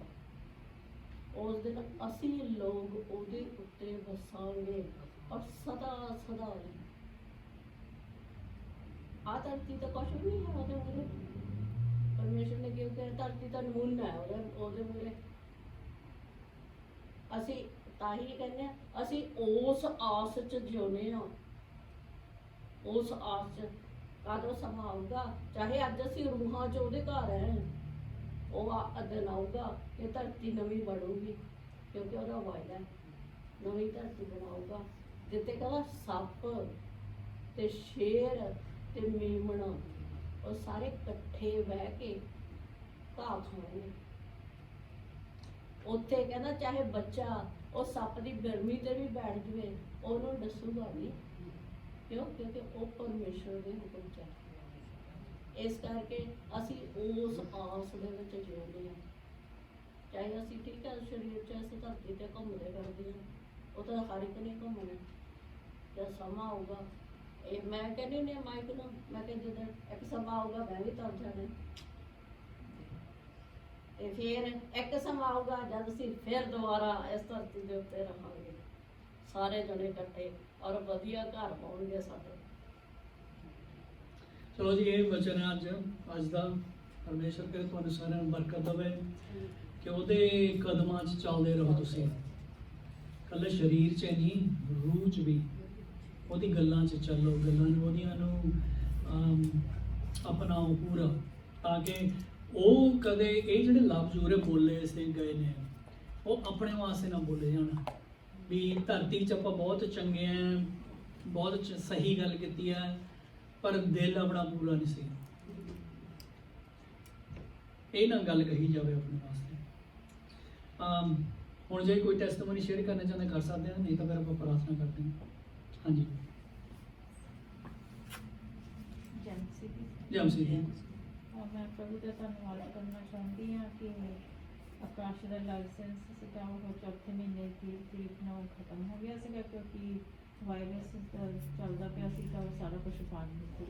ਉਸ ਦਿਨ ਅਸੀਂ ਲੋਕ ਉਹਦੇ ਉੱਤੇ ਵਸਾਂਗੇ ਔਰ ਸਦਾ ਸਦਾ ਲਈ। ਆਹ ਧਰਤੀ ਤਾਂ ਕੁਛ ਵੀ ਨਹੀਂ ਹੈ ਉਹਦੇ ਮੂਹਰੇ। ਪਰਮੇਸ਼ਰ ਨੇ ਕਿਹਾ ਕਿ ਧਰਤੀ ਤਾਂ ਨਮੂਨਾ ਹੈ ਉਹਦੇ ਮੂਹਰੇ। ਅਸੀਂ ਤਾਂ ਹੀ ਕਹਿੰਦੇ ਹਾਂ, ਅਸੀਂ ਉਸ ਆਸ 'ਚ ਜਿਉਂਦੇ ਹਾਂ, ਉਸ ਆਸ 'ਚ ਕਦੋਂ ਸਮਾਂ ਆਊਗਾ। ਚਾਹੇ ਅੱਜ ਅਸੀਂ ਰੂਹਾਂ 'ਚ ਉਹਦੇ ਘਰ ਹੈ, ਉਹ ਦਿਨ ਆਊਗਾ ਕਿ ਧਰਤੀ ਨਵੀਂ ਬਣੂਗੀ, ਕਿਉਂਕਿ ਉਹਦਾ ਵਾਅਦਾ ਨਵੀਂ ਧਰਤੀ ਬਣਾਊਗਾ ਜਿੱਥੇ ਕਹਿੰਦਾ ਸੱਪ ਤੇ ਸ਼ੇਰ ਤੇ ਮੇਮਣਾ ਉਹ ਸਾਰੇ ਇਕੱਠੇ ਬਹਿ ਕੇ ਘਾਹ ਖਾਣਗੇ। ਉੱਥੇ ਕਹਿੰਦਾ ਚਾਹੇ ਬੱਚਾ ਉਹ ਸੱਪ ਦੀ ਗਰਮੀ ਤੇ ਵੀ ਬੈਠ ਜਵੇ, ਉਹਨੂੰ ਦੱਸੂਗਾ ਨਹੀਂ। ਕਿਉਂ? ਕਿਉਂਕਿ ਉਹ ਪਰਮੇਸ਼ਰ ਦੇ ਹੁਕਮ 'ਚ ਹੈ। ਇਸ ਕਰਕੇ ਅਸੀਂ ਉਸ ਆਸ ਦੇ ਵਿੱਚ ਜਿਉਂਦੇ ਹਾਂ। ਚਾਹੇ ਅਸੀਂ ਠੀਕ ਹੈ ਸਰੀਰ 'ਚ ਇਸ ਧਰਤੀ 'ਤੇ ਘੁੰਮਦੇ ਫਿਰਦੇ ਹਾਂ, ਉਹ ਤਾਂ ਹਰ ਇੱਕ ਨੇ ਘੁੰਮਣਾ। ਜਦ ਸਮਾਂ ਆਊਗਾ, ਇਹ ਮੈਂ ਕਹਿੰਦੀ ਹੁੰਦੀ ਹਾਂ ਮਾਈਕ ਨੂੰ, ਮੈਂ ਕਿਹਾ ਜਦੋਂ ਇੱਕ ਸਮਾਂ ਆਊਗਾ ਮੈਂ ਵੀ ਤੁਰ ਜਾਣਾ। ਤੇ ਫਿਰ ਇੱਕ ਸਮਾਂ ਆਊਗਾ ਜਦ ਅਸੀਂ ਫਿਰ ਦੁਬਾਰਾ ਇਸ ਧਰਤੀ ਦੇ ਉੱਤੇ ਰਹਾਂਗੇ, ਸਾਰੇ ਜਣੇ ਇਕੱਠੇ, ਔਰ ਵਧੀਆ ਘਰ ਪਾਉਣਗੇ ਸਾਡੇ।
ਚਲੋ ਜੀ, ਇਹ ਵਚਨ ਹੈ ਅੱਜ ਦਾ। ਪਰਮੇਸ਼ਰ ਕਰੇ ਤੁਹਾਨੂੰ ਸਾਰਿਆਂ ਨੂੰ ਬਰਕਤ ਦੇਵੇ ਕਿ ਉਹਦੇ ਕਦਮਾਂ 'ਚ ਚੱਲਦੇ ਰਹੋ। ਤੁਸੀਂ ਇਕੱਲੇ ਸਰੀਰ 'ਚ ਨਹੀਂ, ਰੂਹ 'ਚ ਵੀ ਉਹਦੀ ਗੱਲਾਂ 'ਚ ਚੱਲੋ, ਗੱਲਾਂ ਨੂੰ ਉਹਦੀਆਂ ਨੂੰ ਅਪਣਾਓ ਪੂਰਾ, ਤਾਂ ਕਿ ਉਹ ਕਦੇ ਇਹ ਜਿਹੜੇ ਲਫ਼ਜ਼ ਉਰੇ ਬੋਲੇ ਸੇ ਗਏ ਨੇ ਉਹ ਆਪਣੇ ਵਾਸਤੇ ਨਾ ਬੋਲੇ ਜਾਣ ਵੀ ਧਰਤੀ 'ਚ ਆਪਾਂ ਬਹੁਤ ਚੰਗੇ ਆ, ਬਹੁਤ ਸਹੀ ਗੱਲ ਕੀਤੀ ਹੈ, ਪਰ ਦਿਲ ਆਪਣਾ ਪੂਰਾ ਨਹੀਂ ਸੀ। ਇਹ ਨਾ ਗੱਲ ਕਹੀ ਜਾਵੇ ਆਪਣੇ ਵਾਸਤੇ। ਹੁਣ ਜੇ ਕੋਈ ਟੈਸਟਮਨੀ ਸ਼ੇਅਰ ਕਰਨਾ ਚਾਹੁੰਦੇ ਕਰ ਸਕਦੇ ਹਾਂ, ਨਹੀਂ ਤਾਂ ਫਿਰ ਆਪਾਂ ਪ੍ਰਾਰਥਨਾ ਕਰਦੇ ਹਾਂ। ਹਾਂਜੀ ਜਮਸੀ ਜੀ।
ਮੈਂ ਪ੍ਰਭੂ ਦਾ ਧੰਨਵਾਦ ਕਰਨਾ ਚਾਹੁੰਦੀ ਹਾਂ ਕਿ ਆਕਾਸ਼ ਦਾ ਲਾਇਸੈਂਸ ਸੀਗਾ ਉਹ ਚੌਥੇ ਮਹੀਨੇ ਦੀ ਤਰੀਕ ਨੂੰ ਖਤਮ ਹੋ ਗਿਆ ਸੀਗਾ, ਕਿਉਂਕਿ ਵਾਇਰਸ ਚੱਲਦਾ ਪਿਆ ਸੀ ਤਾਂ ਉਹ ਸਾਰਾ ਕੁਝ ਬੰਦ ਸੀ।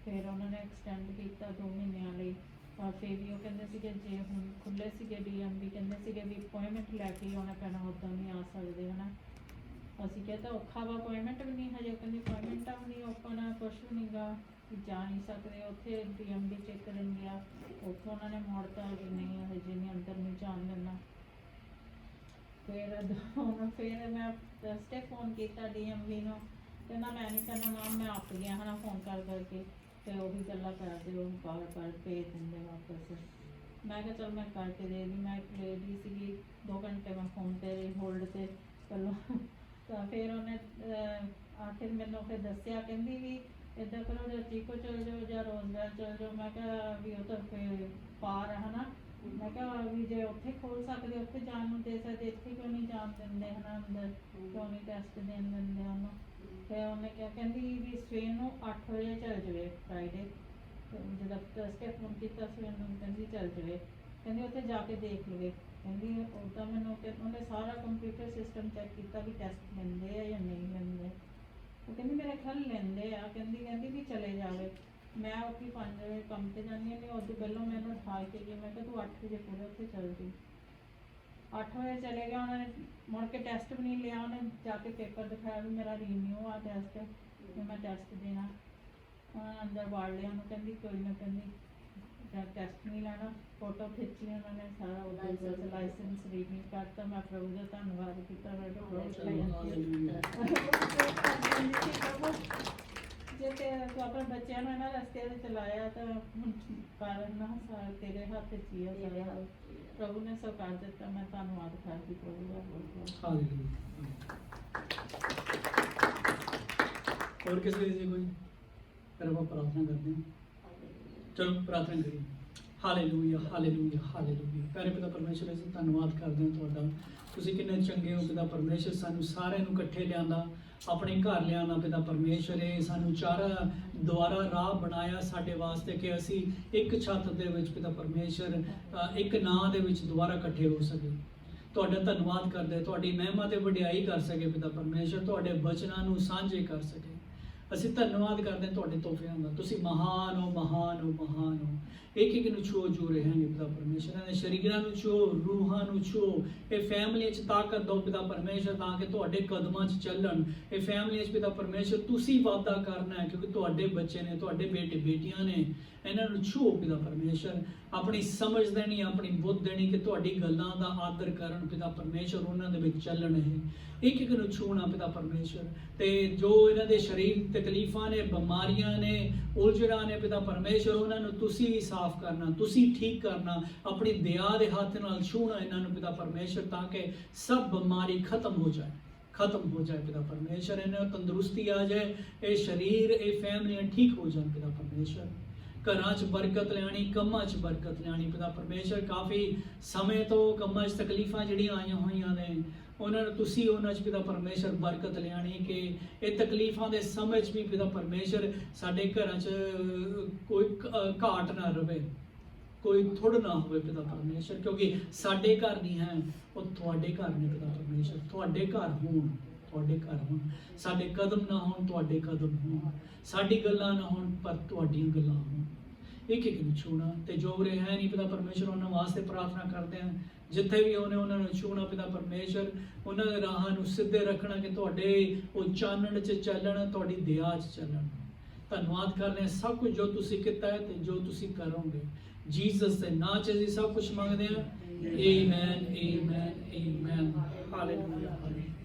ਫਿਰ ਉਹਨਾਂ ਨੇ ਐਕਸਟੈਂਡ ਕੀਤਾ 2 ਮਹੀਨਿਆਂ ਲਈ। ਔਰ ਫਿਰ ਵੀ ਉਹ ਕਹਿੰਦੇ ਸੀਗੇ ਜੇ ਹੁਣ ਖੁੱਲ੍ਹੇ ਸੀਗੇ DMV ਕਹਿੰਦੇ ਸੀਗੇ ਵੀ ਅਪੋਇੰਟਮੈਂਟ ਲੈ ਕੇ ਆਉਣਾ ਪੈਣਾ, ਉੱਦਾਂ ਨਹੀਂ ਆ ਸਕਦੇ ਹੈ ਨਾ। ਅਸੀਂ ਕਿਹਾ ਤਾਂ ਔਖਾ ਵਾ, ਅਪੋਇੰਟਮੈਂਟ ਵੀ ਨਹੀਂ ਹਜੇ, ਕਹਿੰਦੇ ਅਪੋਇੰਟਮੈਂਟਾਂ ਵੀ ਨਹੀਂ ਓਪਨ ਆ, ਕੁਛ ਵੀ ਨਹੀਂ ਗਾ, ਜਾ ਨਹੀਂ ਸਕਦੇ। ਉੱਥੇ DMV ਚੈੱਕ ਕਰਨ ਗਿਆ, ਉੱਥੋਂ ਉਹਨਾਂ ਨੇ ਮੋੜਤਾ ਵੀ ਨਹੀਂ ਹਜੇ ਨਹੀਂ, ਅੰਦਰ ਨਹੀਂ ਜਾਣ ਦੇਣਾ। ਫਿਰ ਮੈਂ ਥਰਸਡੇ ਫੋਨ ਕੀਤਾ DMV ਨੂੰ, ਕਹਿੰਦਾ ਮੈਂ ਨਹੀਂ ਕਰਨਾ ਮੈਮ, ਮੈਂ ਆਪ ਗਿਆ ਹੈ ਨਾ ਫੋਨ ਕਰ ਕਰਕੇ, ਅਤੇ ਉਹੀ ਗੱਲਾਂ ਕਰਦੇ ਉਹ ਬਾਰ ਭੇਜ ਦਿੰਦੇ ਵਾਪਸ। ਮੈਂ ਕਿਹਾ ਚਲ ਮੈਂ ਕਰਕੇ ਦੇ ਦੀ। ਮੈਂ ਇੱਕ ਲੇਡੀ ਸੀਗੀ, 2 ਘੰਟੇ ਮੈਂ ਫੋਨ 'ਤੇ ਹੋਲਡ 'ਤੇ ਪਹਿਲਾਂ, ਤਾਂ ਫਿਰ ਉਹਨੇ ਆਖਿਰ ਮੈਨੂੰ ਫਿਰ ਦੱਸਿਆ, ਕਹਿੰਦੀ ਵੀ ਇੱਦਾਂ ਕਰੋ ਜਾਂ ਚੀਕੋ ਚਲ ਜਾਓ ਜਾਂ ਰੋਜ਼ਗਾਰ ਚਲ ਜਾਓ। ਮੈਂ ਕਿਹਾ ਵੀ ਉਹ ਤਾਂ ਫਿਰ ਪਾਰ ਹੈ ਨਾ, ਮੈਂ ਕਿਹਾ ਵੀ ਜੇ ਉੱਥੇ ਖੋਲ ਸਕਦੇ ਉੱਥੇ ਜਾਣ ਨੂੰ ਦੇ ਸਕਦੇ, ਇੱਥੇ ਕਿਉਂ ਨਹੀਂ ਜਾਣ ਦਿੰਦੇ ਹਨਾ ਅੰਦਰ, ਕਿਉਂ ਨਹੀਂ ਟੈਸਟ ਦੇਣ ਦਿੰਦੇ ਉਹਨੂੰ। ਫਿਰ ਉਹਨੇ ਕਿਹਾ, ਕਹਿੰਦੀ ਵੀ ਸਵੇਰ ਨੂੰ 8 ਵਜੇ ਚੱਲ ਜਾਵੇ ਫਰਾਈਡੇ, ਜਦੋਂ ਟੈਸਟ ਫੋਨ ਕੀਤਾ ਸਵੇਰ ਨੂੰ, ਕਹਿੰਦੀ ਚੱਲ ਜਾਵੇ, ਕਹਿੰਦੀ ਉੱਥੇ ਜਾ ਕੇ ਦੇਖ ਲਵੇ। ਕਹਿੰਦੀ ਉੱਦਾਂ ਮੈਨੂੰ ਉਹਨੇ ਸਾਰਾ ਕੰਪਿਊਟਰ ਸਿਸਟਮ ਚੈੱਕ ਕੀਤਾ ਵੀ ਟੈਸਟ ਲੈਂਦੇ ਆ ਜਾਂ ਨਹੀਂ ਲੈਂਦੇ। ਉਹ ਕਹਿੰਦੀ ਮੇਰੇ ਖਿਆਲ ਲੈਂਦੇ ਆ। ਕਹਿੰਦੀ ਵੀ ਚਲੇ ਜਾਵੇ। ਮੈਂ ਉੱਥੇ 5 ਵਜੇ ਕੰਮ ਤੇ ਜਾਂਦੀ ਹਾਂ, ਨਹੀਂ ਉਦੋਂ ਪਹਿਲਾਂ ਮੈਨੂੰ ਉਠਾ ਕੇ ਗਈ, ਮੈਂ ਕਿਹਾ ਤੂੰ 8 ਵਜੇ ਪੂਰੇ ਉੱਥੇ ਚੱਲ ਜੀ। 8 ਵਜੇ ਚਲੇ ਗਿਆ, ਉਹਨਾਂ ਨੇ ਮੁੜ ਕੇ ਟੈਸਟ ਵੀ ਨਹੀਂ ਲਿਆ। ਉਹਨੇ ਜਾ ਕੇ ਪੇਪਰ ਦਿਖਾਇਆ ਵੀ ਮੇਰਾ ਰੀਨਿਊ ਆ ਟੈਸਟ, ਵੀ ਮੈਂ ਟੈਸਟ ਦੇਣਾ। ਉਹਨਾਂ ਅੰਦਰ ਵਾੜ ਲਿਆ ਉਹਨੂੰ, ਕਹਿੰਦੀ ਕੋਈ ਨਾ, ਕਹਿੰਦੀ ਟੈਸਟ ਨਹੀਂ ਲੈਣਾ। ਫੋਟੋ ਖਿੱਚੀ ਉਹਨਾਂ ਨੇ, ਸਾਰਾ ਉਹਦਾ ਲਾਇਸੈਂਸ ਰੀਨਿਊ ਕਰਤਾ। ਮੈਂ ਪ੍ਰਭੂ ਦਾ ਧੰਨਵਾਦ ਕੀਤਾ। ਮੈਂ ਜੇ ਤੇ ਤੂੰ ਆਪਣੇ ਬੱਚਿਆਂ ਨੂੰ ਇਹਨਾਂ ਰਸਤੇ 'ਤੇ ਚਲਾਇਆ ਤਾਂ ਹੁਣ ਕਾਰਨ ਨਾ ਸਾਰਾ ਤੇਰੇ ਹੱਥ 'ਚ ਹੀ ਆ ਸਾਰਾ। ਪ੍ਰਭੂ ਨੇ ਸਭ ਕਰ ਦਿੱਤਾ। ਮੈਂ ਧੰਨਵਾਦ ਕਰਦੀ ਪ੍ਰਭੂ ਦਾ ਬਹੁਤ।
और किसी से कोई फिर हम प्रार्थना करते हैं। चलो प्रार्थना करिए। Hallelujah hallelujah hallelujah. प्यारे पिता परमेश्वर, ਅਸੀਂ ਧੰਨਵਾਦ ਕਰਦੇ ਹਾਂ ਤੁਹਾਡਾ। ਤੁਸੀਂ ਕਿੰਨੇ ਚੰਗੇ ਹੋ ਪਿਤਾ ਪਰਮੇਸ਼ਰ। ਸਾਨੂੰ ਸਾਰਿਆਂ ਨੂੰ ਇਕੱਠੇ ਲਿਆਂਦਾ, ਆਪਣੇ ਘਰ ਲਿਆਂਦਾ ਪਿਤਾ ਪਰਮੇਸ਼ਰ। ਇਹ ਸਾਨੂੰ ਚਾਰਾ ਦੁਆਰਾ ਰਾਹ ਬਣਾਇਆ ਸਾਡੇ ਵਾਸਤੇ ਕਿ ਅਸੀਂ ਇੱਕ ਛੱਤ ਦੇ ਵਿੱਚ ਪਿਤਾ ਪਰਮੇਸ਼ਰ ਇੱਕ ਨਾਂ ਦੇ ਵਿੱਚ ਦੁਬਾਰਾ ਇਕੱਠੇ ਹੋ ਸਕੇ। ਤੁਹਾਡਾ ਧੰਨਵਾਦ ਕਰਦੇ, ਤੁਹਾਡੀ ਮਹਿਮਾ ਤੇ ਵਡਿਆਈ ਕਰ ਸਕੇ ਪਿਤਾ ਪਰਮੇਸ਼ਰ, ਤੁਹਾਡੇ ਬਚਨਾਂ ਨੂੰ ਸਾਂਝੇ ਕਰ ਸਕੇ। ਅਸੀਂ ਧੰਨਵਾਦ ਕਰਦੇ ਹਾਂ ਤੁਹਾਡੇ ਤੋਹਫਿਆਂ ਦਾ। ਤੁਸੀਂ ਮਹਾਨ ਹੋ, ਮਹਾਨ ਹੋ, ਮਹਾਨ ਹੋ। ਇੱਕ ਇੱਕ ਨੂੰ ਛੂਹ ਜੋ ਰਹੇ ਹਨ ਪਿਤਾ ਪਰਮੇਸ਼ਰ। ਇਹਨਾਂ ਦੇ ਸ਼ਰੀਰਾਂ ਨੂੰ ਛੂਹ, ਰੂਹਾਂ ਨੂੰ ਛੂਹ। ਇਹ ਫੈਮਲੀਆਂ 'ਚ ਤਾਕਤ ਦਿਓ ਪਿਤਾ ਪਰਮੇਸ਼ਰ, ਤਾਂ ਕਿ ਤੁਹਾਡੇ ਕਦਮਾਂ 'ਚ ਚੱਲਣ। ਇਹ ਫੈਮਲੀਆਂ 'ਚ ਪਿਤਾ ਪਰਮੇਸ਼ਰ ਤੁਸੀਂ ਵਾਅਦਾ ਕਰਨਾ ਹੈ, ਕਿਉਂਕਿ ਤੁਹਾਡੇ ਬੱਚੇ ਨੇ, ਤੁਹਾਡੇ ਬੇਟੇ ਬੇਟੀਆਂ ਨੇ। ਇਹਨਾਂ ਨੂੰ ਛੂਹ ਪਿਤਾ ਪਰਮੇਸ਼ਰ। ਆਪਣੀ ਸਮਝ ਦੇਣੀ, ਆਪਣੀ ਬੁੱਧ ਦੇਣੀ ਕਿ ਤੁਹਾਡੀ ਗੱਲਾਂ ਦਾ ਆਦਰ ਕਰਨ ਪਿਤਾ ਪਰਮੇਸ਼ਰ, ਉਹਨਾਂ ਦੇ ਵਿੱਚ ਚੱਲਣ। ਇੱਕ ਇੱਕ ਨੂੰ ਛੂਹਣਾ ਪਿਤਾ ਪਰਮੇਸ਼ਰ। ਤੇ ਜੋ ਇਹਨਾਂ ਦੇ ਸਰੀਰ ਤਕਲੀਫਾਂ ਨੇ, ਬਿਮਾਰੀਆਂ ਨੇ, ਉਲਝਣਾਂ ਨੇ ਪਿਤਾ ਪਰਮੇਸ਼ਰ, ਉਹਨਾਂ ਨੂੰ ਤੁਸੀਂ ਸਾਫ਼ ਕਰਨਾ, ਤੁਸੀਂ ਠੀਕ ਕਰਨਾ। ਆਪਣੀ ਦਇਆ ਦੇ ਹੱਥ ਨਾਲ ਛੂਹਣਾ ਇਹਨਾਂ ਨੂੰ ਪਿਤਾ ਪਰਮੇਸ਼ਰ, ਤਾਂ ਕਿ ਸਭ ਬਿਮਾਰੀ ਖਤਮ ਹੋ ਜਾਏ, ਖਤਮ ਹੋ ਜਾਏ ਪਿਤਾ ਪਰਮੇਸ਼ਰ। ਇਹਨਾਂ ਨੂੰ ਤੰਦਰੁਸਤੀ ਆ ਜਾਏ, ਇਹ ਸਰੀਰ, ਇਹ ਫੈਮਲੀਆਂ ਠੀਕ ਹੋ ਜਾਣ ਪਿਤਾ ਪਰਮੇਸ਼ਰ। ਘਰਾਂ 'ਚ ਬਰਕਤ ਲਿਆਣੀ, ਕੰਮਾਂ 'ਚ ਬਰਕਤ ਲਿਆਣੀ ਪਿਤਾ ਪਰਮੇਸ਼ਰ। ਕਾਫੀ ਸਮੇਂ ਤੋਂ ਕੰਮਾਂ 'ਚ ਤਕਲੀਫਾਂ ਜਿਹੜੀਆਂ ਆਈਆਂ ਹੋਈਆਂ ਨੇ, ਉਹਨਾਂ ਨੂੰ ਤੁਸੀਂ ਉਹਨਾਂ 'ਚ ਪਿਤਾ ਪਰਮੇਸ਼ਰ ਬਰਕਤ ਲਿਆਣੀ, ਕਿ ਇਹ ਤਕਲੀਫਾਂ ਦੇ ਸਮੇਂ 'ਚ ਵੀ ਪਿਤਾ ਪਰਮੇਸ਼ਰ ਸਾਡੇ ਘਰਾਂ 'ਚ ਕੋਈ ਘਾਟ ਨਾ ਰਵੇ, ਕੋਈ ਥੁੜ ਨਾ ਹੋਵੇ ਪਿਤਾ ਪਰਮੇਸ਼ਰ। ਕਿਉਂਕਿ ਸਾਡੇ ਘਰ ਨਹੀਂ ਹੈ, ਉਹ ਤੁਹਾਡੇ ਘਰ ਨੇ ਪਿਤਾ ਪਰਮੇਸ਼ਰ। ਤੁਹਾਡੇ ਘਰ ਹੋਣ, ਤੁਹਾਡੇ ਘਰ ਹੋਣ। ਸਾਡੇ ਕਦਮ ਨਾ ਹੋਣ, ਤੁਹਾਡੇ ਕਦਮ ਹੋਣ। ਸਾਡੀ ਗੱਲਾਂ ਨਾ ਹੋਣ, ਪਰ ਤੁਹਾਡੀਆਂ ਗੱਲਾਂ ਹੋਣ। ਇੱਕ ਇੱਕ ਨੂੰ ਛੂਹਣਾ। ਤੇ ਜੋ ਉਰੇ ਹੈ ਨਹੀਂ ਪਿਤਾ ਪਰਮੇਸ਼ਰ, ਉਹਨਾਂ ਵਾਸਤੇ ਪ੍ਰਾਰਥਨਾ ਕਰਦੇ ਹਾਂ। ਜਿੱਥੇ ਵੀ ਉਹਨੇ ਉਹਨਾਂ ਨੂੰ ਛੂਹਣਾ ਪਿਤਾ ਪਰਮੇਸ਼ਰ, ਉਹਨਾਂ ਦੇ ਰਾਹਾਂ ਨੂੰ ਸਿੱਧੇ ਰੱਖਣਾ, ਕਿ ਤੁਹਾਡੇ ਉਹ ਚਾਨਣ 'ਚ ਚੱਲਣ, ਤੁਹਾਡੀ ਦਇਆ 'ਚ ਚੱਲਣ। ਧੰਨਵਾਦ ਕਰਦੇ ਹਾਂ ਸਭ ਕੁਝ ਜੋ ਤੁਸੀਂ ਕੀਤਾ ਹੈ ਤੇ ਜੋ ਤੁਸੀਂ ਕਰੋਗੇ। ਜੀਸਸ ਦੇ ਨਾਂ 'ਚ ਅਸੀਂ ਸਭ ਕੁਝ ਮੰਗਦੇ ਹਾਂ। Amen amen amen. ਹਾਲੇਲੂਇਆ।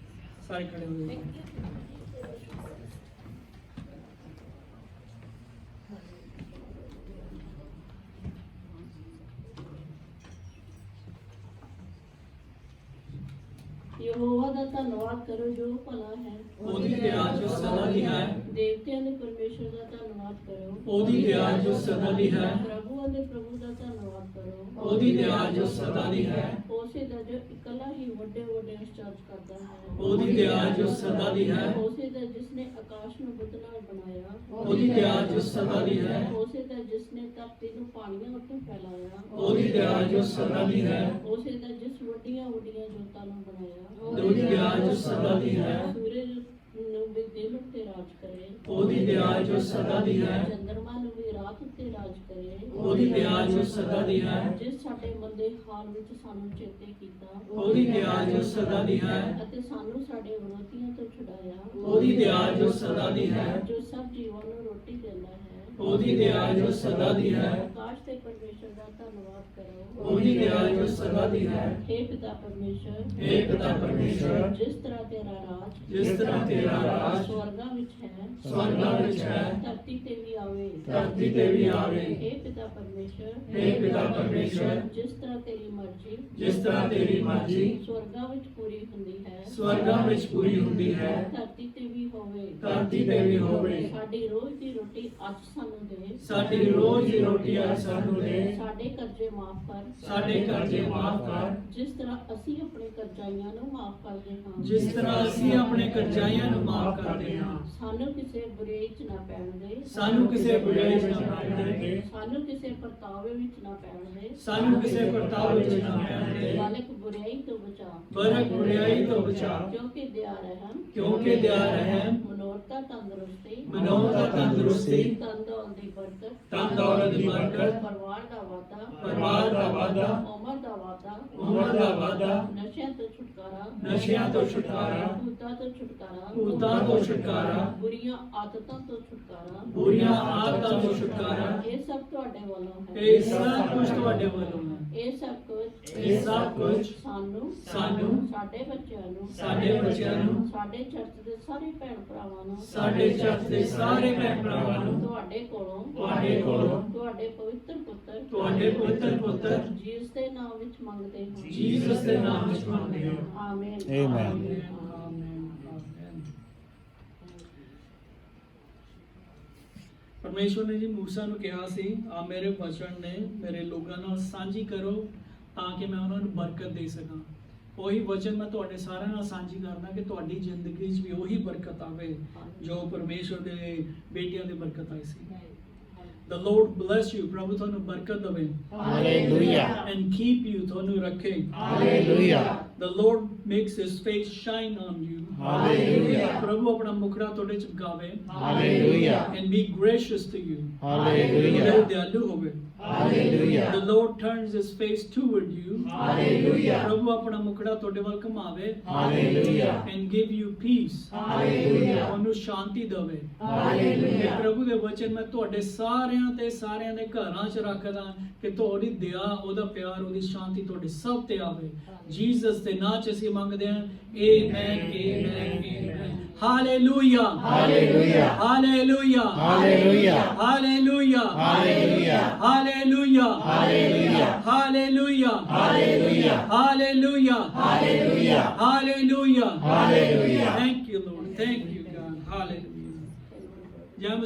ਸਾਰੇ ਖੜੇ ਹੋ ਜਾਓ।
ਯਹੋਵਾ ਦਾ ਧੰਨਵਾਦ ਕਰੋ ਜੋ ਭਲਾ ਹੈ,
ਉਹਦੀ ਦਇਆ ਜੋ ਸਦਾ ਦੀ ਹੈ।
ਦੇਵਤਿਆਂ ਦੇ ਪਰਮੇਸ਼ਰ ਦਾ ਧੰਨਵਾਦ ਕਰੋ,
ਉਹਦੀ ਦਇਆ ਜੋ ਸਦਾ ਦੀ ਹੈ।
ਪ੍ਰਭੂਆਂ ਦੇ ਪ੍ਰਭੂ ਦਾ ਧੰਨਵਾਦ ਕਰੋ,
ਉਹਦੀ ਦਇਆ ਜੋ ਸਦਾ ਦੀ ਹੈ।
ਉਸੇ ਦਾ ਜੋ ਇਕੱਲਾ ਹੀ ਵੱਡੇ ਵੱਡੇ ਚਾਰਜ ਕਰਦਾ ਹੈ,
ਉਹਦੀ ਦਇਆ ਜੋ ਸਦਾ ਦੀ ਹੈ।
ਉਸੇ ਦਾ ਜਿਸ ਨੇ ਆਕਾਸ਼ ਨੂੰ ਬੁੱਧ ਨਾਲ ਬਣਾਇਆ,
ਉਹਦੀ ਦਇਆ ਜੋ ਸਦਾ ਦੀ ਹੈ।
ਉਸੇ ਦਾ ਜਿਸ ਨੇ ਧਰਤੀ ਨੂੰ ਪਾਣੀਆਂ ਉੱਤੇ ਫੈਲਾਇਆ,
ਉਹਦੀ ਦਇਆ ਜੋ ਸਦਾ ਦੀ ਹੈ।
ਉਸੇ ਦਾ ਜਿਸ ਵੱਡੀਆਂ ਵੱਡੀਆਂ ਜੋਤਾਂ ਨੂੰ ਬਣਾਇਆ,
ਉਹਦੀ ਦਇਆ ਜੋ ਸਦਾ ਦੀ ਹੈ।
ਸੂਰਜ ਨੂੰ ਵੀ ਦਿਨ ਉੱਤੇ ਰਾਜ ਕਰੇ,
ਉਹਦੀ ਦਇਆ ਜੋ ਸਦਾ ਦੀ ਹੈ।
ਚੰਦਰਮਾ ਨੂੰ ਵੀ ਰਾਤ ਉੱਤੇ ਰਾਜ ਕਰੇ,
ਉਹਦੀ ਦਇਆ ਜੋ ਸਦਾ ਦੀ ਹੈ।
ਜਿਸ ਸਾਡੇ ਮੰਦੇ ਹਾਲ ਵਿੱਚ ਸਾਨੂੰ ਚੇਤੇ ਕੀਤਾ,
ਉਹਦੀ ਦਇਆ ਜੋ ਸਦਾ ਦੀ ਹੈ।
ਅਤੇ ਸਾਨੂੰ ਸਾਡੇ ਵਿਰੋਧੀਆਂ ਤੋਂ ਛੁਡਾਇਆ,
ਉਹਦੀ ਦਇਆ ਜੋ ਸਦਾ ਦੀ ਹੈ।
ਜੋ ਸਭ ਜੀਵਾਂ ਨੂੰ ਰੋਟੀ ਦਿੰਦਾ ਹੈ,
ਉਹਦੀ ਦਇਆ ਜੋ ਸਦਾ ਦੀ ਹੈ।
ਆਕਾਸ਼ ਦੇ ਪਰਮੇਸ਼ਰ ਦਾ ਧੰਨਵਾਦ ਕਰੋ,
ਉਹਦੀ ਦਇਆ ਜੋ ਸਦਾ ਦੀ ਹੈ।
हे ਪਿਤਾ ਪਰਮੇਸ਼ਰ,
हे ਪਿਤਾ ਪਰਮੇਸ਼ਰ,
ਜਿਸ ਤਰ੍ਹਾਂ ਤੇਰਾ ਰਾਜ
ਜਿਸ ਤਰ੍ਹਾਂ ਤੇਰਾ ਰਾਜ
ਸਵਰਗਾਂ ਵਿੱਚ ਹੈ,
ਸਵਰਗਾਂ ਵਿੱਚ ਹੈ,
ਧਰਤੀ ਤੇ ਵੀ ਆਵੇ,
ਧਰਤੀ ਤੇ ਵੀ ਆਵੇ।
हे ਪਿਤਾ ਪਰਮੇਸ਼ਰ,
हे ਪਿਤਾ ਪਰਮੇਸ਼ਰ,
ਜਿਸ ਤਰ੍ਹਾਂ ਤੇਰੀ ਮਰਜ਼ੀ
ਜਿਸ ਤਰ੍ਹਾਂ ਤੇਰੀ ਮਰਜ਼ੀ
ਸਵਰਗਾਂ ਵਿੱਚ ਪੂਰੀ ਹੁੰਦੀ ਹੈ,
ਸਵਰਗਾਂ ਵਿੱਚ ਪੂਰੀ ਹੁੰਦੀ ਹੈ,
ਧਰਤੀ ਤੇ ਵੀ ਹੋਵੇ।
ਧਰਤੀ ਤੇ ਵੀ ਹੋਵੇ।
ਸਾਡੀ ਰੋਜ਼ ਦੀ ਰੋਟੀ ਅੱਜ ਸਾਨੂੰ ਦੇ,
ਸਾਡੀ ਰੋਜ਼ ਦੀ ਰੋਟੀ ਅੱਜ ਸਾਨੂੰ ਸਾਨੂੰ ਦੇ,
ਸਾਡੇ ਕਰਜ਼ੇ ਮਾਫ ਕਰ,
ਸਾਡੇ ਕਰਜ਼ੇ ਮਾਫ ਕਰ,
ਜਿਸ ਤਰ੍ਹਾਂ ਅਸੀਂ ਆਪਣੇ ਕਰਜ਼ਾਈਆਂ ਨੂੰ ਮਾਫ ਕਰਦੇ ਹਾਂ,
ਜਿਸ ਤਰ੍ਹਾਂ ਅਸੀਂ ਆਪਣੇ ਕਰਜ਼ਾਈਆਂ ਨੂੰ ਮਾਫ ਕਰਦੇ ਹਾਂ।
ਸਾਨੂੰ ਕਿਸੇ ਬੁਰਾਈ 'ਚ ਨਾ ਪੈਣ ਦੇ,
ਸਾਨੂੰ ਕਿਸੇ ਬੁਰਾਈ 'ਚ ਨਾ ਪੈਣ ਦੇ,
ਸਾਨੂੰ ਕਿਸੇ ਪਰਤਾਵੇ ਵਿੱਚ ਨਾ ਪੈਣ ਦੇ,
ਸਾਨੂੰ ਕਿਸੇ ਪਰਤਾਵੇ 'ਚ ਨਾ ਪੈਣ ਦੇ,
ਮਾਲਕ ਬੁਰਾਈ ਤੋਂ ਬਚਾ,
ਪਰ ਬੁਰਾਈ ਤੋਂ ਬਚਾ,
ਕਿਉਂਕਿ ਦਿਆ ਰਹਿਮ,
ਕਿਉਂਕਿ ਦਿਆ ਰਹਿਮ,
ਮਨੋਰਥਾ ਤੰਦਰੁਸਤੀ,
ਮਨੋਰਥਾ ਤੰਦਰੁਸਤੀ,
ਤਨ ਦੌਲਤ ਦੀ ਬਰਕਤ,
ਤਨ ਦੌਲਤ ਦੀ ਬਰਕਤ,
ਪਰਿਵਾਰ ਦਾ ਵਾਧਾ,
ਪਰਿਵਾਰ ਦਾ ਵਾਧਾ,
ਉਮਰ ਦਾ ਵਾਧਾ,
ਉਮਰ ਦਾ ਵਾਧਾ,
ਨਸ਼ਿਆਂ ਤੋਂ ਛੁਟਕਾਰਾ,
ਨਸ਼ਿਆਂ ਤੋਂ ਛੁਟਕਾਰਾ,
ਭੂਤਾਂ ਤੋਂ ਛੁਟਕਾਰਾ,
ਭੂਤਾਂ ਤੋਂ ਛੁਟਕਾਰਾ,
ਬੁਰੀਆਂ ਆਦਤਾਂ ਤੋਂ ਛੁਟਕਾਰਾ,
ਬੁਰੀਆਂ ਆਦਤਾਂ ਤੋਂ ਛੁਟਕਾਰਾ।
ਇਹ ਸਭ ਤੁਹਾਡੇ ਵੱਲੋਂ ਹੈ,
ਇਹ ਸਭ ਕੁਝ ਤੁਹਾਡੇ ਵੱਲੋਂ ਹੈ।
ਇਹ ਸਭ ਕੁਝ
ਇਹ ਸਭ ਕੁਝ
ਸਾਨੂੰ
ਸਾਨੂੰ,
ਸਾਡੇ ਬੱਚਿਆਂ ਨੂੰ,
ਸਾਡੇ ਬੱਚਿਆਂ ਨੂੰ,
ਸਾਡੇ ਚਰਚ ਦੇ ਸਾਰੇ ਭੈਣ ਭਰਾਵਾਂ ਨੂੰ,
ਸਾਡੇ ਚਰਚ ਦੇ ਸਾਰੇ ਭੈਣ ਭਰਾਵਾਂ ਨੂੰ,
ਤੁਹਾਡੇ ਕੋਲੋਂ,
ਤੁਹਾਡੇ ਕੋਲੋਂ,
ਤੁਹਾਡੇ ਪਵਿੱਤਰ ਪੁੱਤਰ,
ਤੁਹਾਡੇ ਪਵਿੱਤਰ ਪੁੱਤਰ
ਜੀਸਸ ਦੇ ਨਾਮ ਵਿੱਚ ਮੰਗਦੇ ਹਾਂ,
ਜੀਸਸ ਦੇ ਨਾਮ ਵਿੱਚ ਮੰਗਦੇ ਹਾਂ।
ਆਮੀਨ।
Amen.
ਆਮੀਨ, ਆਮੀਨ, ਆਮੀਨ। ਪਰਮੇਸ਼ਵਰ ਨੇ ਜੀ ਮੂਸਾ ਨੂੰ ਕਿਹਾ ਸੀ, ਆ ਮੇਰੇ ਵਚਨ ਨੇ ਮੇਰੇ ਲੋਕਾਂ ਨਾਲ ਸਾਂਝੀ ਕਰੋ ਤਾਂ ਕਿ ਮੈਂ ਉਹਨਾਂ ਨੂੰ ਬਰਕਤ ਦੇ ਸਕਾਂ। ਉਹੀ ਵਚਨ ਮੈਂ ਤੁਹਾਡੇ ਸਾਰਿਆਂ ਨਾਲ ਸਾਂਝੀ ਕਰਦਾ ਕਿ ਤੁਹਾਡੀ ਜ਼ਿੰਦਗੀ 'ਚ ਵੀ ਉਹੀ ਬਰਕਤ ਆਵੇ ਜੋ ਪਰਮੇਸ਼ਵਰ ਦੇ ਬੇਟਿਆਂ ਦੀ ਬਰਕਤ ਆਈ ਸੀ। The Lord bless you, ਪ੍ਰਭੂ ਤੁਹਾਨੂੰ ਬਰਕਤ ਦੇਵੇ।
Hallelujah.
And keep you, ਤੁਹਾਨੂੰ ਰੱਖੇ।
Hallelujah.
The Lord makes his face shine on you.
Hallelujah.
ਪ੍ਰਭੂ ਆਪਣਾ ਮੁਖੜਾ ਤੁਹਾਡੇ ਚਮਕਾਵੇ।
Hallelujah.
And be gracious to you.
Hallelujah.
ਤੇ ਦਿਆਲੂ ਹੋਵੇ।
Hallelujah.
The Lord turns his face toward you.
Hallelujah.
ਪ੍ਰਭੂ ਆਪਣਾ ਮੁਖੜਾ ਤੁਹਾਡੇ ਵੱਲ ਘੁਮਾਵੇ।
Hallelujah.
And give you peace.
Hallelujah.
ਤੁਹਾਨੂੰ ਸ਼ਾਂਤੀ ਦੇਵੇ।
Hallelujah.
ਇਹ ਪ੍ਰਭੂ ਦੇ ਵਚਨ ਮੈਂ ਤੁਹਾਡੇ ਸਾਰਿਆਂ ਤੇ ਸਾਰਿਆਂ ਦੇ ਘਰਾਂ 'ਚ ਰੱਖਦਾ ਕਿ ਤੁਹਾਡੀ ਦਇਆ, ਉਹਦਾ ਪਿਆਰ, ਉਹਦੀ ਸ਼ਾਂਤੀ ਤੁਹਾਡੇ ਸਭ ਤੇ ਆਵੇ। ਜੀਸਸ ਦੇ ਨਾਂ 'ਚ ਅਸੀਂ ਮੰਗਦੇ ਹਾਂ। Amen, amen, amen. Hallelujah,
Hallelujah.
Hallelujah,
Hallelujah.
Hallelujah,
Hallelujah.
Hallelujah,
Hallelujah.
Hallelujah,
Hallelujah.
Hallelujah,
Hallelujah.
Hallelujah.
Hallelujah.
Thank you, Lord. Thank you, God. Hallelujah.